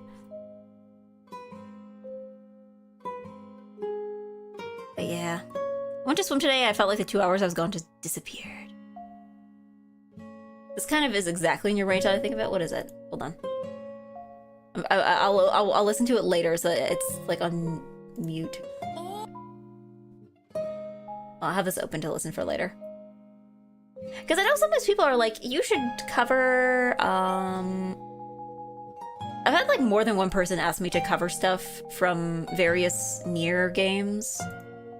But yeah, I went to swim today. I felt like the 2 hours I was gone just disappeared. This kind of is exactly in your range. I think of it. What is it? Hold on. I'll listen to it later, so it's like on mute. I'll have this open to listen for later. Because I know sometimes people are like, you should cover. I've had like more than one person ask me to cover stuff from various Nier games.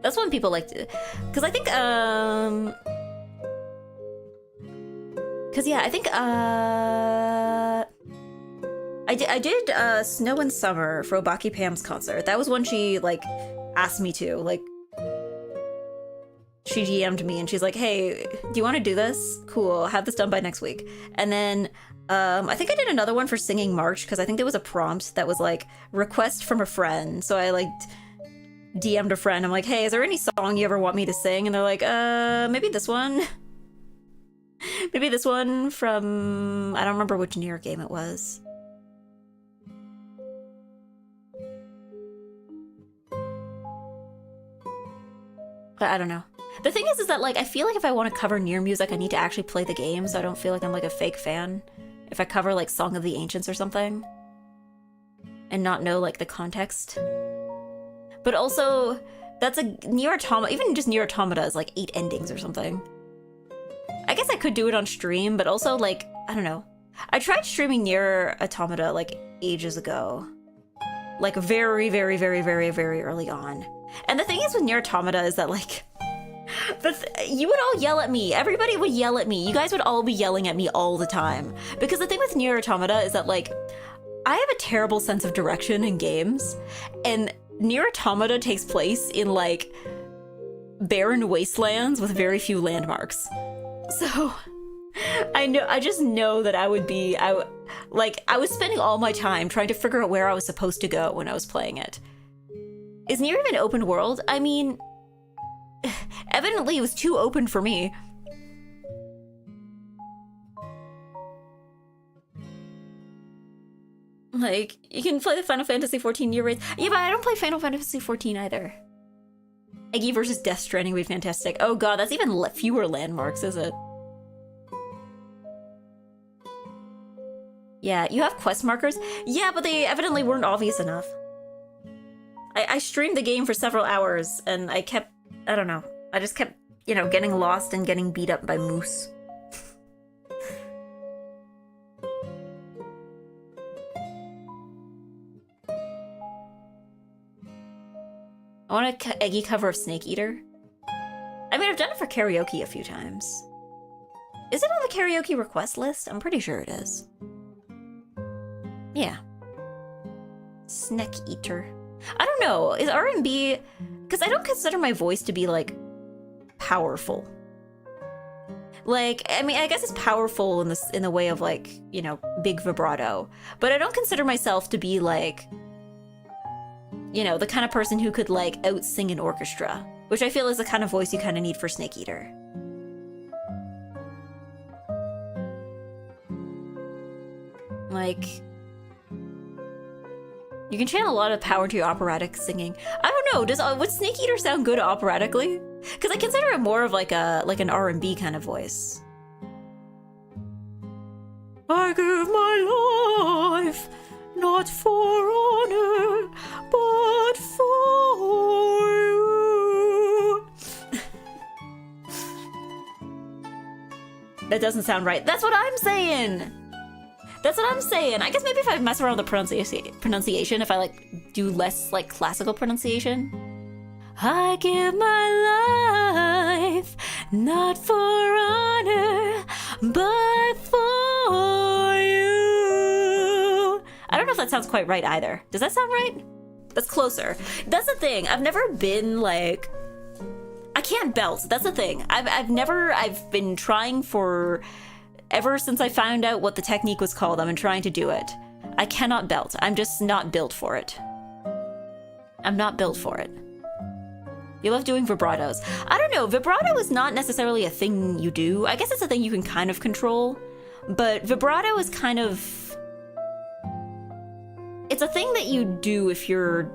That's when people like to, because I think because yeah, I think I did Snow and Summer for Obaki Pam's concert. That was when she like asked me to, like she DM'd me and she's like, hey, do you want to do this? Cool, I'll have this done by next week. And then I think I did another one for Singing March because I think there was a prompt that was like request from a friend. So I like DM'd a friend. I'm like, hey, is there any song you ever want me to sing? And they're like, maybe this one. Maybe this one from, I don't remember which Nier game it was. But I don't know. The thing is that like, I feel like if I want to cover Nier music, I need to actually play the game, so I don't feel like I'm like a fake fan. If I cover like Song of the Ancients or something. And not know like the context. But also, that's a Nier Automata, even just Nier Automata is like 8 endings or something. I guess I could do it on stream, but also like, I don't know. I tried streaming Nier Automata like ages ago. Like very, very, very, very, very early on. And the thing is with Nier Automata is that like, you would all yell at me. Everybody would yell at me. You guys would all be yelling at me all the time. Because the thing with Nier Automata is that like, I have a terrible sense of direction in games. And Nier Automata takes place in like barren wastelands with very few landmarks. So I just know that I was spending all my time trying to figure out where I was supposed to go when I was playing it. Is Nier even open world? I mean, evidently it was too open for me. Like, you can play the Final Fantasy XIV Nier raids. Yeah, but I don't play Final Fantasy XIV either. EGGY versus Death Stranding would be fantastic. Oh god, that's even fewer landmarks, is it? Yeah, you have quest markers? Yeah, but they evidently weren't obvious enough. I streamed the game for several hours, and I don't know. I just kept, you know, getting lost and getting beat up by moose. I want a EGGY cover of Snake Eater. I mean, I've done it for karaoke a few times. Is it on the karaoke request list? I'm pretty sure it is. Yeah. Snake Eater. I don't know. Is R&B... Because I don't consider my voice to be, like, powerful. Like, I mean, I guess it's powerful in the way of, like, you know, big vibrato. But I don't consider myself to be, like... you know, the kind of person who could, like, out-sing an orchestra. Which I feel is the kind of voice you kind of need for Snake Eater. Like... You can channel a lot of power to your operatic singing. I don't know, would Snake Eater sound good operatically? Because I consider it more of like an R&B kind of voice. I give my life, not for honor, but for you. That doesn't sound right. That's what I'm saying. That's what I'm saying. I guess maybe if I mess around with the pronunciation, if I like do less like classical pronunciation. I give my life, not for honor, but for you. I don't know if that sounds quite right either. Does that sound right? That's closer. That's the thing. I've never been like, I can't belt. That's the thing. I've been trying for, ever since I found out what the technique was called, I've been trying to do it. I cannot belt. I'm just not built for it. I'm not built for it. You love doing vibratos. I don't know, vibrato is not necessarily a thing you do. I guess it's a thing you can kind of control, but vibrato is kind of... It's a thing that you do if you're...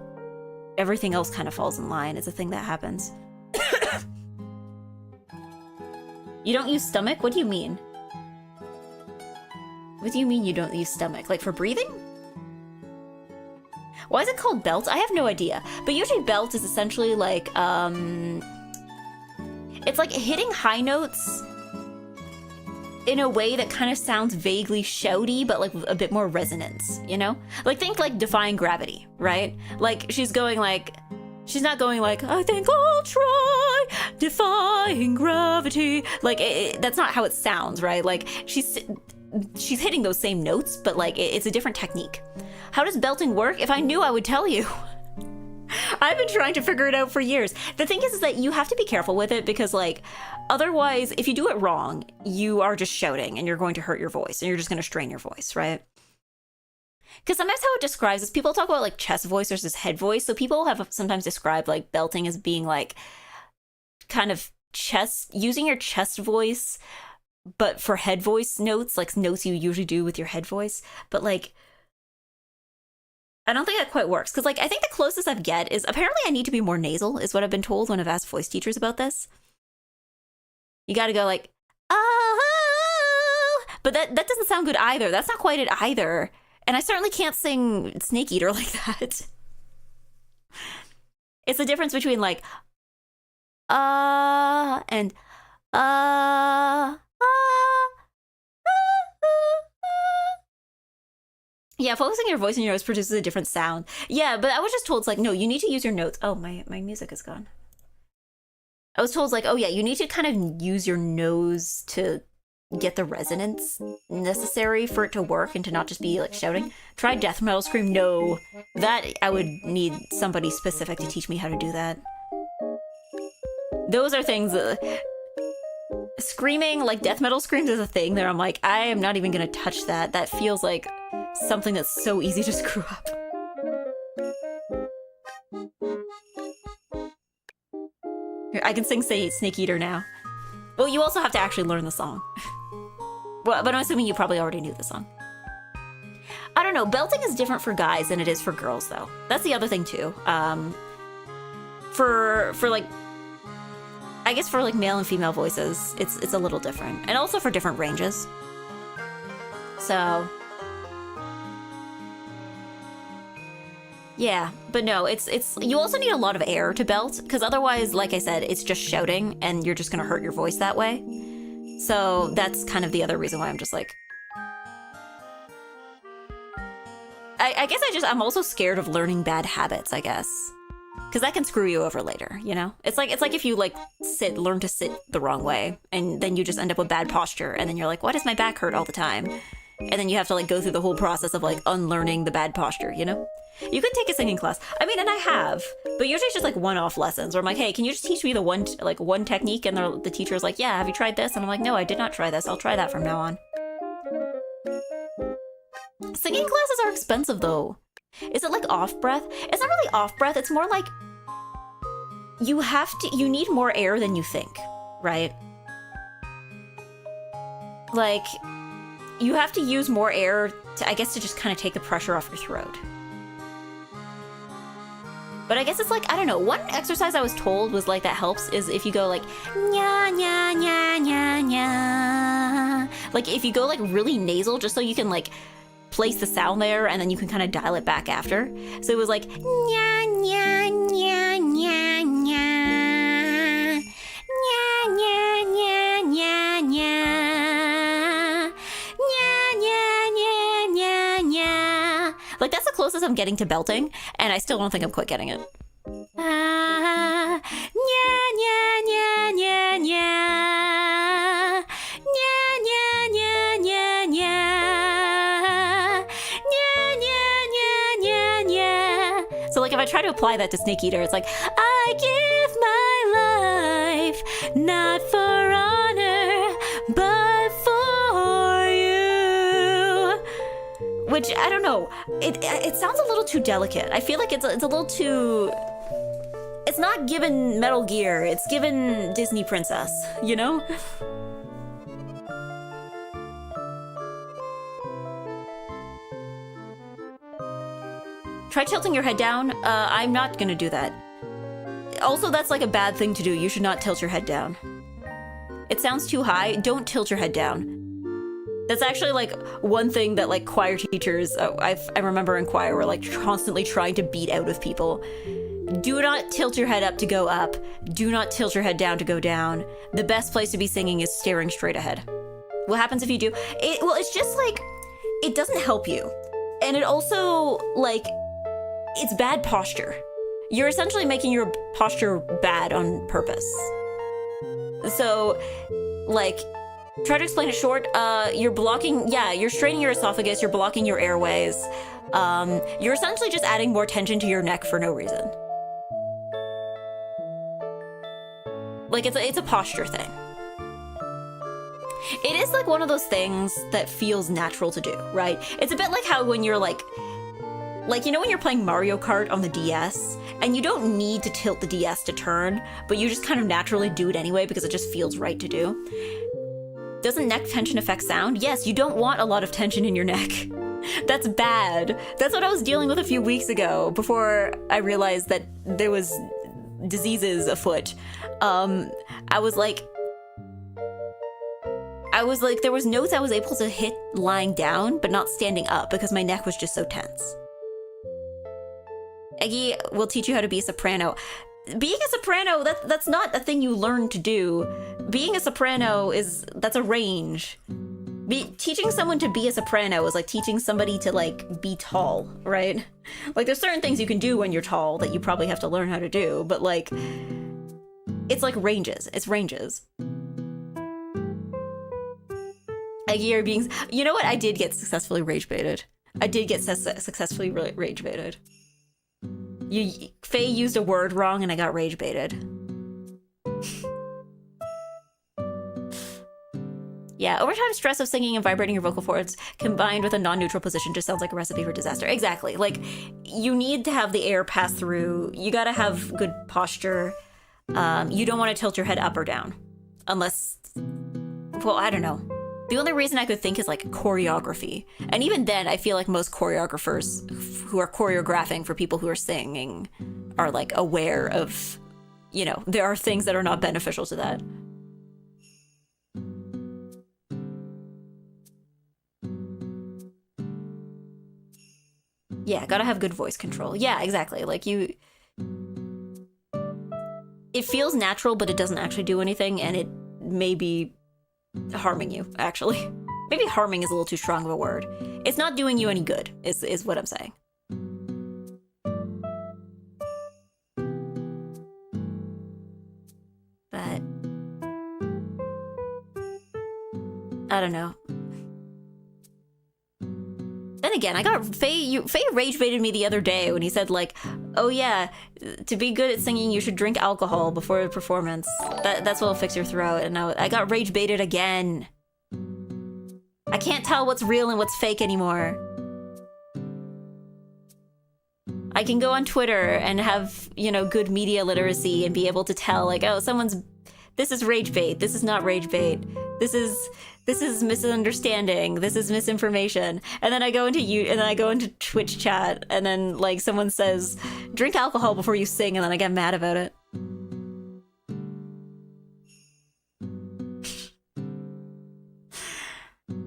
Everything else kind of falls in line. It's a thing that happens. You don't use stomach? What do you mean? What do you mean you don't use stomach? Like for breathing? Why is it called belt? I have no idea. But usually belt is essentially like, it's like hitting high notes in a way that kind of sounds vaguely shouty, but like with a bit more resonance, you know? Like think like defying gravity, right? Like she's going like, she's not going like, I think I'll try defying gravity. Like that's not how it sounds, right? Like she's hitting those same notes, but like it's a different technique. How does belting work? If I knew, I would tell you. I've been trying to figure it out for years. The thing is that you have to be careful with it because like, otherwise, if you do it wrong, you are just shouting and you're going to hurt your voice and you're just going to strain your voice, right? Because sometimes how it describes this, people talk about like chest voice versus head voice. So people have sometimes described like belting as being like kind of using your chest voice, but for head voice notes, like notes you usually do with your head voice. But like, I don't think that quite works. Because like, I think the closest I've get is apparently I need to be more nasal is what I've been told when I've asked voice teachers about this. You got to go like, oh, but that doesn't sound good either. That's not quite it either. And I certainly can't sing Snake Eater like that. It's the difference between like, and yeah, focusing your voice in your nose produces a different sound. Yeah, but I was just told, it's like, no, you need to use your notes. Oh, my music is gone. I was told, like, oh yeah, you need to kind of use your nose to get the resonance necessary for it to work and to not just be, like, shouting. Try death metal scream. No. That, I would need somebody specific to teach me how to do that. Those are things... screaming, like, death metal screams is a thing there. I'm like, I am not even gonna touch that. That feels like... something that's so easy to screw up. Here, I can sing Snake Eater now. Well, you also have to actually learn the song. Well, but I'm assuming you probably already knew the song. I don't know, belting is different for guys than it is for girls, though. That's the other thing, too. For like... I guess for, like, male and female voices, it's a little different. And also for different ranges. So... yeah, but no, it's you also need a lot of air to belt, because otherwise, like I said, it's just shouting, and you're just gonna hurt your voice that way. So that's kind of the other reason why I'm just like... I guess I'm also scared of learning bad habits, I guess. Because that can screw you over later, you know? It's like if you, like, learn to sit the wrong way, and then you just end up with bad posture, and then you're like, why does my back hurt all the time? And then you have to, like, go through the whole process of, like, unlearning the bad posture, you know? You could take a singing class. I mean, and I have, but usually it's just like one-off lessons where I'm like, hey, can you just teach me the one technique? And the teacher's like, yeah, have you tried this? And I'm like, no, I did not try this. I'll try that from now on. Singing classes are expensive though. Is it like off breath? It's not really off breath. It's more like you need more air than you think, right? Like you have to use more air to, I guess, to just kind of take the pressure off your throat. But I guess it's like, I don't know, one exercise I was told was like that helps is if you go like nya nya nya nya nya. Like if you go like really nasal just so you can like place the sound there and then you can kind of dial it back after. So it was like nya nya nya nya nya nya nya nya nya nya nya nya nya. Like that's the closest I'm getting to belting, and I still don't think I'm quite getting it. Nya nya nya nya nya nya nya nya nya nya nya nya nya nya. So like if I try to apply that to Snake Eater, it's like I give my life not for honor but for you. Which I don't know. It sounds a little too delicate. I feel like it's a little too. It's not given Metal Gear. It's given Disney Princess. You know. Try tilting your head down. I'm not gonna do that. Also, that's like a bad thing to do. You should not tilt your head down. It sounds too high. Don't tilt your head down. That's actually like one thing that like choir teachers, I remember in choir, were like constantly trying to beat out of people. Do not tilt your head up to go up. Do not tilt your head down to go down. The best place to be singing is staring straight ahead. What happens if you do? Well, it's just like, it doesn't help you. And it also, like, it's bad posture. You're essentially making your posture bad on purpose. So, like, try to explain it short. You're blocking, you're straining your esophagus, you're blocking your airways. You're essentially just adding more tension to your neck for no reason. Like, it's a posture thing. It is like one of those things that feels natural to do, right? It's a bit like how when you're like, you know when you're playing Mario Kart on the DS, and you don't need to tilt the DS to turn, but you just kind of naturally do it anyway because it just feels right to do. Doesn't neck tension affect sound? Yes, you don't want a lot of tension in your neck. That's bad. That's what I was dealing with a few weeks ago before I realized that there was diseases afoot. I was like, there was notes I was able to hit lying down, but not standing up because my neck was just so tense. Eggy will teach you how to be a soprano. Being a soprano, that's not a thing you learn to do. Being a soprano that's a range. Teaching someone to be a soprano is like teaching somebody to like be tall, right? Like there's certain things you can do when you're tall that you probably have to learn how to do, but like, it's like ranges. It's ranges. Eggy are being, you know what? I did get successfully rage baited. I did get successfully rage baited. Faye used a word wrong and I got rage baited. Yeah, overtime stress of singing and vibrating your vocal cords combined with a non-neutral position just sounds like a recipe for disaster. Exactly. Like, you need to have the air pass through. You gotta have good posture. You don't want to tilt your head up or down. Unless, well, I don't know. The only reason I could think is like choreography. And even then, I feel like most choreographers who are choreographing for people who are singing are like aware of, you know, there are things that are not beneficial to that. Yeah, gotta have good voice control. Yeah, exactly. Like it feels natural, but it doesn't actually do anything, and it may be harming you, actually. Maybe harming is a little too strong of a word. It's not doing you any good, is what I'm saying. But I don't know. Then again, I got Faye rage baited me the other day when he said like, oh yeah, to be good at singing you should drink alcohol before a performance. That's what'll fix your throat. And I got rage baited again. I can't tell what's real and what's fake anymore. I can go on Twitter and have, you know, good media literacy and be able to tell like, oh, this is rage bait, this is not rage bait. this is misunderstanding, this is misinformation. And then I go into Twitch chat, and then like someone says, drink alcohol before you sing, and then I get mad about it.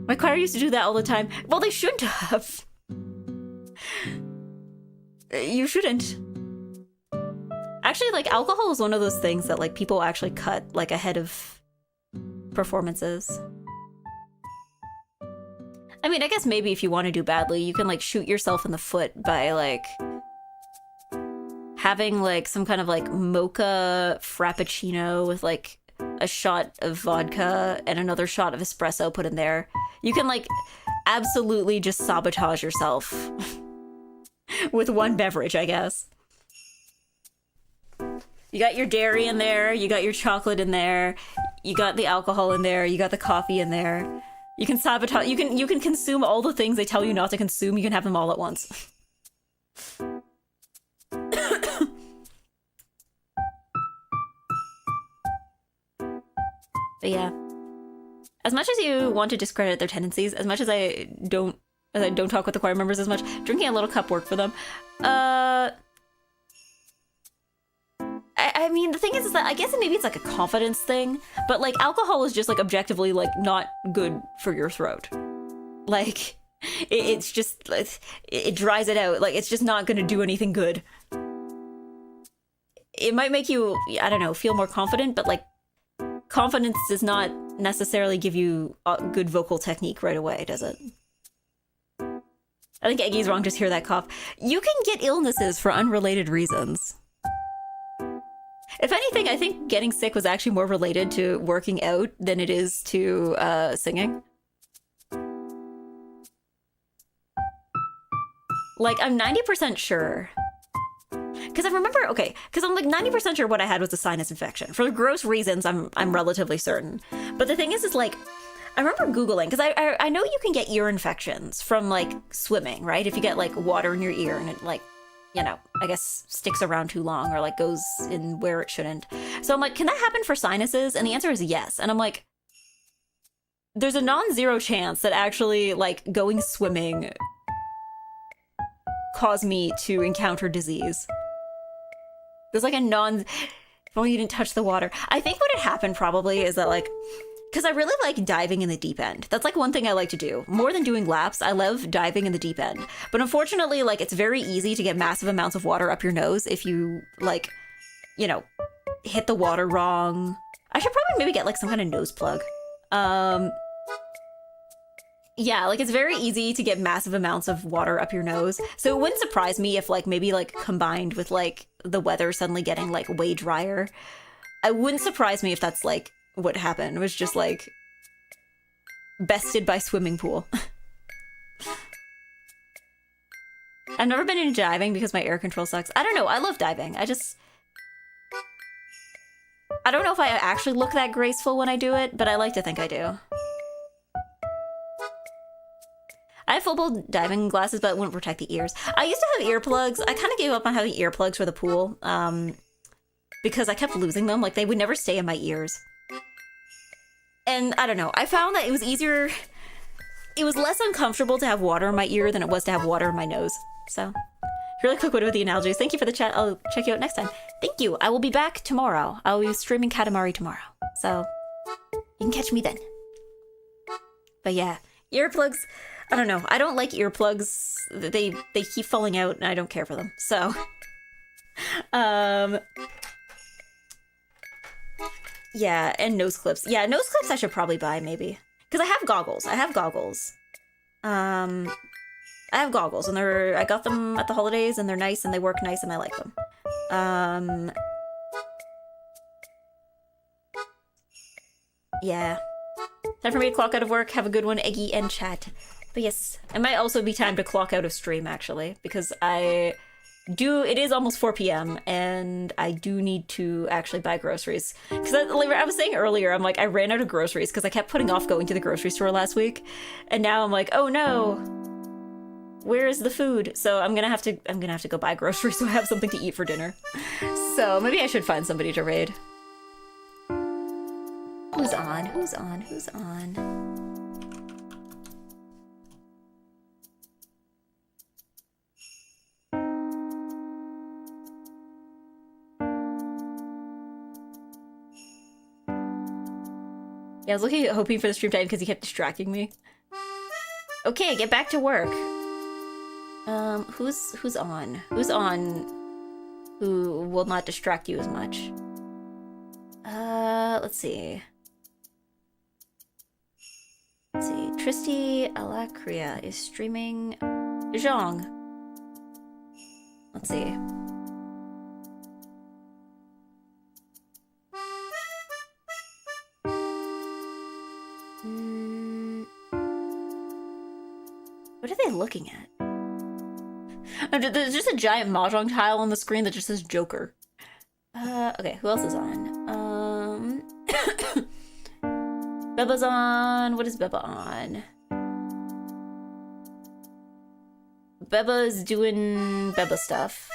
My choir used to do that all the time. Well, they shouldn't have. You shouldn't. Actually, like, alcohol is one of those things that, like, people actually cut, like, ahead of performances. I mean, I guess maybe if you want to do badly, you can, like, shoot yourself in the foot by, like, having, like, some kind of, like, mocha frappuccino with, like, a shot of vodka and another shot of espresso put in there. You can, like, absolutely just sabotage yourself with one beverage, I guess. You got your dairy in there, you got your chocolate in there, you got the alcohol in there, you got the coffee in there. You can sabotage, you can consume all the things they tell you not to consume, you can have them all at once. But yeah. As much as you want to discredit their tendencies, as much as I don't talk with the choir members as much, drinking a little cup worked for them. I mean, the thing is that I guess maybe it's like a confidence thing, but like alcohol is just like objectively like not good for your throat. Like it's just it dries it out. Like it's just not going to do anything good. It might make you, I don't know, feel more confident, but like confidence does not necessarily give you a good vocal technique right away, does it? I think Eggy's wrong, just hear that cough. You can get illnesses for unrelated reasons. If anything, I think getting sick was actually more related to working out than it is to singing. Like, I'm 90% sure. Because I remember, okay, because I'm like 90% sure what I had was a sinus infection. For gross reasons, I'm relatively certain. But the thing is like, I remember Googling, because I know you can get ear infections from like swimming, right? If you get like water in your ear and it like, you know, I guess sticks around too long or like goes in where it shouldn't. So I'm like, can that happen for sinuses? And the answer is yes. And I'm like, there's a non-zero chance that actually like going swimming caused me to encounter disease. There's like a well, you didn't touch the water. I think what had happened probably is that like, because I really like diving in the deep end. That's like one thing I like to do. More than doing laps, I love diving in the deep end. But unfortunately, like it's very easy to get massive amounts of water up your nose if you like, you know, hit the water wrong. I should probably maybe get like some kind of nose plug. Yeah, like it's very easy to get massive amounts of water up your nose. So it wouldn't surprise me if like maybe like combined with like the weather suddenly getting like way drier. It wouldn't surprise me if that's like what happened. It was just like bested by swimming pool. I've never been into diving because my air control sucks. I don't know. I love diving. I don't know if I actually look that graceful when I do it, but I like to think I do. I have full diving glasses, but it wouldn't protect the ears. I used to have earplugs. I kind of gave up on having earplugs for the pool because I kept losing them. Like, they would never stay in my ears. And I don't know. I found that it was easier... It was less uncomfortable to have water in my ear than it was to have water in my nose. So, really quick with the analogies. Thank you for the chat. I'll check you out next time. Thank you. I will be back tomorrow. I'll be streaming Katamari tomorrow. So, you can catch me then. But yeah, earplugs... I don't know. I don't like earplugs. They keep falling out and I don't care for them. So, yeah, and nose clips. Yeah, nose clips I should probably buy maybe. Because I have goggles. I have goggles and I got them at the holidays and they're nice and they work nice and I like them. Yeah. Time for me to clock out of work. Have a good one, Eggy and chat. But yes, it might also be time to clock out of stream, actually, because it is almost 4 p.m. and I do need to actually buy groceries. Because I was saying earlier, I'm like, I ran out of groceries because I kept putting off going to the grocery store last week. And now I'm like, oh no, where is the food? So I'm gonna have to go buy groceries so I have something to eat for dinner. So maybe I should find somebody to raid. Who's on? Who's on? Who's on? Yeah, I was hoping for the stream time because he kept distracting me. Okay, get back to work. Who's on? Who's on? Who will not distract you as much? Let's see. Let's see. Tristy Alacria is streaming. Zhong. Let's see. What are they looking at? There's just a giant Mahjong tile on the screen that just says Joker. Okay, who else is on? Beba's on. What is Beba on? Beba's doing Beba stuff.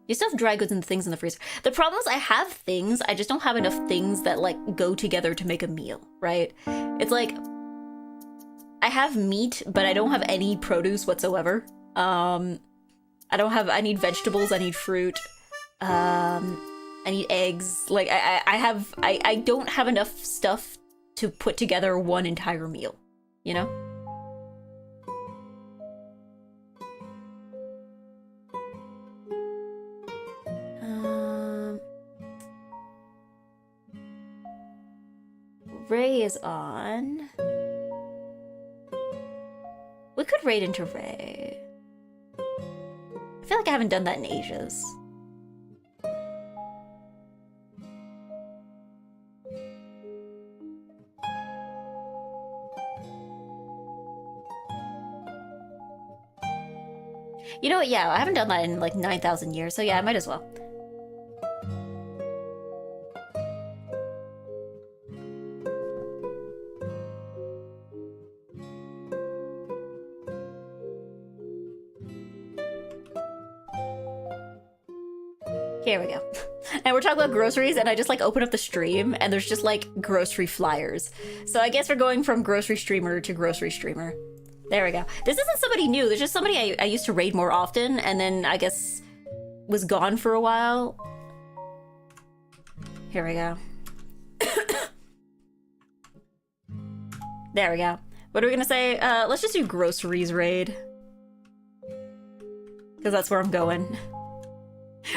You still have dry goods and things in the freezer. The problem is I have things, I just don't have enough things that like go together to make a meal, right? It's like, I have meat, but I don't have any produce whatsoever. I need vegetables, I need fruit, I need eggs. Like I don't have enough stuff to put together one entire meal, you know? Ray is on. We could raid into Ray. I feel like I haven't done that in ages. You know what? Yeah, I haven't done that in like 9,000 years, so yeah, I might as well. Here we go. And we're talking about groceries, and I just like open up the stream, and there's just like grocery flyers. So I guess we're going from grocery streamer to grocery streamer. There we go. This isn't somebody new. There's just somebody I used to raid more often, and then I guess was gone for a while. Here we go. There we go. What are we gonna say? Let's just do groceries raid. Because that's where I'm going.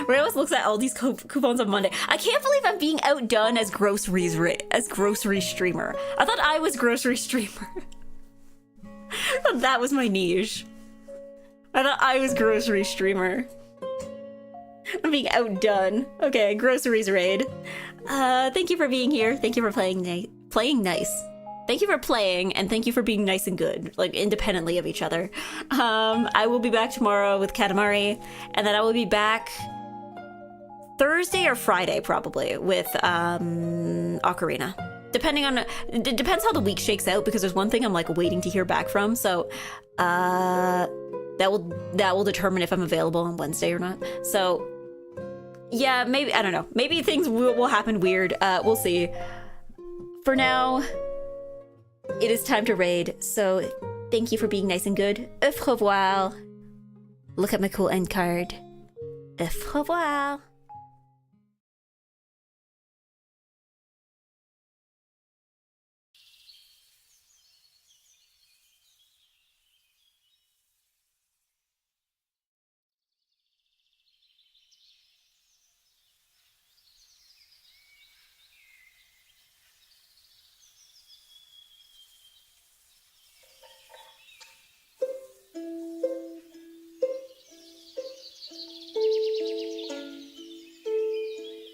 Ray always looks at all these coupons on Monday. I can't believe I'm being outdone as grocery streamer. I thought I was grocery streamer. I thought that was my niche. I thought I was grocery streamer. I'm being outdone. Okay, groceries raid. Thank you for being here. Thank you for playing nice. Thank you for playing, and thank you for being nice and good, like independently of each other. I will be back tomorrow with Katamari, and then I will be back Thursday or Friday probably with Ocarina. It depends how the week shakes out, because there's one thing I'm like waiting to hear back from, so that will determine if I'm available on Wednesday or not. So yeah, maybe, I don't know, maybe things will happen weird. We'll see. For now, it is time to raid, so thank you for being nice and good. Au revoir. Look at my cool end card. Au revoir.